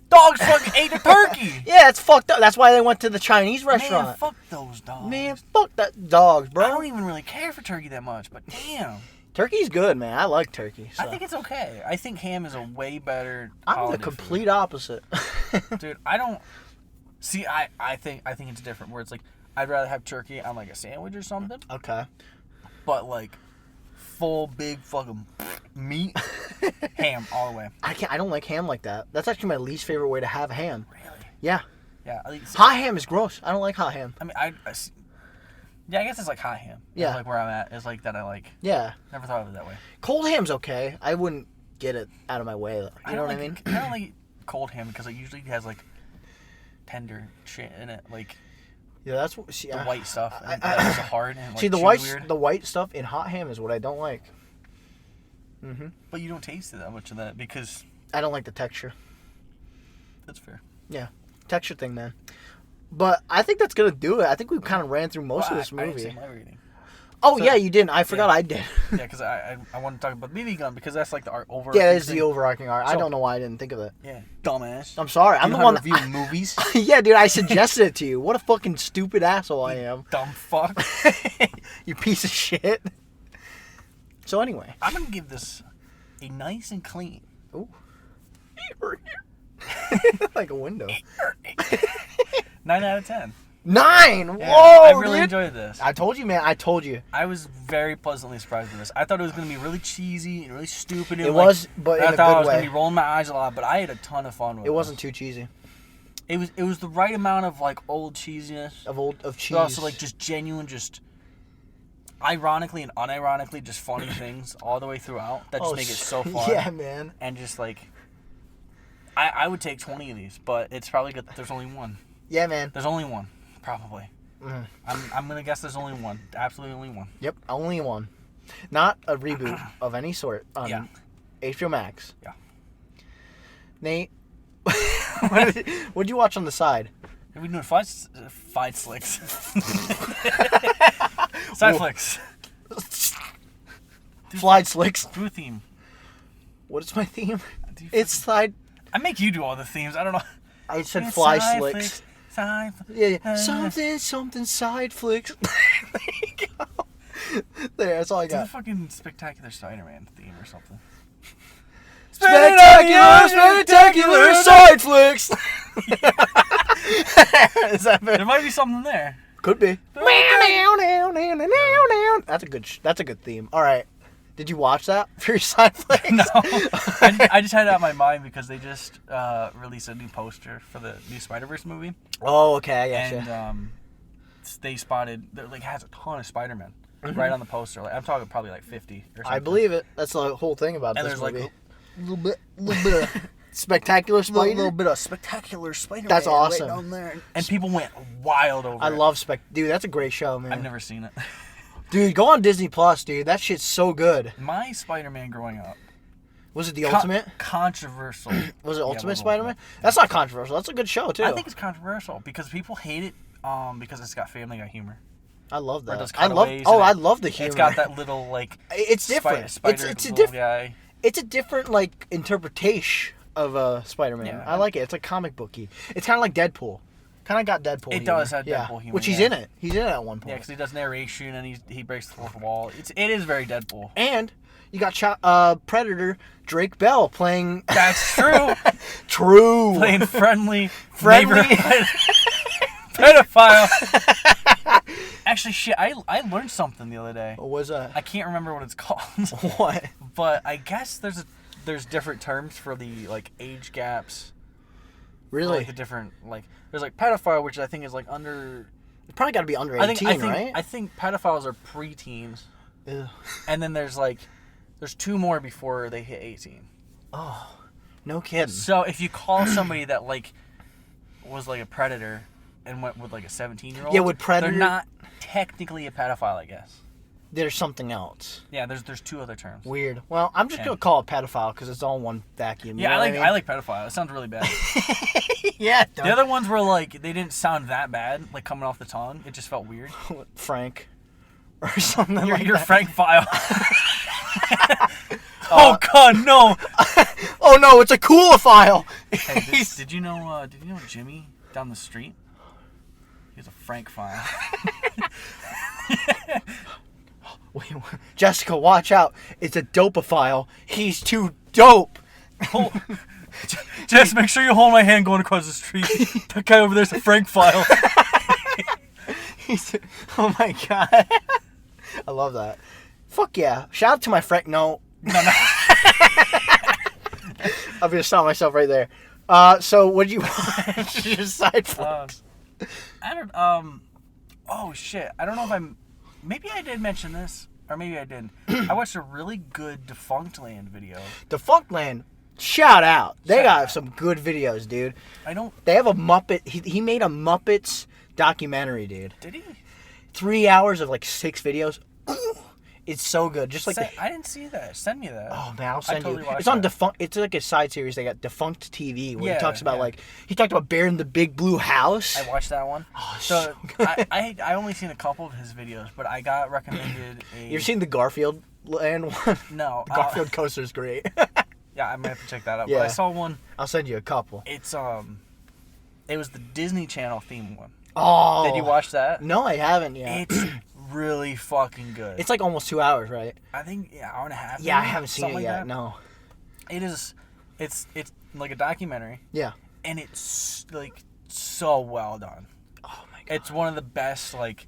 Speaker 1: Dogs fucking ate a turkey.
Speaker 2: Yeah, it's fucked up. That's why they went to the Chinese
Speaker 1: Man,
Speaker 2: restaurant.
Speaker 1: fuck those dogs.
Speaker 2: Man, fuck that dogs,
Speaker 1: I
Speaker 2: bro.
Speaker 1: don't even really care for turkey that much, but damn.
Speaker 2: Turkey's good, man. I like turkey. So.
Speaker 1: I think it's okay. I think ham is a way better
Speaker 2: I'm the
Speaker 1: holiday
Speaker 2: complete opposite.
Speaker 1: food. Dude, I don't... See, I think it's different, where it's like, I'd rather have turkey on like a sandwich or something,
Speaker 2: Okay.
Speaker 1: but like, full big fucking meat, ham all the way.
Speaker 2: I don't like ham like that. That's actually my least favorite way to have ham.
Speaker 1: Really?
Speaker 2: Yeah.
Speaker 1: Yeah. At least,
Speaker 2: Hot ham is gross. I don't like hot ham.
Speaker 1: I mean, I guess it's like hot ham.
Speaker 2: Yeah.
Speaker 1: That's like where I'm at. It's like that I like.
Speaker 2: Yeah.
Speaker 1: Never thought of it that way.
Speaker 2: Cold ham's okay. I wouldn't get it out of my way. You know what I mean?
Speaker 1: I don't like cold ham because it usually has like tender shit in it, like
Speaker 2: Yeah, that's what. See,
Speaker 1: the white stuff. And
Speaker 2: I-
Speaker 1: that's hard and like
Speaker 2: see the
Speaker 1: chewy weird.
Speaker 2: white stuff in hot ham is what I don't like.
Speaker 1: But you don't taste it that much of that because
Speaker 2: I don't like the texture.
Speaker 1: that's fair.
Speaker 2: Yeah, texture thing, man. But I think that's gonna do it. I think we kind of ran through most of this
Speaker 1: I didn't
Speaker 2: movie.
Speaker 1: say my rating.
Speaker 2: Oh
Speaker 1: So-
Speaker 2: yeah, you didn't. I forgot I did.
Speaker 1: Yeah, because I want to talk about BB gun because that's like the over.
Speaker 2: Yeah, it's the overarching art. I
Speaker 1: So-
Speaker 2: don't know why I didn't think of it.
Speaker 1: Yeah, dumbass.
Speaker 2: I'm sorry. I'm
Speaker 1: You
Speaker 2: the
Speaker 1: know
Speaker 2: one
Speaker 1: how to review movies.
Speaker 2: Yeah, dude, I suggested it to you. What a fucking stupid asshole I am.
Speaker 1: Dumb fuck.
Speaker 2: You piece of shit. So anyway.
Speaker 1: I'm gonna give this a nice and clean.
Speaker 2: Ooh. Like a window.
Speaker 1: 9 out of 10.
Speaker 2: 9!
Speaker 1: Yeah,
Speaker 2: Whoa,
Speaker 1: I really
Speaker 2: dude.
Speaker 1: enjoyed this.
Speaker 2: I told you, man. I told you.
Speaker 1: I was very pleasantly surprised with this. I thought it was going to be really cheesy and really stupid. And
Speaker 2: It was, but
Speaker 1: I
Speaker 2: in a
Speaker 1: thought I
Speaker 2: good
Speaker 1: was going
Speaker 2: way.
Speaker 1: to be rolling my eyes a lot, but I had a ton of fun with it.
Speaker 2: It wasn't too cheesy.
Speaker 1: It was the right amount of like old cheesiness,
Speaker 2: Of cheese.
Speaker 1: but also like just genuine, just ironically and unironically, just funny things all the way throughout that just make it so fun.
Speaker 2: Yeah, man.
Speaker 1: And just like, I would take 20 of these, but it's probably good that there's only one.
Speaker 2: Yeah, man.
Speaker 1: There's only one, probably.
Speaker 2: Mhm.
Speaker 1: I'm gonna guess there's only one. Absolutely only one.
Speaker 2: Yep, only one. Not a reboot of any sort on
Speaker 1: Yeah.
Speaker 2: HBO Max.
Speaker 1: Yeah.
Speaker 2: Nate, what'd you watch on the side?
Speaker 1: Are we doing Sideflicks? Sideflicks.
Speaker 2: Slide Slicks.
Speaker 1: Do a theme.
Speaker 2: What is my theme?
Speaker 1: Do you
Speaker 2: It's slide.
Speaker 1: I make you do all the themes. I don't know.
Speaker 2: I said fly slicks.
Speaker 1: Side.
Speaker 2: Yeah. Something side flicks. There you go. There, that's all I
Speaker 1: Do the
Speaker 2: got.
Speaker 1: fucking Spectacular Spider-Man theme or something.
Speaker 2: Spectacular side flicks. Is that better?
Speaker 1: There might be something there.
Speaker 2: Could be. That's a good theme. All right. Did you watch that for your side flicks?
Speaker 1: No, I just had it out of my mind because they just released a new poster for the new Spider-Verse movie,
Speaker 2: Oh, okay. I
Speaker 1: and
Speaker 2: gotcha.
Speaker 1: they spotted there like has a ton of Spider-Man right on the poster. Like I'm talking probably like 50 or something.
Speaker 2: I believe it. That's the whole thing about
Speaker 1: And
Speaker 2: this
Speaker 1: there's
Speaker 2: movie.
Speaker 1: like
Speaker 2: A little bit. Spectacular
Speaker 1: A
Speaker 2: Spider.
Speaker 1: little bit of Spectacular Spider-Man.
Speaker 2: That's awesome.
Speaker 1: Right down there. And people went wild over it.
Speaker 2: I love Dude, that's a great show, man.
Speaker 1: I've never seen it.
Speaker 2: Dude, go on Disney Plus, dude. That shit's so good.
Speaker 1: My Spider-Man growing up.
Speaker 2: Was it the Ultimate?
Speaker 1: Controversial.
Speaker 2: Was it Ultimate
Speaker 1: was
Speaker 2: Spider-Man?
Speaker 1: Ultimate.
Speaker 2: That's not controversial. That's a good show, too.
Speaker 1: I think it's controversial because people hate it because it's got Family Guy humor.
Speaker 2: I love
Speaker 1: Or
Speaker 2: that.
Speaker 1: those
Speaker 2: I love.
Speaker 1: cutaways
Speaker 2: Oh,
Speaker 1: and
Speaker 2: I love the humor.
Speaker 1: It's got that little like.
Speaker 2: It's different.
Speaker 1: Spider
Speaker 2: It's a
Speaker 1: little
Speaker 2: different.
Speaker 1: guy.
Speaker 2: It's a different like interpretation of Spider-Man.
Speaker 1: Yeah.
Speaker 2: I like it. It's like comic booky. It's kind of like Deadpool. Kind of got Deadpool.
Speaker 1: It
Speaker 2: humor.
Speaker 1: does have Deadpool humor,
Speaker 2: Which he's
Speaker 1: yeah.
Speaker 2: in it. He's in it at one point.
Speaker 1: Yeah, because he does narration and he breaks the fourth wall. It is very Deadpool.
Speaker 2: And you got Predator Drake Bell playing.
Speaker 1: That's true.
Speaker 2: True.
Speaker 1: Playing friendly
Speaker 2: Friendly.
Speaker 1: pedophile. Actually, shit, I learned something the other day.
Speaker 2: What was that?
Speaker 1: I can't remember what it's called.
Speaker 2: What?
Speaker 1: But I guess there's different terms for the like age gaps.
Speaker 2: Really?
Speaker 1: Like the different like there's like pedophile, which I think is like under.
Speaker 2: It's probably got to be under 18, right?
Speaker 1: I think pedophiles are preteens,
Speaker 2: Ew.
Speaker 1: and then there's two more before they hit 18.
Speaker 2: Oh, no kidding.
Speaker 1: So if you call somebody that like was like a predator and went with like a 17-year-old,
Speaker 2: Yeah, with predator-
Speaker 1: they're not technically a pedophile, I guess.
Speaker 2: There's something else.
Speaker 1: Yeah, there's two other terms.
Speaker 2: Weird. Well, I'm just gonna call it pedophile because it's all in one vacuum. You
Speaker 1: Yeah,
Speaker 2: know what
Speaker 1: I like pedophile. It sounds really bad.
Speaker 2: Yeah. It
Speaker 1: The
Speaker 2: does.
Speaker 1: other ones were like they didn't sound that bad, like coming off the tongue. It just felt weird.
Speaker 2: Frank, or something
Speaker 1: You're,
Speaker 2: like
Speaker 1: you're
Speaker 2: that.
Speaker 1: Frank File. Oh God, no!
Speaker 2: Oh no, it's a coolophile.
Speaker 1: Hey, did you know Jimmy down the street? He's a Frank File.
Speaker 2: Wait, Jessica, watch out! It's a dopophile. He's too dope.
Speaker 1: Oh, just make sure you hold my hand going across the street. That guy over there's a Frank File.
Speaker 2: Oh my god, I love that. Fuck yeah! Shout out to my friend. No.
Speaker 1: No.
Speaker 2: I'm gonna stop myself right there. So what did you watch? Just Sideflicks.
Speaker 1: I don't. Oh shit! I don't know if maybe I did mention this, or maybe I didn't. I watched a really good Defunctland video.
Speaker 2: Defunctland. Shout out. They
Speaker 1: Shout
Speaker 2: got
Speaker 1: out.
Speaker 2: some good videos, dude.
Speaker 1: I don't.
Speaker 2: They have a Muppet. He made a Muppets documentary, dude.
Speaker 1: Did he?
Speaker 2: 3 hours of like 6 videos. It's so good. Just like
Speaker 1: I didn't see that. Send me that.
Speaker 2: Oh man, I'll send
Speaker 1: totally
Speaker 2: you.
Speaker 1: watched
Speaker 2: It's on
Speaker 1: that.
Speaker 2: Defunct. It's like a side series. They got Defunct TV where he
Speaker 1: Yeah,
Speaker 2: talks about
Speaker 1: yeah.
Speaker 2: like he talked about Bear in the Big Blue House.
Speaker 1: I watched that one.
Speaker 2: Oh,
Speaker 1: So
Speaker 2: good.
Speaker 1: I only seen a couple of his videos, but I got recommended a.
Speaker 2: You ever seen the Garfield land one?
Speaker 1: No.
Speaker 2: The Garfield coaster's great.
Speaker 1: Yeah, I might have to check that out.
Speaker 2: Yeah.
Speaker 1: But I saw one.
Speaker 2: I'll send you a couple.
Speaker 1: It's it was the Disney Channel theme one.
Speaker 2: Oh,
Speaker 1: Did you watch that?
Speaker 2: No, I haven't yet.
Speaker 1: It's really fucking good.
Speaker 2: It's like almost 2 hours, right?
Speaker 1: I think hour and a half.
Speaker 2: Yeah, I
Speaker 1: maybe,
Speaker 2: haven't seen
Speaker 1: something
Speaker 2: it
Speaker 1: like
Speaker 2: yet.
Speaker 1: that.
Speaker 2: No.
Speaker 1: It is. It's like a documentary,
Speaker 2: Yeah.
Speaker 1: and it's like so well done.
Speaker 2: Oh my god.
Speaker 1: It's one of the best like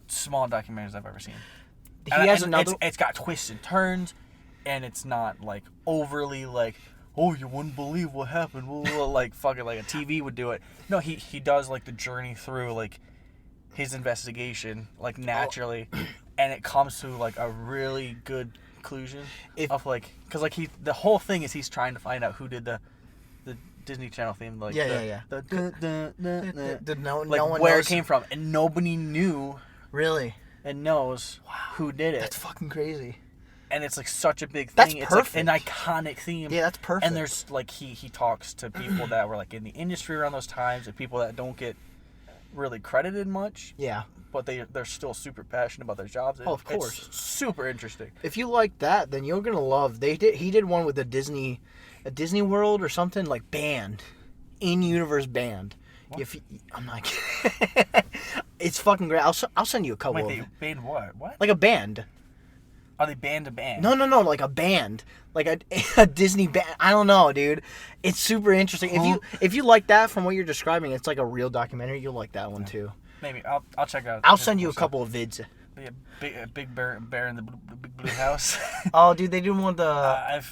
Speaker 1: small documentaries I've ever seen.
Speaker 2: He
Speaker 1: And-
Speaker 2: has
Speaker 1: and
Speaker 2: another.
Speaker 1: It's got twists and turns, and it's not like overly like, oh, you wouldn't believe what happened. Blah, blah, blah, like fucking like a TV would do it. No, he does like the journey through like his investigation like naturally, and it comes to like a really good conclusion of like because like the whole thing is he's trying to find out who did the Disney Channel theme like
Speaker 2: Yeah.
Speaker 1: the
Speaker 2: No
Speaker 1: like
Speaker 2: one
Speaker 1: where
Speaker 2: knows.
Speaker 1: it came from, and nobody knew
Speaker 2: Really?
Speaker 1: and knows who did it.
Speaker 2: That's fucking crazy.
Speaker 1: And it's like such a big thing.
Speaker 2: That's
Speaker 1: It's
Speaker 2: perfect.
Speaker 1: like an iconic theme.
Speaker 2: Yeah, that's perfect.
Speaker 1: And there's like he talks to people that were like in the industry around those times, and people that don't get really credited much,
Speaker 2: Yeah.
Speaker 1: but they're still super passionate about their jobs.
Speaker 2: Oh, of course.
Speaker 1: It's super interesting.
Speaker 2: If you like that, then you're gonna love. He did one with a Disney World or something like band, in-universe band. If you, I'm not kidding. It's fucking great. I'll send you a couple.
Speaker 1: Wait,
Speaker 2: of
Speaker 1: they
Speaker 2: them.
Speaker 1: banned what? What?
Speaker 2: Like a band.
Speaker 1: Are they banned a band?
Speaker 2: No, like a band, like a Disney band. I don't know, dude. It's super interesting. If you like that from what you're describing, it's like a real documentary. You'll like that one too.
Speaker 1: Maybe I'll check out.
Speaker 2: I'll send you a couple of vids.
Speaker 1: A big bear in the big blue house.
Speaker 2: Oh, dude, they do one of the.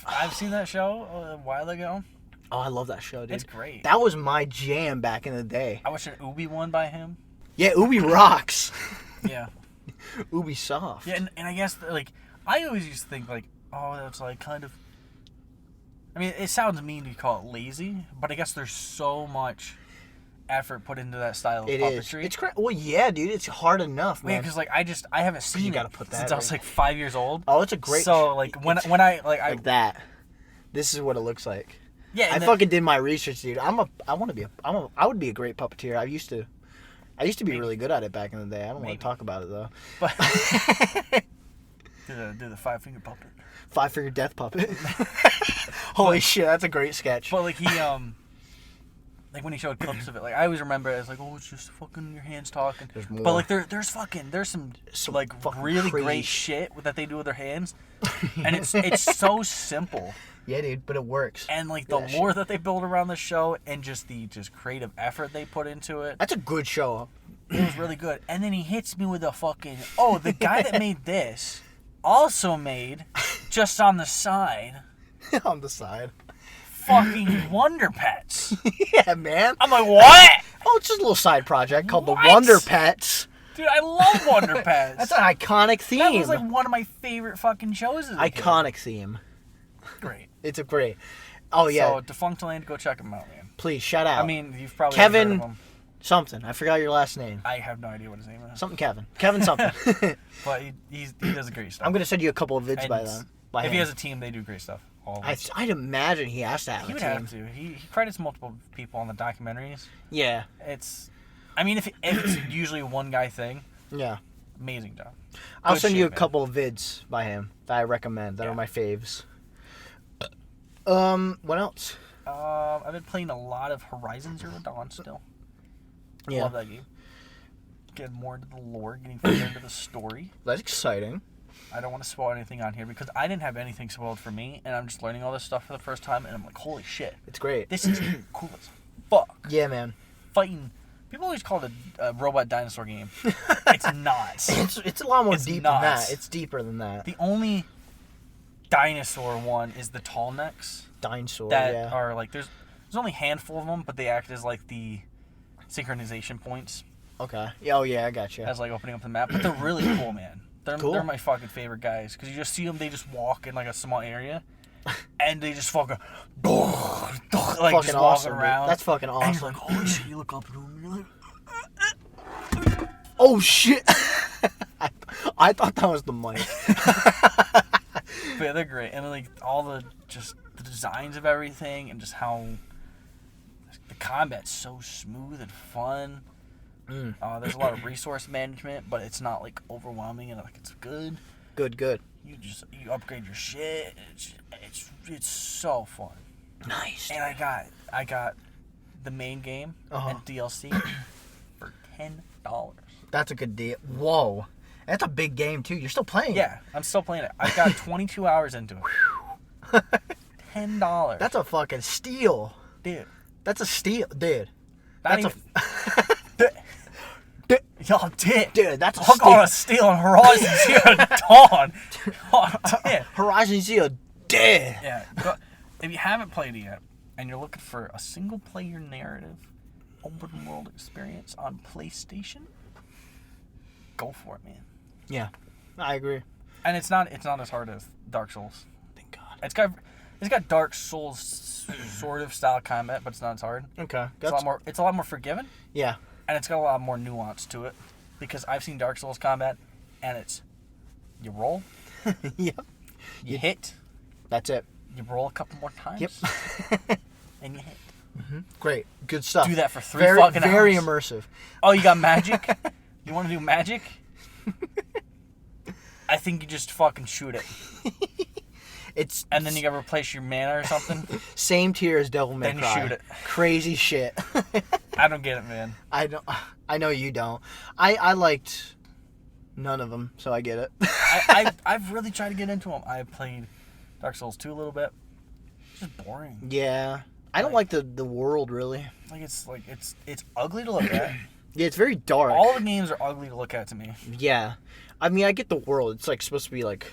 Speaker 1: I've seen that show a while ago.
Speaker 2: Oh, I love that show, dude.
Speaker 1: It's great.
Speaker 2: That was my jam back in the day.
Speaker 1: I watched an Ubi one by him.
Speaker 2: Yeah, Ubi rocks.
Speaker 1: Yeah.
Speaker 2: Ubi soft.
Speaker 1: Yeah, and I guess like I always used to think like, oh, that's like kind of. I mean, it sounds mean to call it lazy, but I guess there's so much effort put into that style of puppetry.
Speaker 2: It's well, yeah, dude. It's hard enough, man.
Speaker 1: Yeah, because like I haven't seen
Speaker 2: You
Speaker 1: it
Speaker 2: gotta put that
Speaker 1: since I was like 5 years old.
Speaker 2: Oh, it's a great.
Speaker 1: So like when I
Speaker 2: like that. This is what it looks like.
Speaker 1: Yeah,
Speaker 2: I fucking did my research, dude. I would be a great puppeteer. I used to be really good at it back in the day. I don't want to talk about it though.
Speaker 1: But do the 5-finger puppet.
Speaker 2: 5-finger death puppet. Holy shit, that's a great sketch.
Speaker 1: But like he like when he showed clips of it, like I always remember it as like, oh, it's just fucking your hands talking.
Speaker 2: There's more.
Speaker 1: But like there's some like really
Speaker 2: crazy
Speaker 1: great shit that they do with their hands, and it's so simple.
Speaker 2: Yeah, dude, but it works.
Speaker 1: And like the lore that they build around the show, and just the creative effort they put into it.
Speaker 2: That's a good show.
Speaker 1: It was really good. And then he hits me with a fucking, oh, the guy that made this also made, just on the side,
Speaker 2: On the side.
Speaker 1: fucking Wonder Pets.
Speaker 2: Yeah, man.
Speaker 1: I'm like, what?
Speaker 2: Oh, it's just a little side project called
Speaker 1: What?
Speaker 2: the Wonder Pets.
Speaker 1: Dude, I love Wonder Pets.
Speaker 2: That's an iconic theme.
Speaker 1: That was like one of my favorite fucking shows as a kid.
Speaker 2: Iconic theme.
Speaker 1: Great.
Speaker 2: It's a great. Oh yeah.
Speaker 1: So Defunct Land, go check them out, man.
Speaker 2: Please shout out.
Speaker 1: I mean, you've probably
Speaker 2: Kevin
Speaker 1: heard of him.
Speaker 2: something. I forgot your last name.
Speaker 1: I have no idea what his name is.
Speaker 2: Something Kevin. Kevin something.
Speaker 1: But he does great stuff.
Speaker 2: I'm gonna send you a couple of vids
Speaker 1: And
Speaker 2: by then. By
Speaker 1: if
Speaker 2: him.
Speaker 1: he has a team, they do great stuff.
Speaker 2: I'd imagine he has to have
Speaker 1: He
Speaker 2: a
Speaker 1: would
Speaker 2: team.
Speaker 1: have to. He credits multiple people on the documentaries.
Speaker 2: Yeah.
Speaker 1: I mean, if it's usually a one guy thing,
Speaker 2: Yeah.
Speaker 1: amazing job.
Speaker 2: I'll
Speaker 1: Good
Speaker 2: send
Speaker 1: shit,
Speaker 2: you a
Speaker 1: man.
Speaker 2: couple of vids by him that I recommend. That
Speaker 1: Yeah.
Speaker 2: are my faves. What else?
Speaker 1: I've been playing a lot of Horizon Zero Dawn still.
Speaker 2: Yeah.
Speaker 1: Love that game. Getting more into the lore, getting further into the story.
Speaker 2: That's exciting.
Speaker 1: I don't want to spoil anything on here because I didn't have anything spoiled for me, and I'm just learning all this stuff for the first time, and I'm like, holy shit,
Speaker 2: It's great.
Speaker 1: this is cool as fuck.
Speaker 2: Yeah, man.
Speaker 1: Fighting. People always call it a robot dinosaur game. It's not.
Speaker 2: It's a lot more
Speaker 1: It's
Speaker 2: deep
Speaker 1: nuts.
Speaker 2: than that. It's deeper than that.
Speaker 1: The only dinosaur one is the tall necks
Speaker 2: Dinosaur.
Speaker 1: that
Speaker 2: Yeah.
Speaker 1: are like there's only a handful of them, but they act as like the synchronization points
Speaker 2: Okay. Yeah, oh yeah, I got you.
Speaker 1: as like opening up the map. But they're really cool, man.
Speaker 2: Cool.
Speaker 1: They're my fucking favorite guys because you just see them. They just walk in like a small area, and they just fucking like
Speaker 2: Fucking
Speaker 1: just
Speaker 2: awesome,
Speaker 1: walking
Speaker 2: dude.
Speaker 1: around.
Speaker 2: That's fucking
Speaker 1: And you're
Speaker 2: awesome.
Speaker 1: like, holy shit! You look up at them, and you're like,
Speaker 2: Oh shit! I thought that was the mic.
Speaker 1: but yeah, they're great, and like all the designs of everything, and just how the combat's so smooth and fun. There's a lot of resource management, but it's not like overwhelming, and like it's good.
Speaker 2: Good.
Speaker 1: You upgrade your shit. It's so fun.
Speaker 2: Nice.
Speaker 1: And I got the main game
Speaker 2: Uh-huh.
Speaker 1: and DLC for $10.
Speaker 2: That's a good deal. Whoa. That's a big game too. You're still playing.
Speaker 1: Yeah, I'm still playing it. I got 22 hours into it. $10.
Speaker 2: That's a fucking steal.
Speaker 1: Dude.
Speaker 2: That's a steal, dude.
Speaker 1: Not
Speaker 2: That's
Speaker 1: Y'all did.
Speaker 2: Dude, that's a
Speaker 1: Hook on a steal on Horizon Zero Dawn. Oh, yeah.
Speaker 2: Horizon Zero dead.
Speaker 1: Yeah. But if you haven't played it yet, and you're looking for a single-player narrative, open-world experience on PlayStation, go for it, man.
Speaker 2: Yeah, I agree.
Speaker 1: And it's not as hard as Dark Souls.
Speaker 2: Thank God.
Speaker 1: It's got Dark Souls sort of style combat, but it's not as hard.
Speaker 2: Okay.
Speaker 1: It's a lot more forgiving,
Speaker 2: Yeah.
Speaker 1: and it's got a lot more nuance to it. Because I've seen Dark Souls combat, and it's you roll,
Speaker 2: Yep.
Speaker 1: you hit,
Speaker 2: That's it.
Speaker 1: you roll a couple more times,
Speaker 2: Yep.
Speaker 1: and you hit.
Speaker 2: Great. Good stuff.
Speaker 1: Do that for three
Speaker 2: very,
Speaker 1: fucking
Speaker 2: very
Speaker 1: hours.
Speaker 2: immersive.
Speaker 1: Oh, you got magic? You want to do magic? I think you just fucking shoot it.
Speaker 2: It's
Speaker 1: And then you gotta replace your mana or something.
Speaker 2: same tier as Devil May
Speaker 1: Then you
Speaker 2: Cry.
Speaker 1: shoot it.
Speaker 2: Crazy shit.
Speaker 1: I don't get it, man.
Speaker 2: I know you don't. I liked none of them, so I get it.
Speaker 1: I've really tried to get into them. I played Dark Souls 2 a little bit. It's just boring.
Speaker 2: Yeah. I don't like the world really.
Speaker 1: It's ugly to look at.
Speaker 2: Yeah, it's very dark.
Speaker 1: All the games are ugly to look at to me.
Speaker 2: Yeah. I mean, I get the world. It's like supposed to be like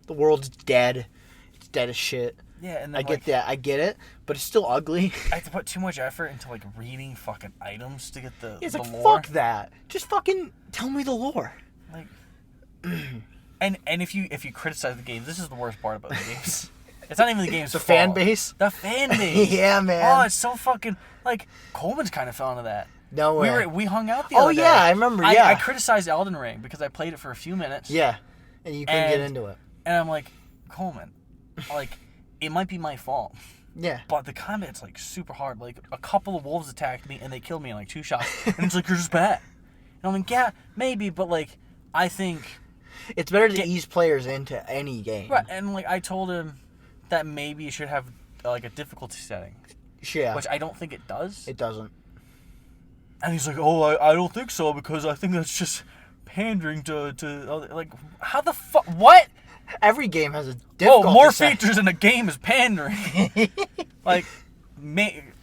Speaker 2: the world's dead. It's dead as shit.
Speaker 1: Yeah, and then
Speaker 2: I get that. I get it, but it's still ugly.
Speaker 1: I have to put too much effort into like reading fucking items to get the
Speaker 2: It's like
Speaker 1: lore.
Speaker 2: fuck that. Just fucking tell me the lore.
Speaker 1: Like, and if you criticize the game, this is the worst part about the games. It's not even the game's
Speaker 2: The
Speaker 1: fault.
Speaker 2: fan base?
Speaker 1: The fan base.
Speaker 2: Yeah, man.
Speaker 1: Oh, it's so fucking... Like, Coleman's kind of fell into that.
Speaker 2: No way.
Speaker 1: We hung out the other day.
Speaker 2: Oh, yeah, I remember, yeah.
Speaker 1: I criticized Elden Ring because I played it for a few minutes.
Speaker 2: Yeah. And you couldn't get into it.
Speaker 1: And I'm like, Coleman, like, it might be my fault.
Speaker 2: Yeah.
Speaker 1: But the combat's, like, super hard. Like, a couple of wolves attacked me, and they killed me in, like, 2 shots. And it's like, you're just bad. And I'm like, yeah, maybe, but, like, I think...
Speaker 2: It's better to ease players into any game.
Speaker 1: Right, and, like, I told him that maybe you should have, like, a difficulty setting.
Speaker 2: Yeah.
Speaker 1: Which I don't think it does.
Speaker 2: It doesn't.
Speaker 1: And he's like, oh, I don't think so, because I think that's just pandering to like, how the fuck, what?
Speaker 2: Every game has a difficulty
Speaker 1: more
Speaker 2: setting.
Speaker 1: features in a game is pandering. Like,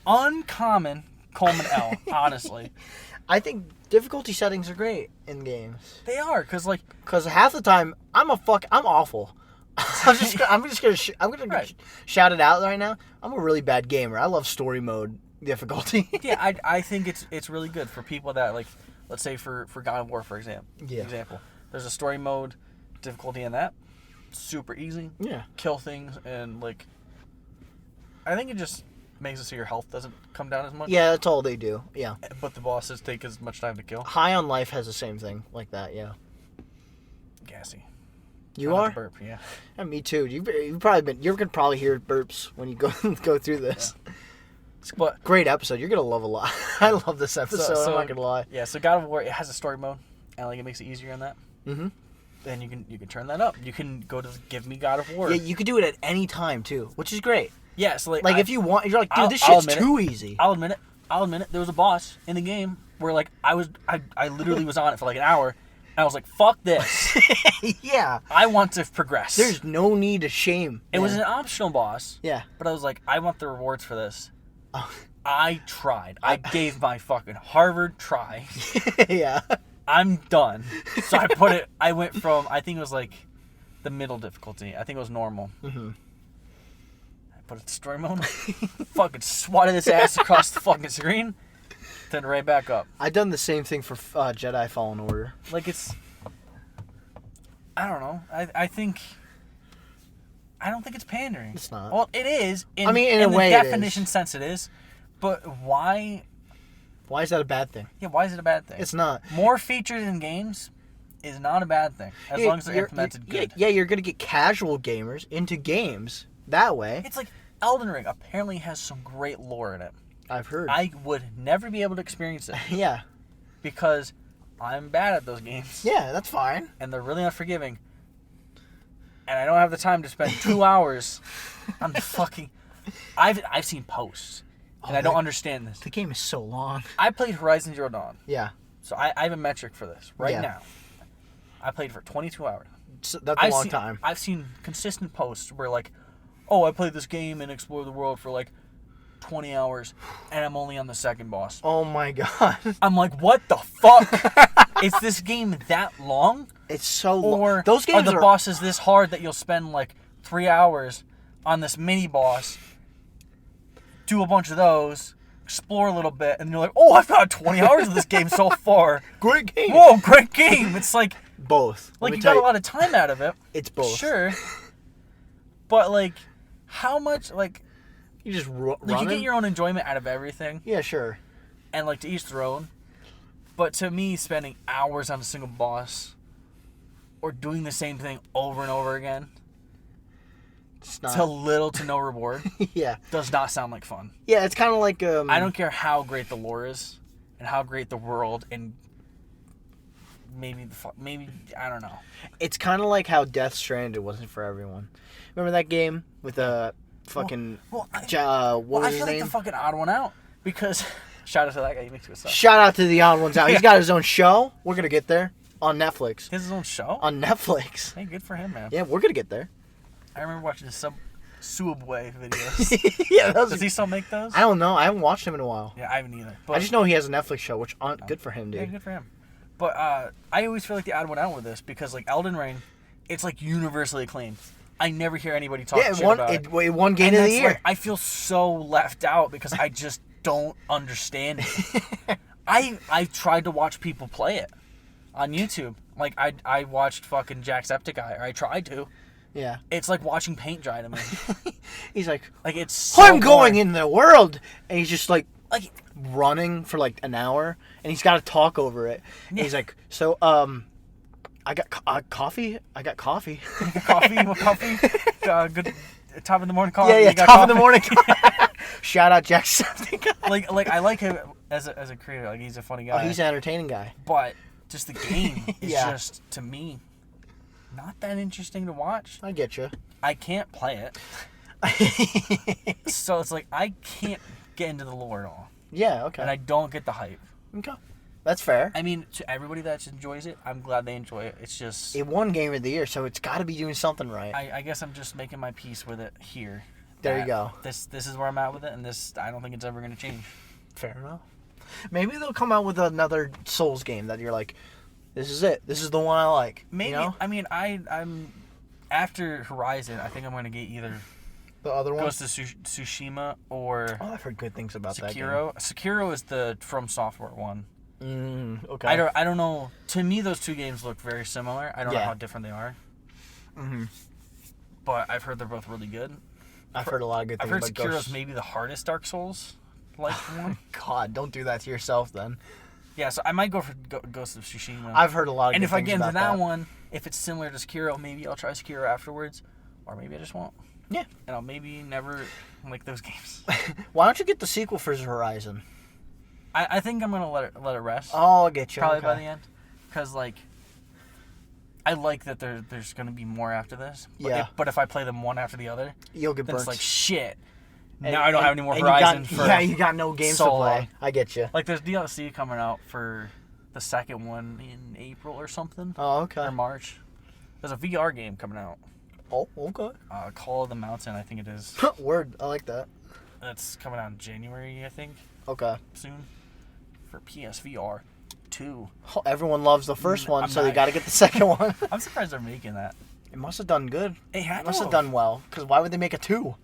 Speaker 1: uncommon Coleman L, honestly.
Speaker 2: I think difficulty settings are great in games.
Speaker 1: They are, because
Speaker 2: half the time I'm awful. I'm just gonna
Speaker 1: Right.
Speaker 2: shout it out right now. I'm a really bad gamer. I love story mode difficulty.
Speaker 1: yeah, I think it's really good for people that, like, let's say for God of War, for example.
Speaker 2: Yeah.
Speaker 1: There's a story mode difficulty in that. Super easy.
Speaker 2: Yeah.
Speaker 1: Kill things, and, like, I think it just makes it so your health doesn't come down as much.
Speaker 2: Yeah, that's all they do. Yeah.
Speaker 1: But the bosses take as much time to kill.
Speaker 2: High on Life has the same thing like that. Yeah.
Speaker 1: Gassy.
Speaker 2: You
Speaker 1: Try not
Speaker 2: are?
Speaker 1: to burp, yeah.
Speaker 2: Yeah, me too. You're gonna probably hear burps when you go through this.
Speaker 1: Yeah. But
Speaker 2: Great episode. You're gonna love a lot. I love this episode. I'm not gonna lie.
Speaker 1: yeah, so God of War, it has a story mode, and, like, it makes it easier in that.
Speaker 2: Mm-hmm.
Speaker 1: Then you can turn that up. You can go to Give Me God of War.
Speaker 2: Yeah, you could do it at any time too, which is great.
Speaker 1: Yeah, so, like,
Speaker 2: Like if you want, you're like, dude, this
Speaker 1: I'll
Speaker 2: shit's
Speaker 1: admit
Speaker 2: too easy.
Speaker 1: I'll admit it. There was a boss in the game where, like, I literally was on it for like an hour, and I was like, fuck this.
Speaker 2: Yeah.
Speaker 1: I want to progress.
Speaker 2: There's no need to shame.
Speaker 1: It was an optional boss.
Speaker 2: Yeah.
Speaker 1: But I was like, I want the rewards for this.
Speaker 2: Oh.
Speaker 1: I tried. I gave my fucking Harvard try.
Speaker 2: Yeah.
Speaker 1: I'm done. So I went from, I think it was like the middle difficulty. I think it was normal.
Speaker 2: Mm-hmm.
Speaker 1: I put it to story mode. Fucking swatted his ass across the fucking screen. Then right back up.
Speaker 2: I done the same thing for Jedi Fallen Order.
Speaker 1: Like, it's, I don't know. I don't think it's pandering.
Speaker 2: It's not.
Speaker 1: Well, it is. In
Speaker 2: a way,
Speaker 1: the
Speaker 2: it
Speaker 1: definition
Speaker 2: is.
Speaker 1: sense, it is. But why?
Speaker 2: Why is that a bad thing?
Speaker 1: Yeah, why is it a bad thing?
Speaker 2: It's not.
Speaker 1: More features in games is not a bad thing, as long as they're implemented good.
Speaker 2: Yeah, you're gonna get casual gamers into games that way.
Speaker 1: It's like Elden Ring apparently has some great lore in it.
Speaker 2: I've heard.
Speaker 1: I would never be able to experience it
Speaker 2: Yeah.
Speaker 1: because I'm bad at those games.
Speaker 2: Yeah, that's fine.
Speaker 1: And they're really unforgiving. And I don't have the time to spend 2 hours on the fucking... I've seen posts, and I don't understand this.
Speaker 2: The game is so long.
Speaker 1: I played Horizon Zero Dawn,
Speaker 2: Yeah.
Speaker 1: so I have a metric for this right
Speaker 2: Yeah.
Speaker 1: now. I played for 22 hours.
Speaker 2: So that's a long time.
Speaker 1: I've seen consistent posts where, like, oh, I played this game and explored the world for, like, 20 hours, and I'm only on the second boss.
Speaker 2: Oh my god.
Speaker 1: I'm like, what the fuck? Is this game that long?
Speaker 2: It's so long.
Speaker 1: Or
Speaker 2: Those games
Speaker 1: are the bosses this hard that you'll spend, like, 3 hours on this mini boss, do a bunch of those, explore a little bit, and you're like, oh, I've got 20 hours of this game so far.
Speaker 2: Great game.
Speaker 1: Whoa, great game. It's like,
Speaker 2: Both. Let
Speaker 1: like
Speaker 2: me
Speaker 1: you
Speaker 2: tell
Speaker 1: got a lot of time out of it.
Speaker 2: It's both.
Speaker 1: Sure. But, like, how much, like
Speaker 2: You just
Speaker 1: you
Speaker 2: run
Speaker 1: get your own enjoyment out of everything,
Speaker 2: Yeah, sure.
Speaker 1: and, like, to each their own. But to me, spending hours on a single boss or doing the same thing over and over again
Speaker 2: It's not.
Speaker 1: to little to no reward
Speaker 2: Yeah.
Speaker 1: does not sound like fun.
Speaker 2: Yeah, it's kind of like
Speaker 1: I don't care how great the lore is and how great the world and maybe I don't know.
Speaker 2: It's kind of like how Death Stranded wasn't for everyone. Remember that game with fucking
Speaker 1: I
Speaker 2: what
Speaker 1: feel
Speaker 2: was his
Speaker 1: like
Speaker 2: name?
Speaker 1: the fucking odd one out because shout out to that guy. He makes good stuff.
Speaker 2: Shout out to the odd ones out. He's got his own show. We're gonna get there on Netflix.
Speaker 1: He has his own show.
Speaker 2: On Netflix.
Speaker 1: Hey, good for him, man.
Speaker 2: Yeah, we're gonna get there.
Speaker 1: I remember watching the Subway videos.
Speaker 2: Yeah,
Speaker 1: Does he still make those?
Speaker 2: I don't know. I haven't watched him in a while.
Speaker 1: Yeah, I haven't either. But
Speaker 2: I just know he has a Netflix show, which aren't good for him,
Speaker 1: yeah,
Speaker 2: dude.
Speaker 1: good for him. But I always feel like the odd one out with this because, like, Elden Ring, it's like universally acclaimed. I never hear anybody talk shit about it.
Speaker 2: It won Game
Speaker 1: And
Speaker 2: of the
Speaker 1: that's,
Speaker 2: Year.
Speaker 1: like, I feel so left out because I just don't understand it. I tried to watch people play it on YouTube. Like, I watched fucking Jacksepticeye, or I tried to,
Speaker 2: Yeah.
Speaker 1: It's like watching paint dry to me.
Speaker 2: He's like,
Speaker 1: It's so
Speaker 2: I'm going
Speaker 1: boring.
Speaker 2: in the world, and he's just like running for like an hour, and he's got to talk over it. And he's like, so I got coffee. I got coffee.
Speaker 1: Coffee? What coffee? Good top of the morning coffee.
Speaker 2: Yeah,
Speaker 1: You got
Speaker 2: top of the
Speaker 1: coffee?
Speaker 2: morning. Shout out Jackson.
Speaker 1: like I like him as a creator. Like he's a funny guy.
Speaker 2: Oh, he's an entertaining guy.
Speaker 1: But just the game is
Speaker 2: Yeah.
Speaker 1: just, to me, not that interesting to watch.
Speaker 2: I get you.
Speaker 1: I can't play it. So it's like I can't get into the lore at all.
Speaker 2: Yeah. Okay.
Speaker 1: And I don't get the hype.
Speaker 2: Okay. That's fair.
Speaker 1: I mean, to everybody that enjoys it, I'm glad they enjoy it. It's just...
Speaker 2: It won Game of the Year, so it's got to be doing something right.
Speaker 1: I guess I'm just making my peace with it here.
Speaker 2: There you go.
Speaker 1: This is where I'm at with it, and I don't think it's ever going to change.
Speaker 2: Fair enough. Maybe they'll come out with another Souls game that you're like, this is it. This is the one I like.
Speaker 1: Maybe.
Speaker 2: You know?
Speaker 1: I mean, I'm... After Horizon, I think I'm going to get either
Speaker 2: The other one?
Speaker 1: Ghost of Tsushima or
Speaker 2: Oh, I've heard good things about that game.
Speaker 1: Sekiro. Sekiro is the From Software one.
Speaker 2: Okay.
Speaker 1: I don't know. To me, those two games look very similar. I don't know
Speaker 2: Yeah.
Speaker 1: how different they are.
Speaker 2: Mm-hmm.
Speaker 1: But I've heard they're both really good.
Speaker 2: I've heard a lot of good
Speaker 1: I've
Speaker 2: things
Speaker 1: heard
Speaker 2: about
Speaker 1: Sekiro's
Speaker 2: Ghost.
Speaker 1: maybe the hardest Dark Souls like one.
Speaker 2: God, don't do that to yourself then.
Speaker 1: Yeah, so I might go for Ghost of Tsushima.
Speaker 2: I've heard a lot of
Speaker 1: And
Speaker 2: good
Speaker 1: if I
Speaker 2: things
Speaker 1: get into
Speaker 2: about
Speaker 1: that one, if it's similar to Sekiro, maybe I'll try Sekiro afterwards. Or maybe I just won't.
Speaker 2: Yeah.
Speaker 1: And I'll maybe never like those games.
Speaker 2: Why don't you get the sequel for Horizon?
Speaker 1: I think I'm going to let it rest.
Speaker 2: Oh, I'll get you.
Speaker 1: Probably
Speaker 2: okay.
Speaker 1: by the end. Because, like, I like that there's going to be more after this. But
Speaker 2: Yeah.
Speaker 1: But if I play them one after the other,
Speaker 2: You'll get
Speaker 1: then
Speaker 2: burnt.
Speaker 1: it's like, shit.
Speaker 2: And-
Speaker 1: Now I don't have any more
Speaker 2: and
Speaker 1: Horizon
Speaker 2: you
Speaker 1: for...
Speaker 2: Yeah, you got no games
Speaker 1: so
Speaker 2: to play.
Speaker 1: long.
Speaker 2: I get you.
Speaker 1: Like, there's DLC coming out for the second one in April or something.
Speaker 2: Oh, okay.
Speaker 1: Or March. There's a VR game coming out.
Speaker 2: Oh, okay.
Speaker 1: Call of the Mountain, I think it is.
Speaker 2: Word. I like that.
Speaker 1: That's coming out in January, I think,
Speaker 2: Okay.
Speaker 1: soon. For PSVR 2.
Speaker 2: Oh, everyone loves the first one,
Speaker 1: I'm
Speaker 2: so they
Speaker 1: not-
Speaker 2: got to get the second one.
Speaker 1: I'm surprised they're making that.
Speaker 2: It must have done good.
Speaker 1: It had
Speaker 2: It must
Speaker 1: to
Speaker 2: have done well. Because why would they make a 2?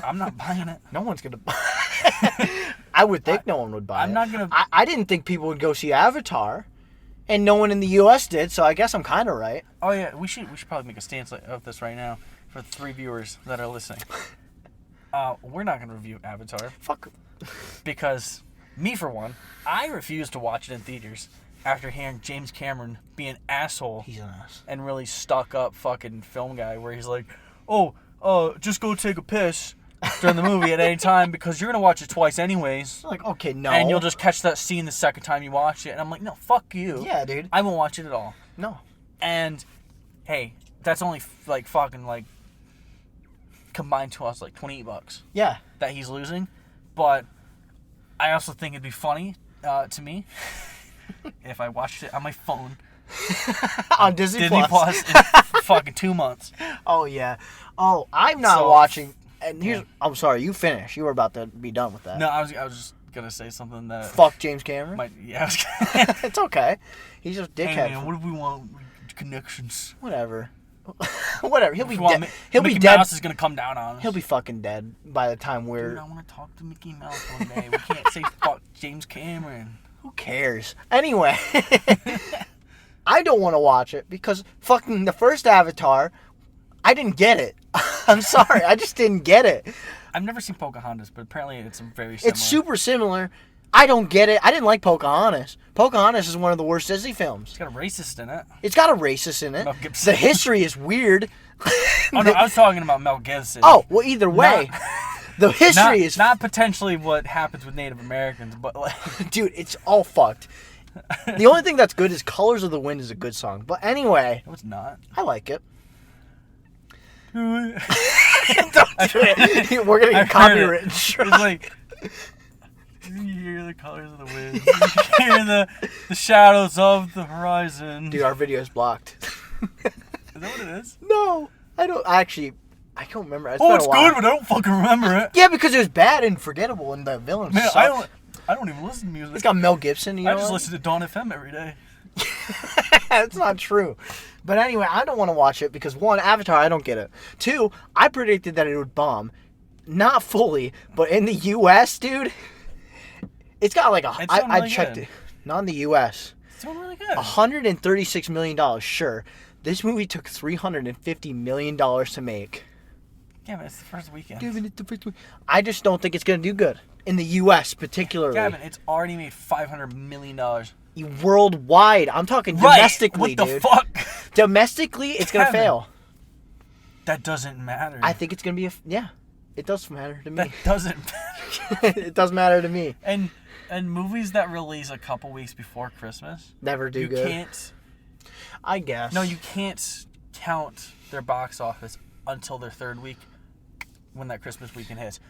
Speaker 1: I'm not buying it.
Speaker 2: No one's going to buy I would think no one would buy it.
Speaker 1: I'm not gonna-
Speaker 2: I didn't think people would go see Avatar. And no one in the U.S. did, so I guess I'm kind of right.
Speaker 1: Oh yeah, we should probably make a stance of this right now for the 3 viewers that are listening. We're not gonna review Avatar
Speaker 2: Fuck.
Speaker 1: because me for one, I refuse to watch it in theaters after hearing James Cameron be an asshole
Speaker 2: He's an ass.
Speaker 1: and really stuck up fucking film guy where he's like, just go take a piss during the movie at any time because you're gonna watch it twice anyways.
Speaker 2: Like, okay, no.
Speaker 1: And you'll just catch that scene the second time you watch it. And I'm like, no, fuck you.
Speaker 2: Yeah, dude.
Speaker 1: I won't watch it at all.
Speaker 2: No.
Speaker 1: And, hey, that's only, combined to us, like, $28
Speaker 2: Yeah.
Speaker 1: that he's losing. But I also think it'd be funny to me if I watched it on my phone.
Speaker 2: On Disney
Speaker 1: Plus in fucking 2 months.
Speaker 2: Oh, yeah. Oh, I'm not
Speaker 1: So-
Speaker 2: watching. And here's...
Speaker 1: Yeah.
Speaker 2: I'm sorry, you finished. You were about to be done with that.
Speaker 1: No, I was just going to say something that...
Speaker 2: Fuck James Cameron.
Speaker 1: Yeah,
Speaker 2: It's okay. He's just a
Speaker 1: Hey,
Speaker 2: dickhead.
Speaker 1: man, what if we want connections?
Speaker 2: Whatever. Whatever. He'll be
Speaker 1: If we want
Speaker 2: dead. He'll be
Speaker 1: Mickey
Speaker 2: dead.
Speaker 1: Mouse is going to come down on us.
Speaker 2: He'll be fucking dead by the time we're...
Speaker 1: Dude, I want to talk to Mickey Mouse one day. We can't say fuck James Cameron.
Speaker 2: Who cares? Anyway, I don't want to watch it because fucking the first Avatar, I didn't get it. I'm sorry, I just didn't get it.
Speaker 1: I've never seen Pocahontas, but apparently it's very similar.
Speaker 2: It's super similar. I don't get it. I didn't like Pocahontas. Pocahontas is one of the worst Disney films.
Speaker 1: It's got a racist in it.
Speaker 2: It's got a racist in it.
Speaker 1: Mel Gibson.
Speaker 2: The history is weird.
Speaker 1: Oh no, I was talking about Mel Gibson.
Speaker 2: Oh, well, either way, the history is...
Speaker 1: not potentially what happens with Native Americans, but like...
Speaker 2: Dude, it's all fucked. The only thing that's good is Colors of the Wind is a good song. But anyway,
Speaker 1: No, it's not.
Speaker 2: I like it.
Speaker 1: Don't
Speaker 2: Don't do it. We're going to get copyright.
Speaker 1: It's like... You hear the colors of the wind. You hear the shadows of the horizon.
Speaker 2: Dude, our video is blocked.
Speaker 1: Is that what it is?
Speaker 2: No, I don't. Actually, I don't remember. It's
Speaker 1: Oh,
Speaker 2: been
Speaker 1: it's
Speaker 2: a while.
Speaker 1: good, but I don't fucking remember it.
Speaker 2: Yeah, because it was bad and forgettable, and the villain
Speaker 1: Man,
Speaker 2: sucked.
Speaker 1: I don't even listen to music.
Speaker 2: It's got Mel Gibson. You know
Speaker 1: I just
Speaker 2: what?
Speaker 1: listen to Dawn FM every day.
Speaker 2: That's not true. But anyway, I don't want to watch it because one, Avatar, I don't get it. Two, I predicted that it would bomb. Not fully, but in the U.S., dude, it's got like a...
Speaker 1: It's done
Speaker 2: I
Speaker 1: really
Speaker 2: checked
Speaker 1: good.
Speaker 2: it. Not in the U.S.
Speaker 1: It's doing really good.
Speaker 2: $136 million, sure. This movie took $350 million to make.
Speaker 1: Yeah, but it's the first weekend.
Speaker 2: I just don't think it's going to do good. In the U.S. particularly.
Speaker 1: Gavin, it's already made $500 million.
Speaker 2: Worldwide. I'm talking domestically,
Speaker 1: what the
Speaker 2: dude.
Speaker 1: fuck?
Speaker 2: Domestically, it's going to fail.
Speaker 1: That doesn't matter.
Speaker 2: I think it's going to be yeah. It does matter to me.
Speaker 1: That doesn't matter.
Speaker 2: It does matter to me.
Speaker 1: And movies that release a couple weeks before Christmas,
Speaker 2: never do good.
Speaker 1: You can't.
Speaker 2: I guess.
Speaker 1: No, you can't count their box office until their third week when that Christmas weekend hits.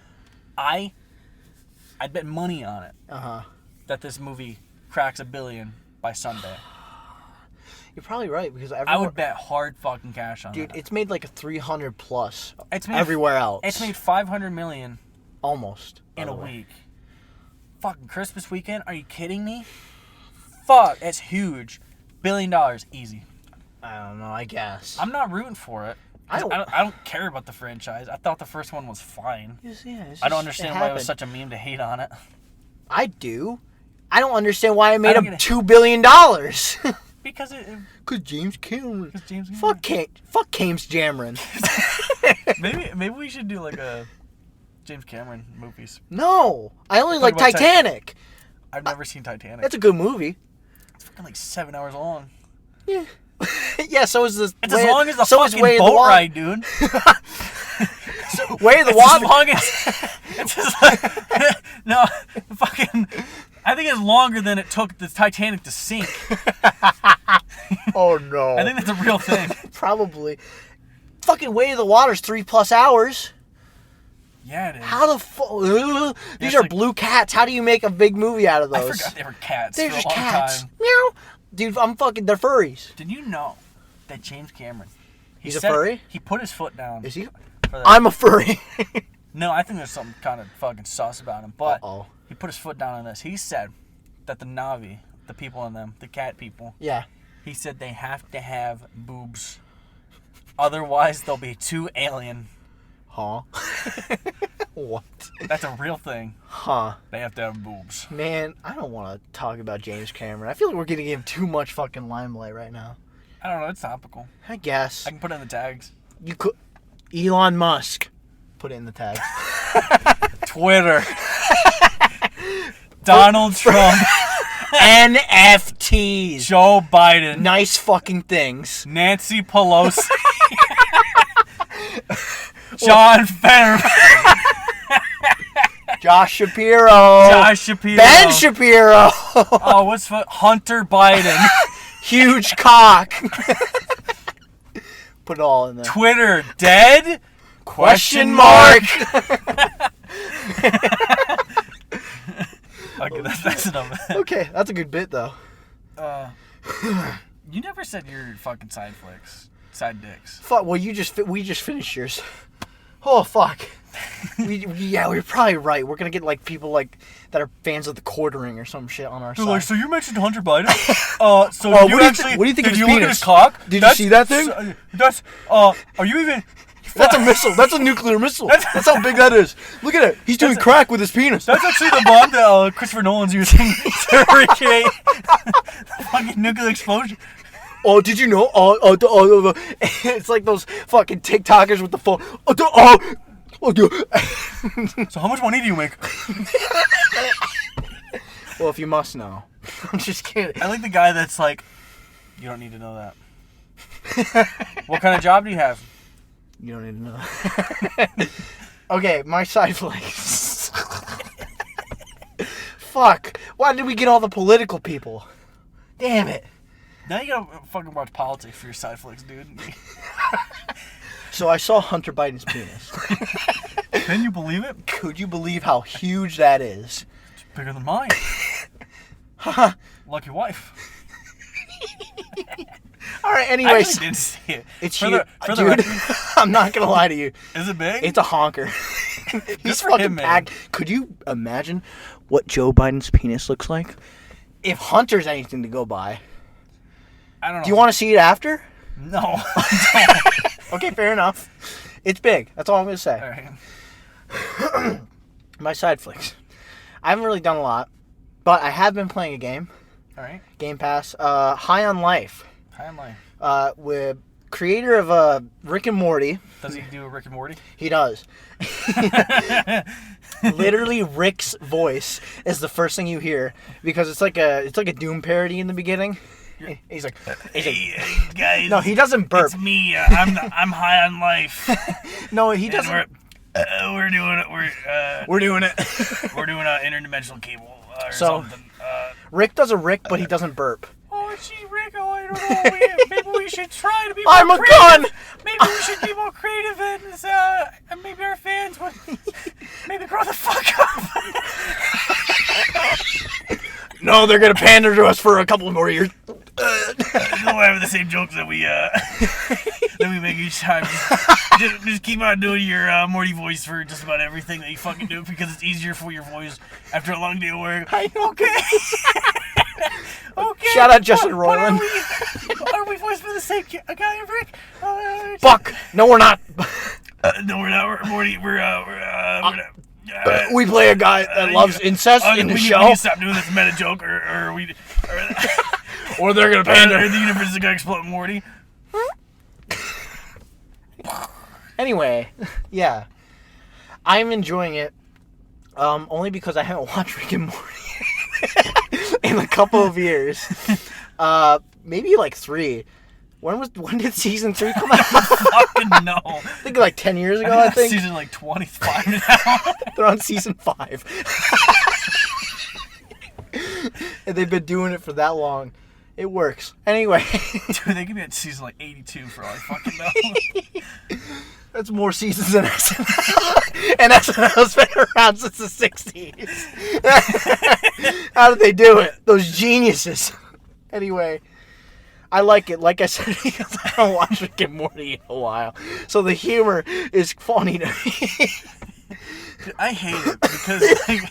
Speaker 1: I'd bet money on it that this movie cracks $1 billion by Sunday.
Speaker 2: You're probably right because
Speaker 1: I would bet hard fucking cash on it.
Speaker 2: Dude, it's made like a 300 plus
Speaker 1: it's made,
Speaker 2: everywhere else.
Speaker 1: It's made $500 million
Speaker 2: almost
Speaker 1: in a week. Fucking Christmas weekend? Are you kidding me? Fuck, it's huge. $1 billion, easy.
Speaker 2: I don't know. I guess
Speaker 1: I'm not rooting for it. I don't care about the franchise. I thought the first one was fine. I don't understand why it was such a meme to hate on it.
Speaker 2: I do. I don't understand why it made him $2 billion. Because James Cameron. Fuck James Cameron.
Speaker 1: maybe we should do like a James Cameron movies.
Speaker 2: No, I only like Titanic.
Speaker 1: I've never seen Titanic.
Speaker 2: That's a good movie.
Speaker 1: It's fucking like 7 hours long.
Speaker 2: Yeah. Yeah, so is this.
Speaker 1: It's as long as the fucking boat ride, dude.
Speaker 2: Way of the Water.
Speaker 1: As long as. It's just like, no, fucking. I think it's longer than it took the Titanic to sink.
Speaker 2: Oh no.
Speaker 1: I think that's a real thing.
Speaker 2: Probably. Fucking Way of the Water's 3+ hours.
Speaker 1: Yeah, it is.
Speaker 2: How the fuck? These are blue cats. How do you make a big movie out of those?
Speaker 1: I forgot they were cats.
Speaker 2: They're
Speaker 1: for
Speaker 2: just
Speaker 1: a long
Speaker 2: cats.
Speaker 1: Time.
Speaker 2: Meow. Dude, they're furries.
Speaker 1: Did you know that James Cameron...
Speaker 2: He's a furry?
Speaker 1: He put his foot down.
Speaker 2: Is he? I'm a furry.
Speaker 1: No, I think there's something kind of fucking sus about him. But he put his foot down on this. He said that the Na'vi, the people in them, the cat people...
Speaker 2: Yeah.
Speaker 1: He said they have to have boobs. Otherwise, they'll be too alien.
Speaker 2: Huh? What?
Speaker 1: That's a real thing.
Speaker 2: Huh.
Speaker 1: They have to have boobs.
Speaker 2: Man, I don't want to talk about James Cameron. I feel like we're getting him too much fucking limelight right now.
Speaker 1: I don't know. It's topical.
Speaker 2: I guess.
Speaker 1: I can put it in the tags.
Speaker 2: You could. Elon Musk. Put it in the tags.
Speaker 1: Twitter. Donald Trump.
Speaker 2: NFTs.
Speaker 1: Joe Biden.
Speaker 2: Nice fucking things.
Speaker 1: Nancy Pelosi. John Fetterman.
Speaker 2: Josh Shapiro. Ben Shapiro.
Speaker 1: Oh, what's Hunter Biden.
Speaker 2: Huge cock. Put it all in there.
Speaker 1: Twitter dead?
Speaker 2: Question mark.
Speaker 1: Okay, that's enough.
Speaker 2: Okay, that's a good bit though.
Speaker 1: You never said your fucking Sideflicks. Side dicks.
Speaker 2: Fuck. Well, we just finished yours. Oh fuck. We're probably right. We're gonna get like people like that are fans of the quartering or some shit on our side.
Speaker 1: Like, so you mentioned Hunter Biden. So
Speaker 2: what do you think? Did you look at his cock? Did you see that thing?
Speaker 1: Are you even?
Speaker 2: That's a missile. That's a nuclear missile. That's how big that is. Look at it. He's doing crack with his penis.
Speaker 1: That's actually the bomb that Christopher Nolan's using to recreate the fucking nuclear explosion.
Speaker 2: Oh, did you know? It's like those fucking TikTokers with the phone.
Speaker 1: So how much money do you make?
Speaker 2: Well, if you must know. I'm just kidding.
Speaker 1: I like the guy that's like, you don't need to know that. What kind of job do you have?
Speaker 2: You don't need to know. Okay, my Sideflicks. Fuck. Why did we get all the political people? Damn it.
Speaker 1: Now you gotta fucking watch politics for your Sideflicks, dude.
Speaker 2: So I saw Hunter Biden's penis.
Speaker 1: Can you believe it?
Speaker 2: Could you believe how huge that is?
Speaker 1: It's bigger than mine. Lucky wife.
Speaker 2: All right, anyways.
Speaker 1: I actually didn't see it.
Speaker 2: It's huge. Dude, I'm not going to lie to you.
Speaker 1: Is it big?
Speaker 2: It's a honker. He's
Speaker 1: for
Speaker 2: fucking
Speaker 1: him, man.
Speaker 2: packed. Could you imagine what Joe Biden's penis looks like? If Hunter's anything to go by.
Speaker 1: I don't know.
Speaker 2: Do you want to see it after?
Speaker 1: No.
Speaker 2: Okay, fair enough. It's big. That's all I'm going to say.
Speaker 1: All right.
Speaker 2: My Sideflicks. I haven't really done a lot, but I have been playing a game.
Speaker 1: All right.
Speaker 2: Game Pass. High on Life.
Speaker 1: High on Life.
Speaker 2: With creator of Rick and Morty.
Speaker 1: Does he do a Rick and Morty?
Speaker 2: He does. Literally, Rick's voice is the first thing you hear because it's like a Doom parody in the beginning. He's like,
Speaker 1: hey, guys.
Speaker 2: No, he doesn't burp.
Speaker 1: It's me. I'm high on life.
Speaker 2: No, he doesn't.
Speaker 1: We're doing it.
Speaker 2: We're doing it.
Speaker 1: We're doing an interdimensional cable or
Speaker 2: So,
Speaker 1: something.
Speaker 2: Rick does a Rick, but he doesn't burp.
Speaker 1: Oh, gee, Rick, I don't know. Maybe we should try to be
Speaker 2: I'm
Speaker 1: more
Speaker 2: a
Speaker 1: creative.
Speaker 2: gun!
Speaker 1: Maybe we should be more creative and maybe our fans would maybe grow the fuck up.
Speaker 2: No, they're going to pander to us for a couple more years.
Speaker 1: We'll have the same jokes that we make each time. Just keep on doing your Morty voice for just about everything that you fucking do because it's easier for your voice after a long day of work. Okay. Okay.
Speaker 2: Shout out Justin Roiland.
Speaker 1: Are we voiced by the same guy, Rick?
Speaker 2: Fuck. No, we're not.
Speaker 1: No, we're not. We're Morty. We're not.
Speaker 2: We play a guy that loves incest in the show.
Speaker 1: We need to stop doing this meta joke, or
Speaker 2: Or they're gonna pander.
Speaker 1: Or the universe is gonna explode Morty.
Speaker 2: Anyway, yeah, I'm enjoying it. Only because I haven't watched Rick and Morty in a couple of years. Maybe like 3. When did season 3 come out?
Speaker 1: Fucking no.
Speaker 2: I think like 10 years ago. I think
Speaker 1: season like 25 now.
Speaker 2: They're on season 5. And they've been doing it for that long. It works. Anyway.
Speaker 1: Dude, they could be at season like 82 for all I fucking know.
Speaker 2: That's more seasons than SNL. And SNL's been around since the 60s. How did they do it? Those geniuses. Anyway. I like it, like I said, because I don't watch Rick and Morty in a while. So the humor is funny to me.
Speaker 1: Dude, I hate it because, like,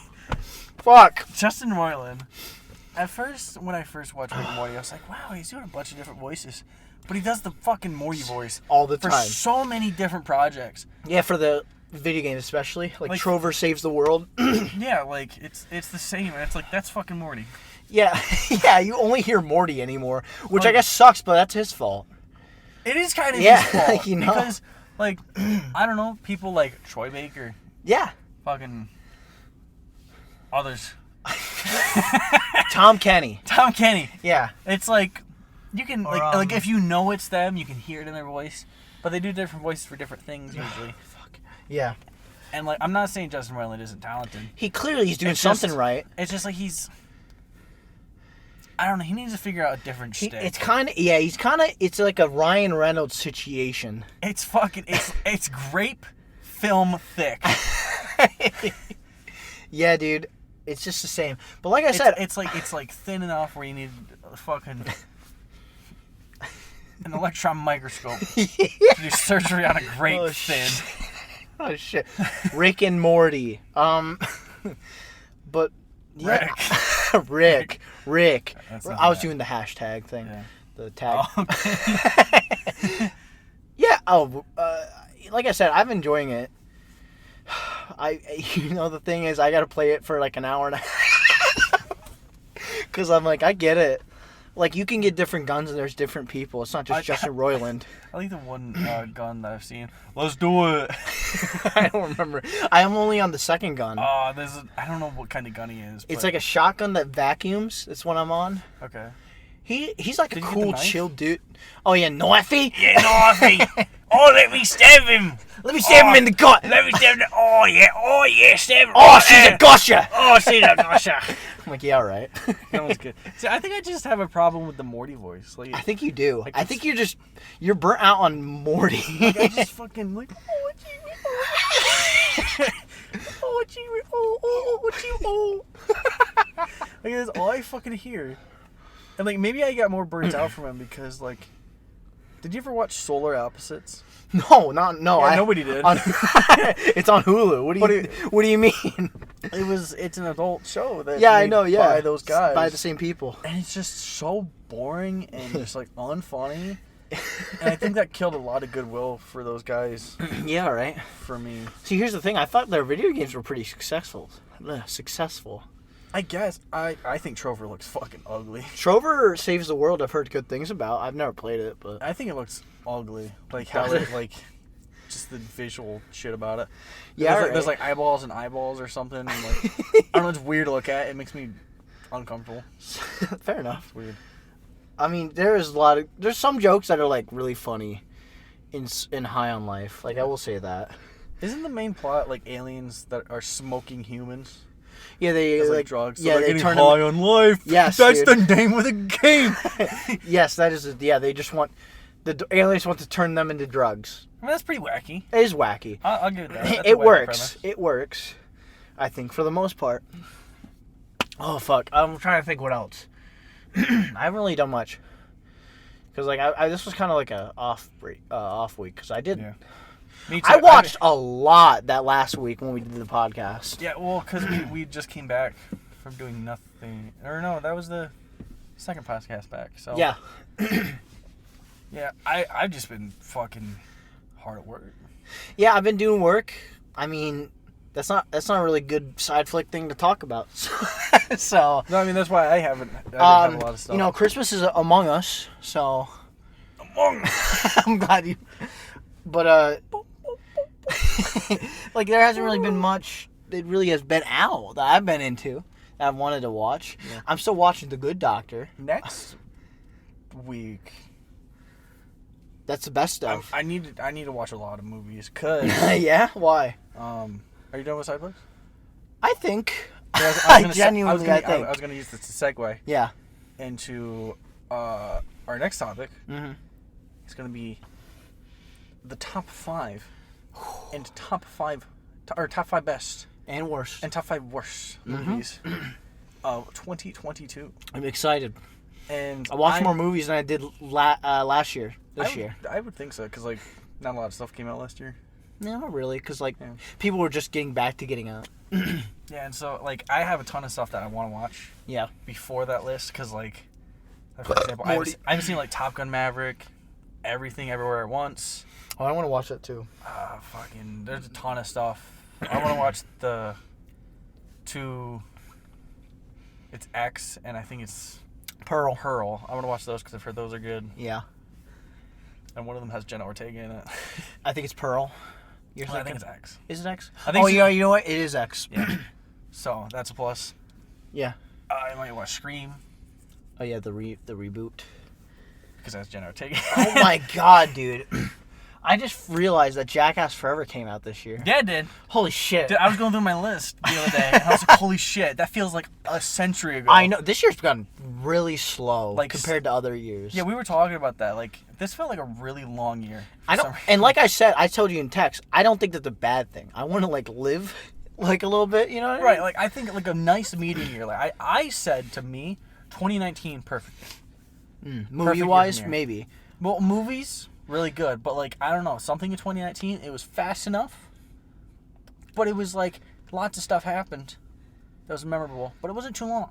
Speaker 2: fuck.
Speaker 1: Justin Roiland, at first, when I first watched Rick and Morty, I was like, wow, he's doing a bunch of different voices. But he does the fucking Morty voice.
Speaker 2: All the time.
Speaker 1: For so many different projects.
Speaker 2: Yeah, for the video game especially. Like Trover Saves the World.
Speaker 1: Yeah, like, it's the same, and it's like, that's fucking Morty.
Speaker 2: Yeah, yeah, you only hear Morty anymore, which I guess sucks, but that's his fault.
Speaker 1: It is kind of his fault.
Speaker 2: You know?
Speaker 1: Because, like, I don't know, people like Troy Baker.
Speaker 2: Yeah.
Speaker 1: Fucking others.
Speaker 2: Tom Kenny.
Speaker 1: Tom Kenny.
Speaker 2: Yeah.
Speaker 1: It's like, you can, like if you know it's them, you can hear it in their voice, but they do different voices for different things usually.
Speaker 2: Fuck. Yeah.
Speaker 1: And, like, I'm not saying Justin Roiland isn't talented.
Speaker 2: He clearly is doing something right.
Speaker 1: It's just like I don't know. He needs to figure out a different shtick.
Speaker 2: It's kind of, it's like a Ryan Reynolds situation.
Speaker 1: It's fucking, it's grape film thick.
Speaker 2: Yeah, dude. It's just the same. But like I said,
Speaker 1: it's like thin enough where you need a fucking an electron microscope to do surgery on a grape thin.
Speaker 2: Oh shit. Rick and Morty. But yeah. Rick. I was doing the hashtag thing. Yeah. The tag. Oh, okay. Yeah. Like I said, I'm enjoying it. The thing is, I gotta play it for like an hour and a half. Because I'm like, I get it. Like, you can get different guns and there's different people. It's not just Justin Roiland.
Speaker 1: I like the one gun that I've seen. Let's do it.
Speaker 2: I don't remember. I am only on the second gun.
Speaker 1: I don't know what kind of gun he is.
Speaker 2: It's like a shotgun that vacuums. That's what I'm on.
Speaker 1: Okay.
Speaker 2: He's like a cool, chill dude. Oh, yeah, knifey?
Speaker 1: Yeah, knifey. Oh, let me stab him.
Speaker 2: Let me stab him in the gut.
Speaker 1: Let me stab him. Oh, yeah, stab him.
Speaker 2: Oh, she's a gusher.
Speaker 1: Oh, she's a gusher.
Speaker 2: I'm like, yeah, all right.
Speaker 1: That one's good. See, I think I just have a problem with the Morty voice. Like,
Speaker 2: I think you do. Like, I think you're burnt out on Morty.
Speaker 1: Like, I just fucking like, like, that's all I fucking hear. And, like, maybe I got more burnt out from him because, like, did you ever watch Solar Opposites?
Speaker 2: No.
Speaker 1: Yeah, nobody did.
Speaker 2: It's on Hulu. What do you mean?
Speaker 1: It's an adult show that
Speaker 2: I know,
Speaker 1: by those guys.
Speaker 2: By the same people.
Speaker 1: And it's just so boring and just, like, unfunny. And I think that killed a lot of goodwill for those guys.
Speaker 2: Yeah, right.
Speaker 1: For me.
Speaker 2: See, here's the thing. I thought their video games were pretty successful.
Speaker 1: I guess. I think Trover looks fucking ugly.
Speaker 2: Trover Saves the World, I've heard good things about. I've never played it, but...
Speaker 1: I think it looks ugly. Like, how it, like... Just the visual shit about it.
Speaker 2: Yeah,
Speaker 1: there's like eyeballs and eyeballs or something. And like, I don't know, it's weird to look at. It makes me uncomfortable.
Speaker 2: Fair enough.
Speaker 1: It's weird.
Speaker 2: I mean, there's some jokes that are like really funny in High on Life. Like, I will say that.
Speaker 1: Isn't the main plot like aliens that are smoking humans?
Speaker 2: Yeah, they
Speaker 1: like drugs. So
Speaker 2: yeah,
Speaker 1: they
Speaker 2: turn
Speaker 1: high on life.
Speaker 2: Yes,
Speaker 1: that's
Speaker 2: dude.
Speaker 1: the name of the game.
Speaker 2: Yes, that is. Yeah, they just want the aliens want to turn them into drugs.
Speaker 1: I mean, that's pretty wacky.
Speaker 2: It is wacky.
Speaker 1: I'll give it that. That's
Speaker 2: It
Speaker 1: a wacky
Speaker 2: works.
Speaker 1: premise.
Speaker 2: It works. I think for the most part. Oh fuck! I'm trying to think what else. I haven't really done much. Cause like I this was kind of like a off week because I did.
Speaker 1: Yeah. Me too.
Speaker 2: I watched a lot that last week when we did the podcast.
Speaker 1: Yeah, well, because we just came back from doing nothing. Or no, that was the second podcast back. So
Speaker 2: Yeah.
Speaker 1: Yeah, I've just been fucking hard at work.
Speaker 2: Yeah, I've been doing work. I mean, that's not a really good side flick thing to talk about. So
Speaker 1: No, I mean, that's why I didn't have a lot of stuff.
Speaker 2: you know, Christmas is among us, so
Speaker 1: Among Us.
Speaker 2: I'm glad you. But like there hasn't really been much. It really has been out that I've been into that I've wanted to watch.
Speaker 1: Yeah.
Speaker 2: I'm still watching The Good Doctor.
Speaker 1: Next week,
Speaker 2: That's the best stuff.
Speaker 1: I need to watch a lot of movies. Cause
Speaker 2: Yeah, why?
Speaker 1: are you done with Sideflicks?
Speaker 2: I think.
Speaker 1: I
Speaker 2: Genuinely, I think.
Speaker 1: I was gonna use this to segue
Speaker 2: Yeah.
Speaker 1: into our next topic.
Speaker 2: Mm-hmm.
Speaker 1: It's gonna be the top 5 and top 5 best
Speaker 2: And worse.
Speaker 1: and top 5 worst movies of 2022.
Speaker 2: I'm excited.
Speaker 1: And
Speaker 2: I watched more movies than I did last year. This year.
Speaker 1: I would think so, because like not a lot of stuff came out last year.
Speaker 2: No, not really, because like
Speaker 1: Yeah.
Speaker 2: people were just getting back to getting out.
Speaker 1: Yeah, and so like I have a ton of stuff that I want to watch
Speaker 2: Yeah.
Speaker 1: before that list, because like for example, I haven't seen like Top Gun Maverick, Everything Everywhere at Once.
Speaker 2: Oh, I want to watch that too.
Speaker 1: Fucking, there's a ton of stuff. I want to watch the 2. It's X, and I think it's
Speaker 2: Pearl.
Speaker 1: I want to watch those because I've heard those are good.
Speaker 2: Yeah.
Speaker 1: And one of them has Jenna Ortega in it.
Speaker 2: I think it's Pearl. You're
Speaker 1: Well, I
Speaker 2: thinking?
Speaker 1: think it's X.
Speaker 2: Is it X?
Speaker 1: I think
Speaker 2: oh,
Speaker 1: so.
Speaker 2: yeah, you know what? It is X.
Speaker 1: Yeah. So that's a plus.
Speaker 2: Yeah.
Speaker 1: I might watch Scream
Speaker 2: Oh, yeah, the reboot.
Speaker 1: because that's Jenna Ortega.
Speaker 2: Oh, my God, dude. I just realized that Jackass Forever came out this year.
Speaker 1: Yeah, it did.
Speaker 2: Holy shit.
Speaker 1: Dude, I was going through my list the other day, and I was like, holy shit, that feels like a century ago.
Speaker 2: I know. This year's gone really slow
Speaker 1: Like,
Speaker 2: compared to other years.
Speaker 1: Yeah, we were talking about that. Like, this felt like a really long year.
Speaker 2: I don't, and like I said, I told you in text, I don't think that's a bad thing. I want to like live like a little bit, you know what I mean?
Speaker 1: Right, like I think like a nice medium year. Like I said to me, 2019 perfect.
Speaker 2: Movie wise,
Speaker 1: year.
Speaker 2: maybe.
Speaker 1: Well, movies really good, but like I don't know, something in 2019 it was fast enough, but it was like lots of stuff happened that was memorable, but it wasn't too long.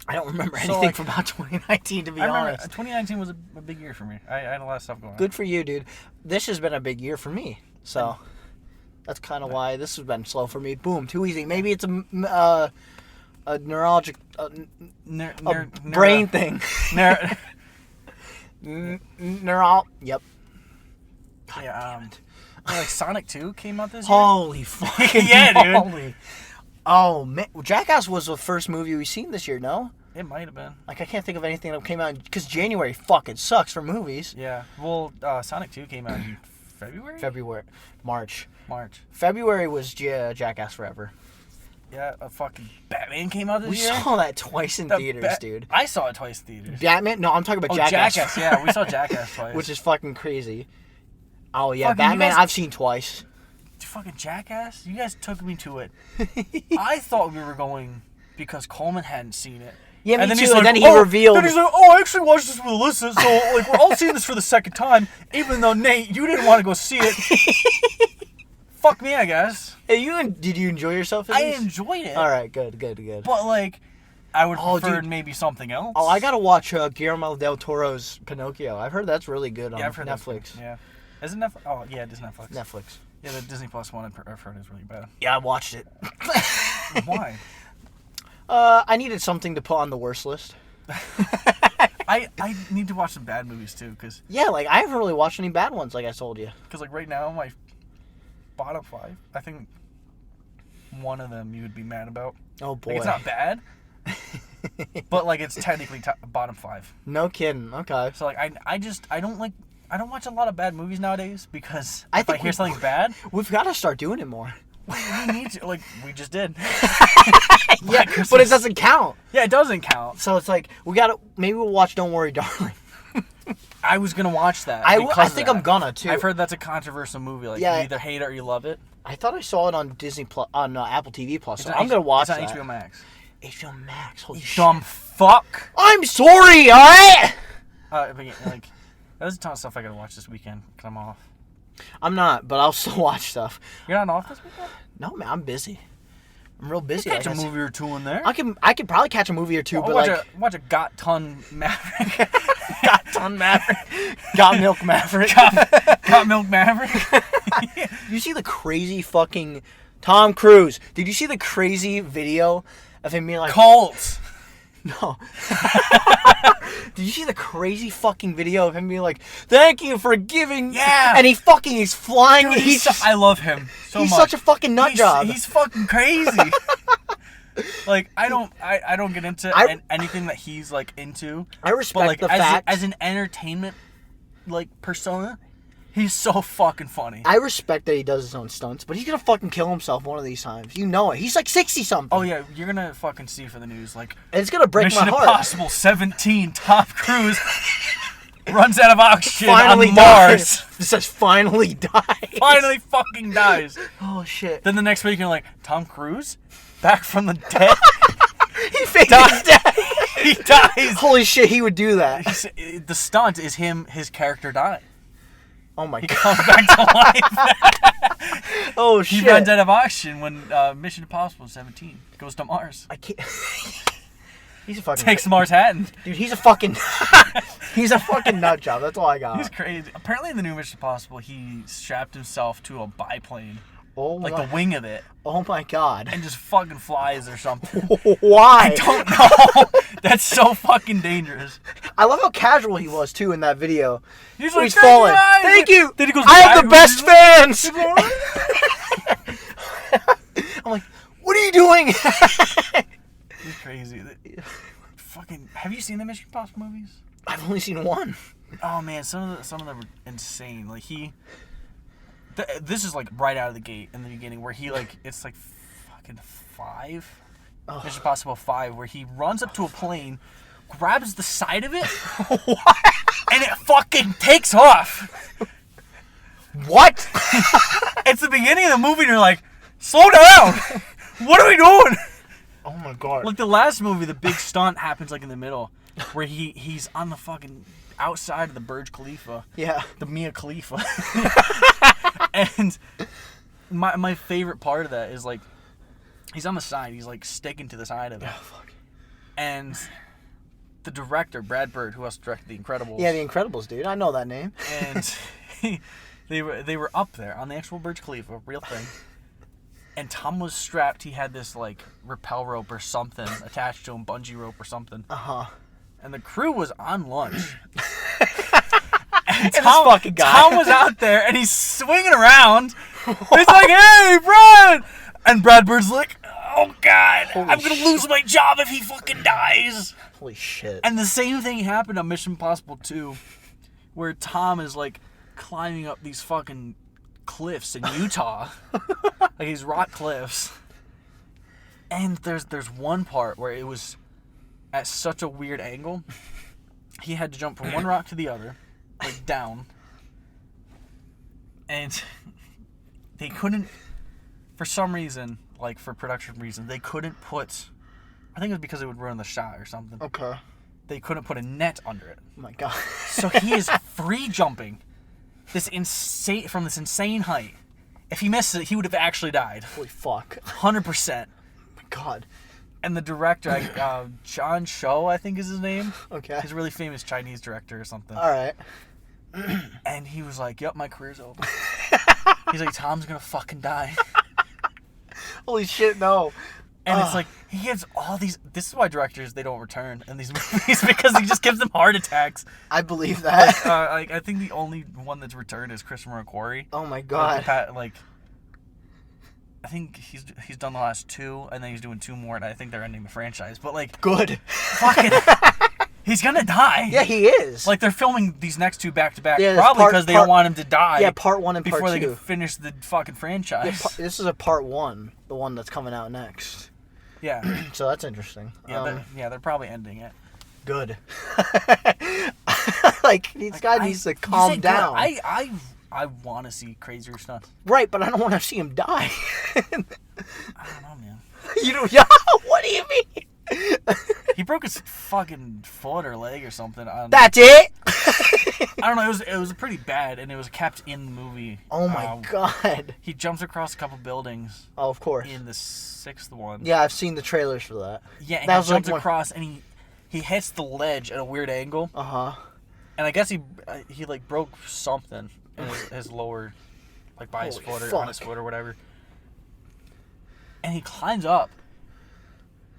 Speaker 2: I don't remember
Speaker 1: So,
Speaker 2: anything
Speaker 1: like,
Speaker 2: from about 2019 to be
Speaker 1: I remember
Speaker 2: honest.
Speaker 1: 2019 was a big year for me. I had a lot of stuff going on.
Speaker 2: Good for you, dude. This has been a big year for me, so that's kind of why this has been slow for me. Boom, too easy. Maybe it's a neurologic brain thing. Yep.
Speaker 1: Yeah, like Sonic 2 came out this year.
Speaker 2: Holy fucking
Speaker 1: Yeah, dude.
Speaker 2: moly. Oh man, Jackass was the first movie we've seen this year. No,
Speaker 1: It might have been.
Speaker 2: like I can't think of anything that came out because January fucking sucks for movies.
Speaker 1: Yeah. Well, Sonic 2 came out in February?
Speaker 2: March.
Speaker 1: February
Speaker 2: Was Jackass Forever.
Speaker 1: Yeah, a fucking Batman came out this
Speaker 2: We
Speaker 1: year.
Speaker 2: saw that twice in theaters, dude.
Speaker 1: I saw it twice in theaters.
Speaker 2: Batman? No, I'm talking about
Speaker 1: Oh,
Speaker 2: Jackass.
Speaker 1: Yeah, we saw Jackass twice.
Speaker 2: Which is fucking crazy. Oh yeah,
Speaker 1: Fucking you
Speaker 2: Batman
Speaker 1: guys-
Speaker 2: I've seen twice.
Speaker 1: fucking Jackass. You guys took me to it. I thought we were going because Coleman hadn't seen it.
Speaker 2: Yeah, me
Speaker 1: and then
Speaker 2: too.
Speaker 1: he's
Speaker 2: And
Speaker 1: like,
Speaker 2: then he revealed.
Speaker 1: Then he's like, oh, I actually watched this with Alyssa, so like we're all seeing this for the second time, even though Nate, you didn't want to go see it. Fuck me, I guess.
Speaker 2: Hey, did you enjoy yourself? At
Speaker 1: I
Speaker 2: least?
Speaker 1: enjoyed it.
Speaker 2: All right, good.
Speaker 1: But like, I would prefer
Speaker 2: dude.
Speaker 1: maybe something else.
Speaker 2: Oh, I gotta watch Guillermo del Toro's Pinocchio. I've heard that's really good on
Speaker 1: I've heard
Speaker 2: Netflix.
Speaker 1: That's, yeah. Isn't Netflix? Oh, yeah, it is Netflix.
Speaker 2: Netflix.
Speaker 1: Yeah, the Disney Plus one I've heard is really bad.
Speaker 2: Yeah, I watched it.
Speaker 1: Why?
Speaker 2: I needed something to put on the worst list.
Speaker 1: I need to watch some bad movies too, because
Speaker 2: Yeah, like I haven't really watched any bad ones, like I told you.
Speaker 1: like right now my bottom 5, I think one of them you would be mad about.
Speaker 2: Oh boy.
Speaker 1: Like, it's not bad, but like it's technically bottom 5.
Speaker 2: No kidding. Okay.
Speaker 1: So like I don't watch a lot of bad movies nowadays, because
Speaker 2: I
Speaker 1: if I
Speaker 2: think
Speaker 1: hear something bad,
Speaker 2: We've got to start doing it more.
Speaker 1: we need to, like we just did.
Speaker 2: Yeah, but it doesn't count.
Speaker 1: Yeah, it doesn't count.
Speaker 2: So it's like maybe we'll watch Don't Worry, Darling.
Speaker 1: I was gonna watch that.
Speaker 2: I think I'm gonna too.
Speaker 1: I've heard that's a controversial movie. Like,
Speaker 2: Yeah.
Speaker 1: you either hate it or you love it.
Speaker 2: I thought I saw it on Disney Plus, on Apple TV Plus. So I'm gonna watch
Speaker 1: it's
Speaker 2: that.
Speaker 1: on HBO Max.
Speaker 2: HBO Max. Holy shit.
Speaker 1: Dumb fuck.
Speaker 2: I'm sorry. All right.
Speaker 1: But yeah, like, there's a ton of stuff I gotta watch this weekend because I'm off.
Speaker 2: I'm not, but I'll still watch stuff.
Speaker 1: You're not off this weekend?
Speaker 2: No, man, I'm busy. I'm real busy.
Speaker 1: Catch
Speaker 2: like
Speaker 1: a
Speaker 2: I said.
Speaker 1: movie or two in there.
Speaker 2: I could probably catch a movie or two, but
Speaker 1: watch a Got Ton Maverick.
Speaker 2: Got Ton Maverick, Got Milk Maverick,
Speaker 1: Got Milk Maverick.
Speaker 2: You see the crazy fucking Tom Cruise? Did you see the crazy video of him being like
Speaker 1: Cult.
Speaker 2: No. Did you see the crazy fucking video of him being like, "Thank you for giving"?
Speaker 1: Yeah.
Speaker 2: And he's flying.
Speaker 1: Dude, I love him so much.
Speaker 2: He's such a fucking nut job.
Speaker 1: He's fucking crazy. Like, I don't get into anything that he's like into.
Speaker 2: I respect
Speaker 1: like,
Speaker 2: the
Speaker 1: as
Speaker 2: fact
Speaker 1: as an entertainment like persona, he's so fucking funny.
Speaker 2: I respect that he does his own stunts, but he's gonna fucking kill himself one of these times. You know it. He's like 60 something.
Speaker 1: Oh yeah, you're gonna fucking see for the news, like,
Speaker 2: And it's gonna break
Speaker 1: Mission
Speaker 2: my heart.
Speaker 1: Impossible 17, Tom Cruise runs out of oxygen
Speaker 2: Finally
Speaker 1: on Mars.
Speaker 2: dies. It says finally dies.
Speaker 1: Finally fucking dies.
Speaker 2: Oh shit.
Speaker 1: Then the next week you're like, Tom Cruise? Back from the dead?
Speaker 2: He faked his death.
Speaker 1: He dies.
Speaker 2: Holy shit, he would do that.
Speaker 1: The stunt is his character dying.
Speaker 2: Oh my
Speaker 1: He
Speaker 2: god.
Speaker 1: comes back to life.
Speaker 2: Oh
Speaker 1: He
Speaker 2: shit.
Speaker 1: runs out of oxygen when Mission Impossible 17 goes to Mars.
Speaker 2: I can't. He's a fucking
Speaker 1: Takes Mars Hatton.
Speaker 2: dude. He's a fucking nut job. That's all I got.
Speaker 1: He's crazy. Apparently in the new Mission Impossible, he strapped himself to a biplane,
Speaker 2: Oh
Speaker 1: like
Speaker 2: my.
Speaker 1: the wing of it,
Speaker 2: Oh my god.
Speaker 1: and just fucking flies or something.
Speaker 2: Why?
Speaker 1: I don't know. That's so fucking dangerous.
Speaker 2: I love how casual he was too in that video.
Speaker 1: He's
Speaker 2: When
Speaker 1: like,
Speaker 2: he's falling.
Speaker 1: guys."
Speaker 2: Thank you.
Speaker 1: Then he goes,
Speaker 2: I have the
Speaker 1: backwards.
Speaker 2: best fans. I'm like, what are you doing?
Speaker 1: He's crazy. Fucking. Have you seen the Mission Impossible movies?
Speaker 2: I've only seen one.
Speaker 1: Oh man, some of them were insane. Like this is like right out of the gate in the beginning, where he like it's like fucking 5, Mission Impossible 5, where he runs up to a plane, grabs the side of it, and it fucking takes off.
Speaker 2: What?
Speaker 1: It's the beginning of the movie, and you're like, slow down. What are we doing?
Speaker 2: Oh my god.
Speaker 1: Like the last movie, the big stunt happens like in the middle, where he's on the fucking outside of the Burj Khalifa.
Speaker 2: Yeah.
Speaker 1: The Mia Khalifa. And my favorite part of that is like he's on the side, he's like sticking to the side of it.
Speaker 2: Oh, fuck.
Speaker 1: And the director, Brad Bird, who else directed The Incredibles.
Speaker 2: Yeah, The Incredibles, dude. I know that name.
Speaker 1: And they were up there on the actual Burj Khalifa, real thing. And Tom was strapped. He had this like rappel rope or something attached to him, bungee rope or something.
Speaker 2: Uh-huh.
Speaker 1: And the crew was on lunch.
Speaker 2: And this fucking guy.
Speaker 1: Tom was out there and he's swinging around. He's like, "Hey, Brad!" And Brad Bird's like, "Oh God,
Speaker 2: Holy
Speaker 1: I'm gonna lose my job if he fucking dies."
Speaker 2: Holy shit.
Speaker 1: And the same thing happened on Mission Impossible 2, where Tom is like climbing up these fucking cliffs in Utah, like these rock cliffs. And there's one part where it was at such a weird angle. He had to jump from one rock to the other, like down. And they couldn't, for some reason, like for production reasons, they couldn't put, I think it was because it would ruin the shot or something.
Speaker 2: Okay.
Speaker 1: They couldn't put a net under it.
Speaker 2: Oh my god.
Speaker 1: So he is free jumping from this insane height. If he missed it, he would have actually died.
Speaker 2: Holy fuck.
Speaker 1: 100%.
Speaker 2: Oh my god.
Speaker 1: And the director, John Cho, I think is his name.
Speaker 2: Okay.
Speaker 1: He's a really famous Chinese director or something.
Speaker 2: Alright.
Speaker 1: And he was like, "Yep, my career's over." He's like, "Tom's gonna fucking die."
Speaker 2: Holy shit, no.
Speaker 1: And it's like, he gives all these... This is why directors, they don't return in these movies, because he just gives them heart attacks.
Speaker 2: I believe that.
Speaker 1: I think the only one that's returned is Christopher McQuarrie.
Speaker 2: Oh my god.
Speaker 1: I think he's done the last 2, and then he's doing 2 more, and I think they're ending the franchise. But, like...
Speaker 2: Good.
Speaker 1: Fucking... He's gonna die.
Speaker 2: Yeah, he is.
Speaker 1: Like, they're filming these next 2 back-to-back,
Speaker 2: Yeah,
Speaker 1: probably because they don't want him to die.
Speaker 2: Yeah, part 1 and part 2.
Speaker 1: Before they can finish the fucking franchise.
Speaker 2: Yeah, this is a part 1, the one that's coming out next.
Speaker 1: Yeah.
Speaker 2: So that's interesting.
Speaker 1: Yeah, they're probably ending it.
Speaker 2: Good. Like, this guy needs to calm down.
Speaker 1: I want to see crazier stunts.
Speaker 2: Right, but I don't want to see him die.
Speaker 1: I don't know, man.
Speaker 2: You don't... Yeah, what do you mean?
Speaker 1: He broke his fucking foot or leg or something.
Speaker 2: That's it?
Speaker 1: I don't know. It was pretty bad, and it was kept in the movie.
Speaker 2: Oh my god.
Speaker 1: He jumps across a couple buildings.
Speaker 2: Oh, of course.
Speaker 1: In the 6th one.
Speaker 2: Yeah, I've seen the trailers for that.
Speaker 1: Yeah, and he jumps across, and he hits the ledge at a weird angle.
Speaker 2: Uh-huh.
Speaker 1: And I guess he like broke something in his lower, like by his foot or on his foot or whatever. And he climbs up.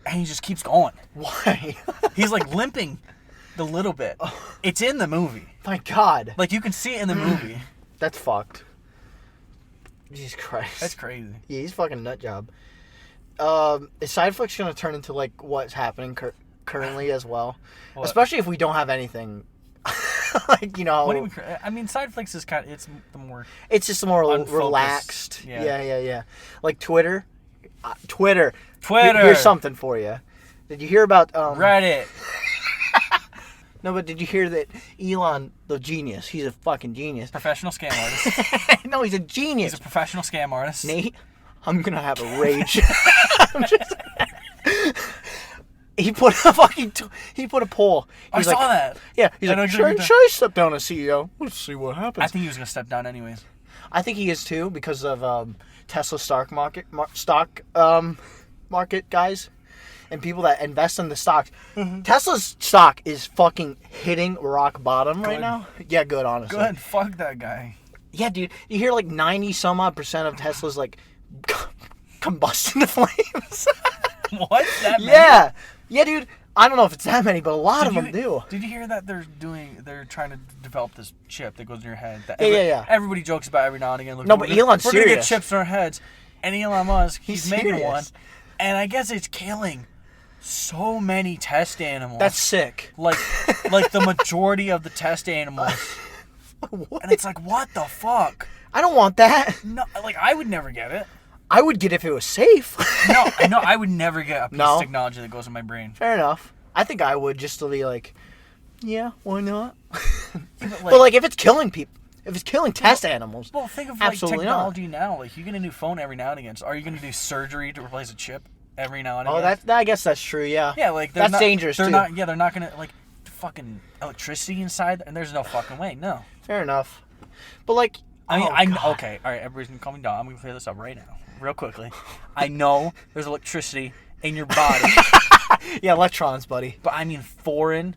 Speaker 1: And he just keeps going.
Speaker 2: Why?
Speaker 1: He's like limping a little bit.
Speaker 2: Oh.
Speaker 1: It's in the movie.
Speaker 2: My god.
Speaker 1: Like, you can see it in the movie.
Speaker 2: That's fucked. Jesus Christ.
Speaker 1: That's crazy.
Speaker 2: Yeah, he's fucking nut job. Is Sideflicks going to turn into, like, what's happening currently as well? What? Especially if we don't have anything. Like, you know.
Speaker 1: What do you mean? I mean, Sideflicks is kind of, it's the more...
Speaker 2: It's just more relaxed. Yeah. Like Twitter. Twitter. Here's something for you. Did you hear about
Speaker 1: Reddit?
Speaker 2: No, but did you hear that Elon, the genius, he's a fucking genius.
Speaker 1: Professional scam artist.
Speaker 2: No, he's a genius.
Speaker 1: He's a professional scam artist.
Speaker 2: Nate, I'm gonna have a rage. He put a poll.
Speaker 1: I saw that.
Speaker 2: Yeah, he's like, should I step down as CEO? Let's see what happens.
Speaker 1: I think he was gonna step down anyways.
Speaker 2: I think he is too, because of Tesla stock market guys and people that invest in the stocks. Mm-hmm. Tesla's stock is fucking hitting rock bottom right now. Yeah, good, honestly.
Speaker 1: Good, fuck that guy.
Speaker 2: Yeah, dude, you hear like 90-some-odd% of Tesla's like combust into flames.
Speaker 1: What? That many?
Speaker 2: Yeah, dude. I don't know if it's that many, but a lot of them do.
Speaker 1: Did you hear that they're trying to develop this chip that goes in your head? That everybody jokes about every now and again. Look,
Speaker 2: no, but Elon's serious.
Speaker 1: We're going to get chips in our heads. And Elon Musk, he's making one. And I guess it's killing so many test animals.
Speaker 2: That's sick.
Speaker 1: Like the majority of the test animals.
Speaker 2: What?
Speaker 1: And it's like, what the fuck?
Speaker 2: I don't want that.
Speaker 1: No, like, I would never get it.
Speaker 2: I would get it if it was safe.
Speaker 1: No, I would never get a piece of technology that goes in my brain.
Speaker 2: Fair enough. I think I would, just to be like, yeah, why not? But like, if it's killing people, if it's killing test animals,
Speaker 1: well, think of like technology now. Like, you get a new phone every now and again. So are you going to do surgery to replace a chip every now and again?
Speaker 2: Oh, I guess that's true. Yeah.
Speaker 1: Yeah, like
Speaker 2: that's dangerous too.
Speaker 1: They're not going to like fucking electricity inside, and there's no fucking way. No.
Speaker 2: Fair enough. But like,
Speaker 1: okay, all right, everybody's gonna call me down. I'm gonna clear this up right now, real quickly. I know there's electricity in your body.
Speaker 2: Yeah, electrons, buddy.
Speaker 1: But I mean foreign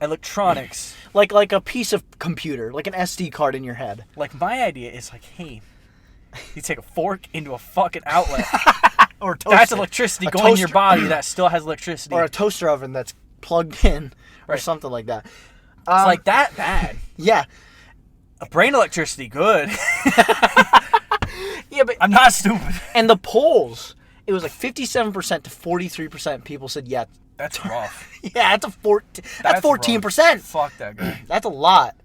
Speaker 1: electronics.
Speaker 2: Like a piece of computer, like an SD card in your head.
Speaker 1: Like, my idea is like, hey, you take a fork into a fucking outlet.
Speaker 2: Or a toaster.
Speaker 1: That's electricity going in your body that still has electricity.
Speaker 2: Or a toaster oven that's plugged in. Or something like that.
Speaker 1: It's like that bad.
Speaker 2: Yeah.
Speaker 1: A brain electricity, good.
Speaker 2: Yeah, but
Speaker 1: I'm not stupid.
Speaker 2: And the polls, it was like 57% to 43% people said yeah.
Speaker 1: That's rough.
Speaker 2: Yeah, that's 14%.
Speaker 1: Fuck that guy.
Speaker 2: That's a lot.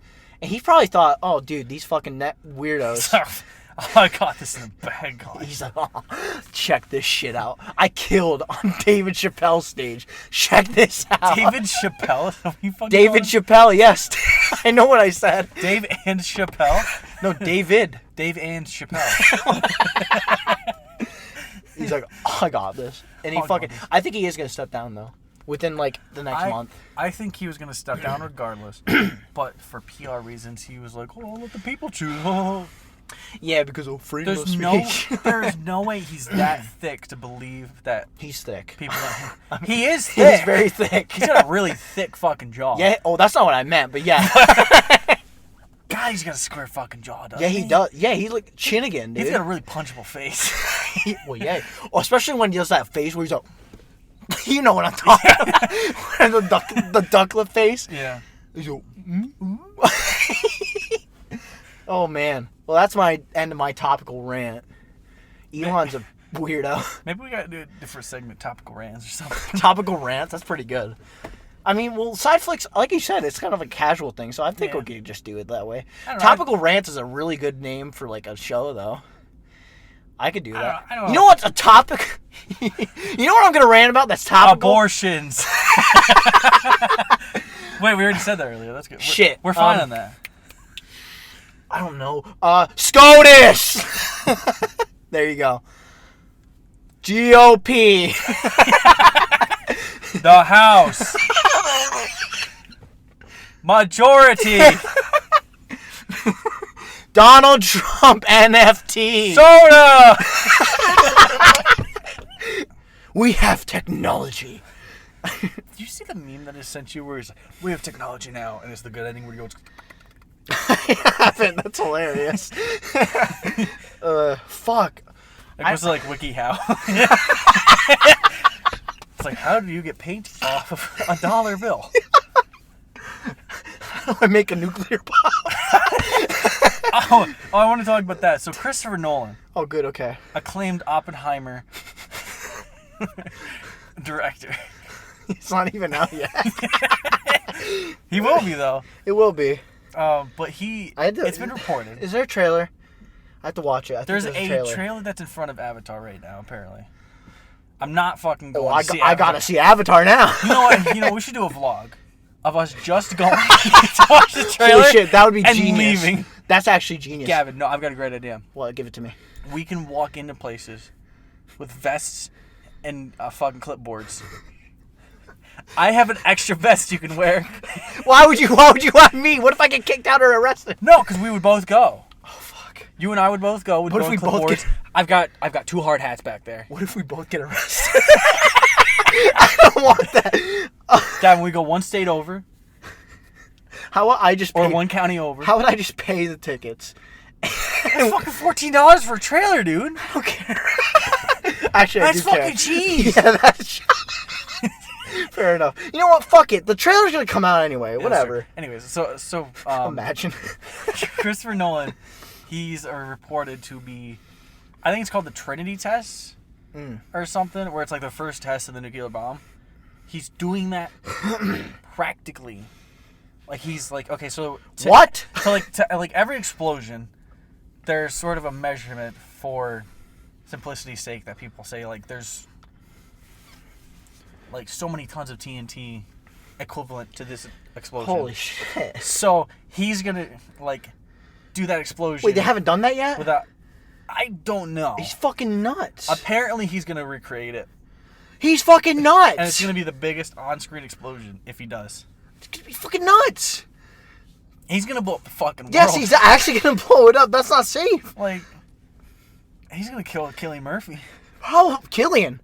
Speaker 2: And he probably thought, oh, dude, these fucking weirdos.
Speaker 1: Oh, I got this in a bag, guys.
Speaker 2: He's like, oh, check this shit out. I killed on David Chappelle's stage. Check this out.
Speaker 1: David Chappelle?
Speaker 2: David Chappelle, yes. I know what I said.
Speaker 1: Dave and Chappelle?
Speaker 2: No, David.
Speaker 1: Dave and Chappelle.
Speaker 2: He's like, oh, I got this. And he I think he is going to step down, though. Within, like, the next month.
Speaker 1: I think he was going to step down regardless. But for PR reasons, he was like, oh, let the people choose. Oh.
Speaker 2: Yeah, because of freedom of speech.
Speaker 1: There's no way he's that thick to believe that
Speaker 2: he's thick.
Speaker 1: People he is thick.
Speaker 2: He's very thick.
Speaker 1: He's got a really thick fucking jaw.
Speaker 2: Yeah. Oh, that's not what I meant, but yeah.
Speaker 1: God, he's got a square fucking jaw, doesn't
Speaker 2: he? Yeah, he does. Yeah, he's like Chinnigan, dude.
Speaker 1: He's got a really punchable face.
Speaker 2: Well, yeah. Oh, especially when he does that face where he's like, you know what I'm talking about. the ducklet face.
Speaker 1: Yeah.
Speaker 2: He's like, oh, man. Well, that's my end of my topical rant. Elon's a weirdo.
Speaker 1: Maybe we gotta do a different segment, topical rants or something.
Speaker 2: Topical rants? That's pretty good. I mean, well, Sideflicks, like you said, it's kind of a casual thing, so I think we could just do it that way. Topical rants is a really good name for, like, a show, though. I could do that.
Speaker 1: I don't
Speaker 2: you know what's a topic? You know what I'm going to rant about that's topical?
Speaker 1: Abortions. Wait, we already said that earlier. That's good.
Speaker 2: Shit.
Speaker 1: We're fine on that.
Speaker 2: I don't know. SCOTUS! There you go. GOP.
Speaker 1: The House. Majority.
Speaker 2: Donald Trump NFT.
Speaker 1: Soda.
Speaker 2: We have technology.
Speaker 1: Did you see the meme that I sent you where it's like, we have technology now, and it's the good ending where he goes...
Speaker 2: I haven't. That's hilarious. Fuck.
Speaker 1: It goes to like WikiHow. It's like, how do you get paint off of a dollar bill?
Speaker 2: How do I make a nuclear bomb?
Speaker 1: I want to talk about that. So Christopher Nolan,
Speaker 2: Oh, good. Okay.
Speaker 1: acclaimed Oppenheimer director.
Speaker 2: It's not even out yet.
Speaker 1: He will be though.
Speaker 2: It will be.
Speaker 1: But it's been reported.
Speaker 2: Is there a trailer? I have to watch it.
Speaker 1: There's a trailer that's in front of Avatar right now, apparently. I'm not fucking going to see
Speaker 2: I gotta see Avatar now.
Speaker 1: You know what? We should do a vlog of us just going to watch the trailer.
Speaker 2: Holy shit, that would be
Speaker 1: and
Speaker 2: genius.
Speaker 1: Leaving.
Speaker 2: That's actually genius.
Speaker 1: Gavin, no, I've got a great idea.
Speaker 2: Well, give it to me.
Speaker 1: We can walk into places with vests and fucking clipboards. I have an extra vest you can wear.
Speaker 2: Why would you want me? What if I get kicked out or arrested?
Speaker 1: No, because we would both go.
Speaker 2: Oh fuck.
Speaker 1: You and I would both go.
Speaker 2: What if we both get?
Speaker 1: I've got 2 hard hats back there.
Speaker 2: What if we both get arrested? I don't want that.
Speaker 1: Gavin, we go one state over.
Speaker 2: How would I just pay?
Speaker 1: Or one county over.
Speaker 2: How would I just pay the tickets?
Speaker 1: That's fucking $14 for a trailer, dude.
Speaker 2: I don't care. Actually,
Speaker 1: that's
Speaker 2: I do care.
Speaker 1: fucking cheese.
Speaker 2: Yeah, that's fair enough. You know what? Fuck it. The trailer's gonna come out anyway.
Speaker 1: Yeah,
Speaker 2: whatever.
Speaker 1: Sure. Anyways, so
Speaker 2: Imagine.
Speaker 1: Christopher Nolan, he's reported to be, I think it's called the Trinity test or something, where it's like the first test of the nuclear bomb. He's doing that practically. Like he's like, okay, so
Speaker 2: what?
Speaker 1: So like every explosion, there's sort of a measurement for simplicity's sake that people say like there's like so many tons of TNT equivalent to this explosion.
Speaker 2: Holy shit.
Speaker 1: So he's gonna like do that explosion.
Speaker 2: Wait, they haven't done that yet?
Speaker 1: I don't know.
Speaker 2: He's fucking nuts.
Speaker 1: Apparently he's gonna recreate it.
Speaker 2: He's fucking nuts.
Speaker 1: And it's gonna be the biggest on-screen explosion if he does.
Speaker 2: It's gonna be fucking nuts.
Speaker 1: He's gonna blow up the fucking world.
Speaker 2: Yes, he's actually gonna blow it up. That's not safe.
Speaker 1: Like, he's gonna kill Cillian Murphy.
Speaker 2: Oh, Cillian.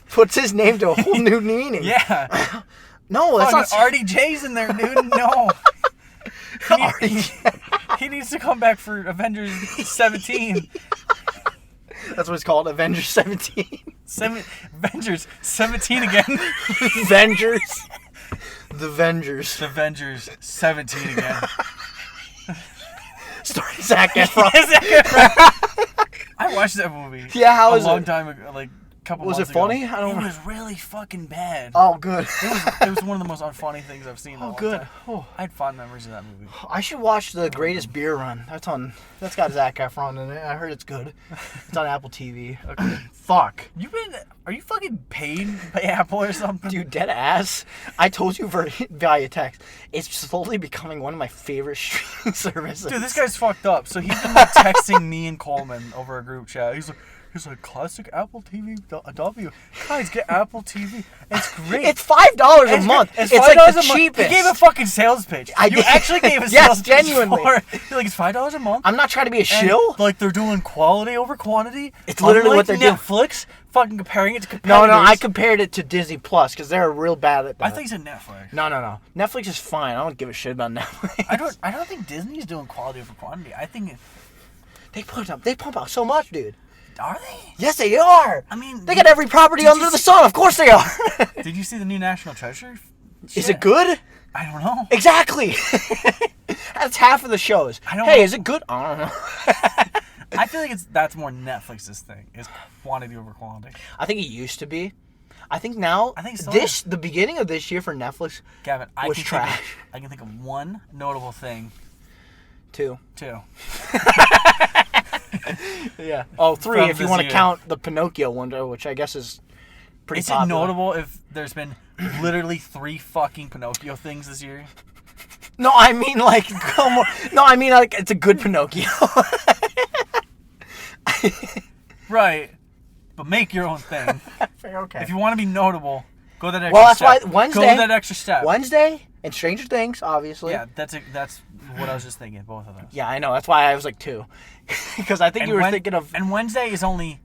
Speaker 2: Puts his name to a whole new meaning.
Speaker 1: Yeah.
Speaker 2: No, that's not
Speaker 1: safe. RDJ's in there, dude. No. He needs to come back for Avengers 17.
Speaker 2: That's what it's called, Avengers 17.
Speaker 1: Avengers 17 again.
Speaker 2: Avengers. The Vengers.
Speaker 1: The Avengers 17 again.
Speaker 2: Starring Zac Efron.
Speaker 1: I watched that movie.
Speaker 2: Yeah, how was it?
Speaker 1: A long time ago, like a couple months ago.
Speaker 2: Was it funny? I don't know.
Speaker 1: It was really fucking bad.
Speaker 2: Oh, good.
Speaker 1: It was one of the most unfunny things I've seen in a long
Speaker 2: good.
Speaker 1: time.
Speaker 2: Oh.
Speaker 1: I had fond memories of that movie.
Speaker 2: I should watch The Greatest Beer Run. That's got Zac Efron in it. I heard it's good. It's on Apple TV.
Speaker 1: Okay.
Speaker 2: Fuck.
Speaker 1: Are you fucking paid by Apple or something?
Speaker 2: Dude, dead ass. I told you via text. It's slowly becoming one of my favorite streaming services.
Speaker 1: Dude, this guy's fucked up. So he's been like, texting me and Coleman over a group chat. He's like, classic Apple TV W. Guys, get Apple TV. It's great.
Speaker 2: It's $5 a month. It's like the cheapest.
Speaker 1: He gave a fucking sales pitch. You actually gave a sales pitch.
Speaker 2: Yes, genuinely.
Speaker 1: You're like, it's $5 a month.
Speaker 2: I'm not trying to be a shill.
Speaker 1: Like, they're doing quality over quantity.
Speaker 2: It's literally what they're doing.
Speaker 1: Netflix, fucking comparing it to competitors.
Speaker 2: No, I compared it to Disney Plus because they're real bad at that.
Speaker 1: I think it's a Netflix.
Speaker 2: No. Netflix is fine. I don't give a shit about Netflix.
Speaker 1: I don't think Disney's doing quality over quantity. I think
Speaker 2: they pump out so much, dude.
Speaker 1: Are they?
Speaker 2: Yes, they are.
Speaker 1: I mean,
Speaker 2: they got every property under the sun. Of course they are.
Speaker 1: Did you see the new National Treasure?
Speaker 2: Is it good?
Speaker 1: I don't know.
Speaker 2: Exactly. That's half of the shows. Hey, is it good? I don't know.
Speaker 1: I feel like that's more Netflix's thing, is quantity over quality.
Speaker 2: I think it used to be. I think now, the beginning of this year for Netflix,
Speaker 1: Gavin,
Speaker 2: was trash.
Speaker 1: I can think of one notable thing.
Speaker 2: Two.
Speaker 1: Yeah.
Speaker 2: Oh, three
Speaker 1: From
Speaker 2: if you
Speaker 1: this
Speaker 2: want to
Speaker 1: year.
Speaker 2: count the Pinocchio one, which I guess is pretty
Speaker 1: Is
Speaker 2: popular.
Speaker 1: it notable if there's been literally 3 fucking Pinocchio things this year?
Speaker 2: No, I mean like, come on. No, I mean like it's a good Pinocchio.
Speaker 1: Right. But make your own thing.
Speaker 2: Okay.
Speaker 1: If you want to be notable, go that extra
Speaker 2: Well, that's
Speaker 1: step.
Speaker 2: why Wednesday.
Speaker 1: Go that extra step.
Speaker 2: Wednesday and Stranger Things, obviously.
Speaker 1: Yeah, that's what I was just thinking, both of those.
Speaker 2: Yeah, I know. That's why I was like 2. Because I think you were thinking of...
Speaker 1: And Wednesday is only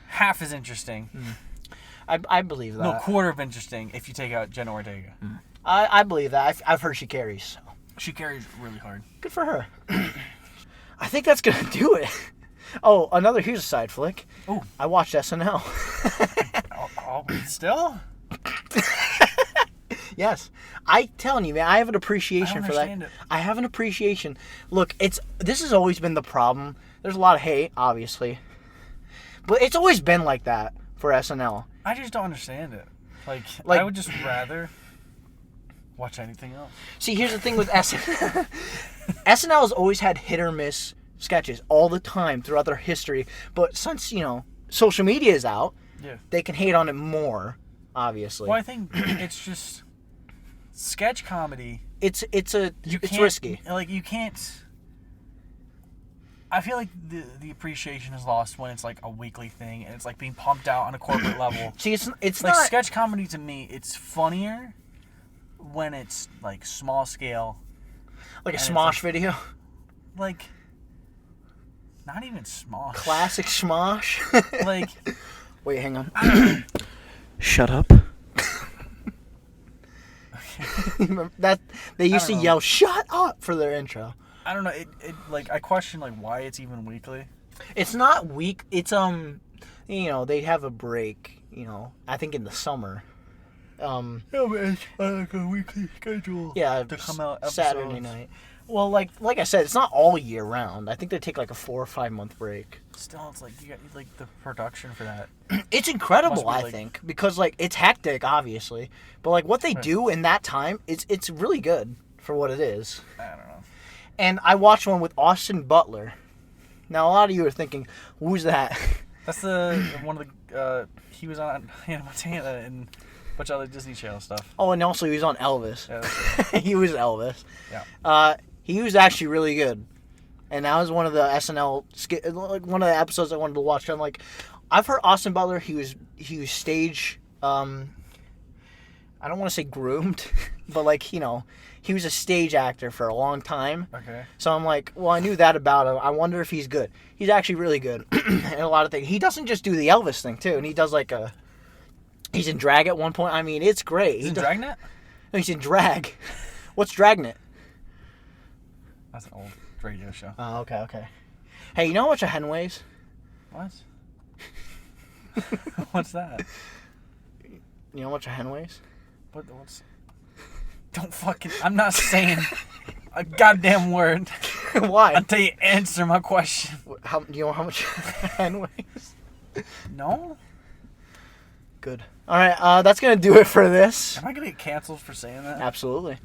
Speaker 1: half as interesting.
Speaker 2: I believe that.
Speaker 1: No, quarter of interesting if you take out Jenna Ortega.
Speaker 2: I believe that. I've heard she carries. So.
Speaker 1: She carries really hard.
Speaker 2: Good for her. I think that's going to do it. Oh, here's a side flick.
Speaker 1: Ooh.
Speaker 2: I watched SNL.
Speaker 1: Still?
Speaker 2: Yes. I telling you, man, I have an appreciation for that.
Speaker 1: understand it.
Speaker 2: I have an appreciation. Look, this has always been the problem. There's a lot of hate, obviously. But it's always been like that for SNL.
Speaker 1: I just don't understand it. Like I would just rather watch anything else.
Speaker 2: See, here's the thing with SNL. SNL has always had hit or miss sketches all the time throughout their history. But since, social media is out, they can hate on it more, obviously.
Speaker 1: Well, I think it's just sketch comedy.
Speaker 2: It's risky.
Speaker 1: Like, you can't... I feel like the appreciation is lost when it's like a weekly thing and it's like being pumped out on a corporate level.
Speaker 2: See, it's
Speaker 1: like
Speaker 2: not...
Speaker 1: sketch comedy to me, it's funnier when it's like small scale.
Speaker 2: Like a Smosh video?
Speaker 1: Like, not even Smosh.
Speaker 2: Classic Smosh?
Speaker 1: Like...
Speaker 2: Wait, hang on. Shut up. That they used to yell "shut up" for their intro.
Speaker 1: I don't know. It like I question like why it's even weekly.
Speaker 2: It's not week. It's they have a break. I think in the summer.
Speaker 1: Yeah, but it's like a weekly schedule.
Speaker 2: Yeah,
Speaker 1: to come out episodes.
Speaker 2: Saturday night. Well, like I said, it's not all year round. I think they take like a 4 or 5 month break.
Speaker 1: Still, it's like you got like the production for that.
Speaker 2: It's incredible,
Speaker 1: Must be,
Speaker 2: I think, because like it's hectic, obviously, but like what they do in that time, it's really good for what it is.
Speaker 1: I don't know.
Speaker 2: And I watched one with Austin Butler. Now a lot of you are thinking, who's that?
Speaker 1: That's the one of the he was on Hannah Montana and a bunch of other Disney Channel stuff.
Speaker 2: Oh, and also he was on Elvis.
Speaker 1: Yeah, that's right.
Speaker 2: He was Elvis.
Speaker 1: Yeah.
Speaker 2: He was actually really good. And that was one of the SNL like one of the episodes I wanted to watch. I'm like, I've heard Austin Butler. He was stage. I don't want to say groomed, but like he was a stage actor for a long time.
Speaker 1: Okay.
Speaker 2: So I'm like, well, I knew that about him. I wonder if he's good. He's actually really good in a lot of things. He doesn't just do the Elvis thing too, and he does like he's in drag at one point. I mean, it's great.
Speaker 1: He's in Dragnet?
Speaker 2: No, he's in drag. What's Dragnet?
Speaker 1: That's an old radio show.
Speaker 2: Oh, okay. Hey, you know how much a hen weighs?
Speaker 1: What? What's that?
Speaker 2: You know how much a hen weighs?
Speaker 1: What's... Don't fucking... I'm not saying a goddamn word.
Speaker 2: Why?
Speaker 1: Until you answer my question.
Speaker 2: Do you know how much a hen weighs?
Speaker 1: No?
Speaker 2: Good. All right, that's going to do it for this.
Speaker 1: Am I going to get canceled for saying that?
Speaker 2: Absolutely.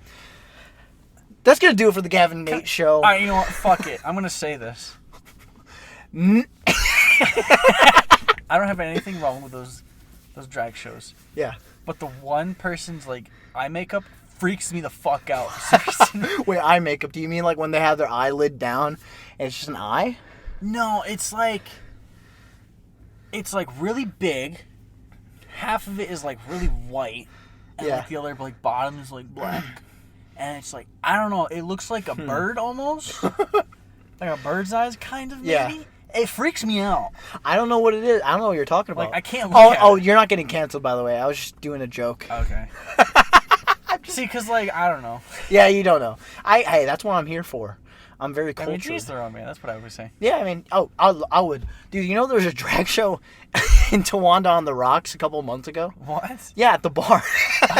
Speaker 2: That's going to do it for the Gavin and Nate show.
Speaker 1: All right, you know what? Fuck it. I'm going to say this. I don't have anything wrong with those drag shows.
Speaker 2: Yeah.
Speaker 1: But the one person's like eye makeup freaks me the fuck out.
Speaker 2: Wait, eye makeup? Do you mean like when they have their eyelid down and it's just an eye?
Speaker 1: No, it's like really big. Half of it is like really white, and like the other like bottom is like black. And it's like, I don't know, it looks like a bird almost. Like a bird's eyes kind of maybe.
Speaker 2: Yeah.
Speaker 1: It freaks me out.
Speaker 2: I don't know what it is. I don't know what you're talking about.
Speaker 1: Like, I can't look at it.
Speaker 2: You're not getting canceled, by the way. I was just doing a joke.
Speaker 1: Okay. See, because, like, I don't know.
Speaker 2: Yeah, you don't know. Hey, that's what I'm here for. I'm very
Speaker 1: I
Speaker 2: cultured.
Speaker 1: mean, geez, their own, man. That's what I always say.
Speaker 2: Yeah, I mean, I would. Dude, you know there was a drag show in Towanda on the Rocks a couple of months ago?
Speaker 1: What?
Speaker 2: Yeah, at the bar.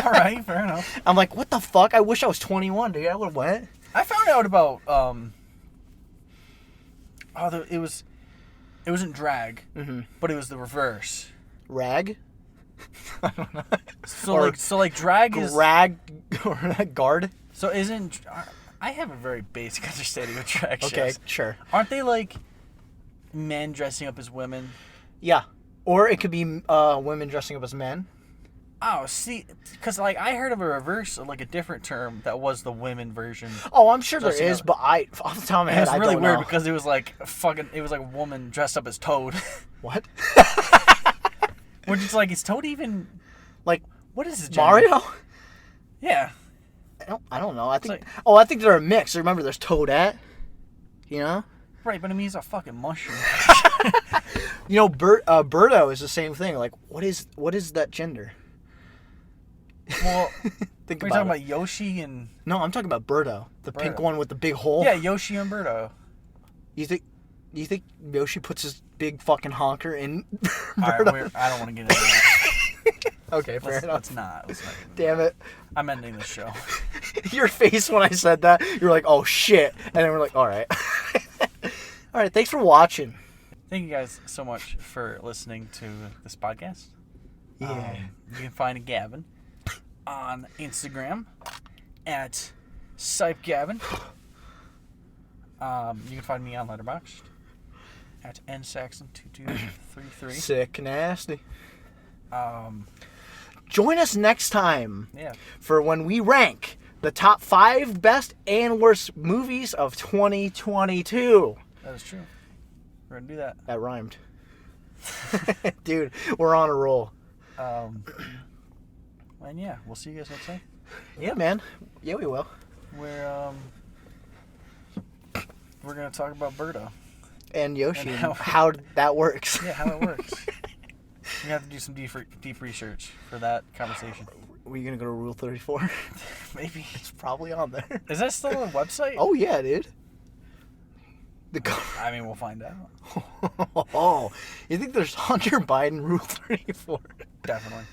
Speaker 1: All right, fair enough.
Speaker 2: I'm like, what the fuck? I wish I was 21, dude. I would have went.
Speaker 1: I found out about it wasn't drag, but it was the reverse.
Speaker 2: Rag? I don't know.
Speaker 1: So like drag is
Speaker 2: rag or guard?
Speaker 1: So isn't I have a very basic understanding of drag shows.
Speaker 2: Okay, sure.
Speaker 1: Aren't they like men dressing up as women?
Speaker 2: Yeah. Or it could be women dressing up as men.
Speaker 1: Oh, see, because like I heard of a reverse, like a different term that was the women version.
Speaker 2: Oh, I'm sure there
Speaker 1: Dressing
Speaker 2: is,
Speaker 1: up.
Speaker 2: but off the top of my head,
Speaker 1: It's
Speaker 2: I
Speaker 1: really
Speaker 2: don't
Speaker 1: weird
Speaker 2: know.
Speaker 1: because it was like a woman dressed up as Toad.
Speaker 2: What?
Speaker 1: Which is like, is Toad even
Speaker 2: Like
Speaker 1: what is his gender?
Speaker 2: Mario?
Speaker 1: Yeah.
Speaker 2: I don't know. I think.
Speaker 1: like-
Speaker 2: I think they're a mix. Remember, there's Toadette. You know.
Speaker 1: Right, but I mean he's a fucking mushroom.
Speaker 2: You know, Birdo is the same thing. Like, what is that gender?
Speaker 1: Well,
Speaker 2: Think
Speaker 1: we're
Speaker 2: about
Speaker 1: talking
Speaker 2: it.
Speaker 1: about Yoshi and
Speaker 2: No, I'm talking about Birdo, the pink
Speaker 1: Birdo.
Speaker 2: one with the big hole.
Speaker 1: yeah, Yoshi and Birdo.
Speaker 2: You think Yoshi puts his big fucking honker in
Speaker 1: All
Speaker 2: Birdo?
Speaker 1: right, I don't want to get into that.
Speaker 2: Okay, fair enough.
Speaker 1: Let's not. Get into
Speaker 2: Damn
Speaker 1: that.
Speaker 2: it.
Speaker 1: I'm ending the show.
Speaker 2: Your face when I said that, you were like, oh shit. And then we're like, all right. All right, thanks for watching.
Speaker 1: Thank you guys so much for listening to this podcast.
Speaker 2: Yeah.
Speaker 1: You can find Gavin on Instagram at SipeGavin. You can find me on Letterboxd at nsaxon2233.
Speaker 2: Sick, nasty.
Speaker 1: Um,
Speaker 2: Join us next time
Speaker 1: yeah.
Speaker 2: for when we rank the top 5 best and worst movies of 2022.
Speaker 1: That is true. We're gonna do that.
Speaker 2: That rhymed. Dude, we're on a roll.
Speaker 1: And yeah, we'll see you guys next time.
Speaker 2: Yeah, man. Yeah, we will.
Speaker 1: We're gonna talk about Birdo.
Speaker 2: And Yoshi,
Speaker 1: And
Speaker 2: and how that works.
Speaker 1: Yeah, how it works. We have to do some deep research for that conversation.
Speaker 2: Were you going to go to Rule 34?
Speaker 1: Maybe.
Speaker 2: It's probably on there.
Speaker 1: Is that still a website?
Speaker 2: Oh, yeah, dude.
Speaker 1: I mean, we'll find out.
Speaker 2: Oh, you think there's Hunter Biden Rule 34?
Speaker 1: Definitely.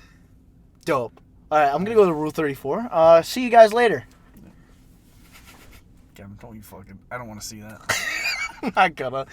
Speaker 2: Dope. All right, I'm going to go to Rule 34. See you guys later.
Speaker 1: Kevin, don't you fucking... I don't want to see that.
Speaker 2: I'm not gonna.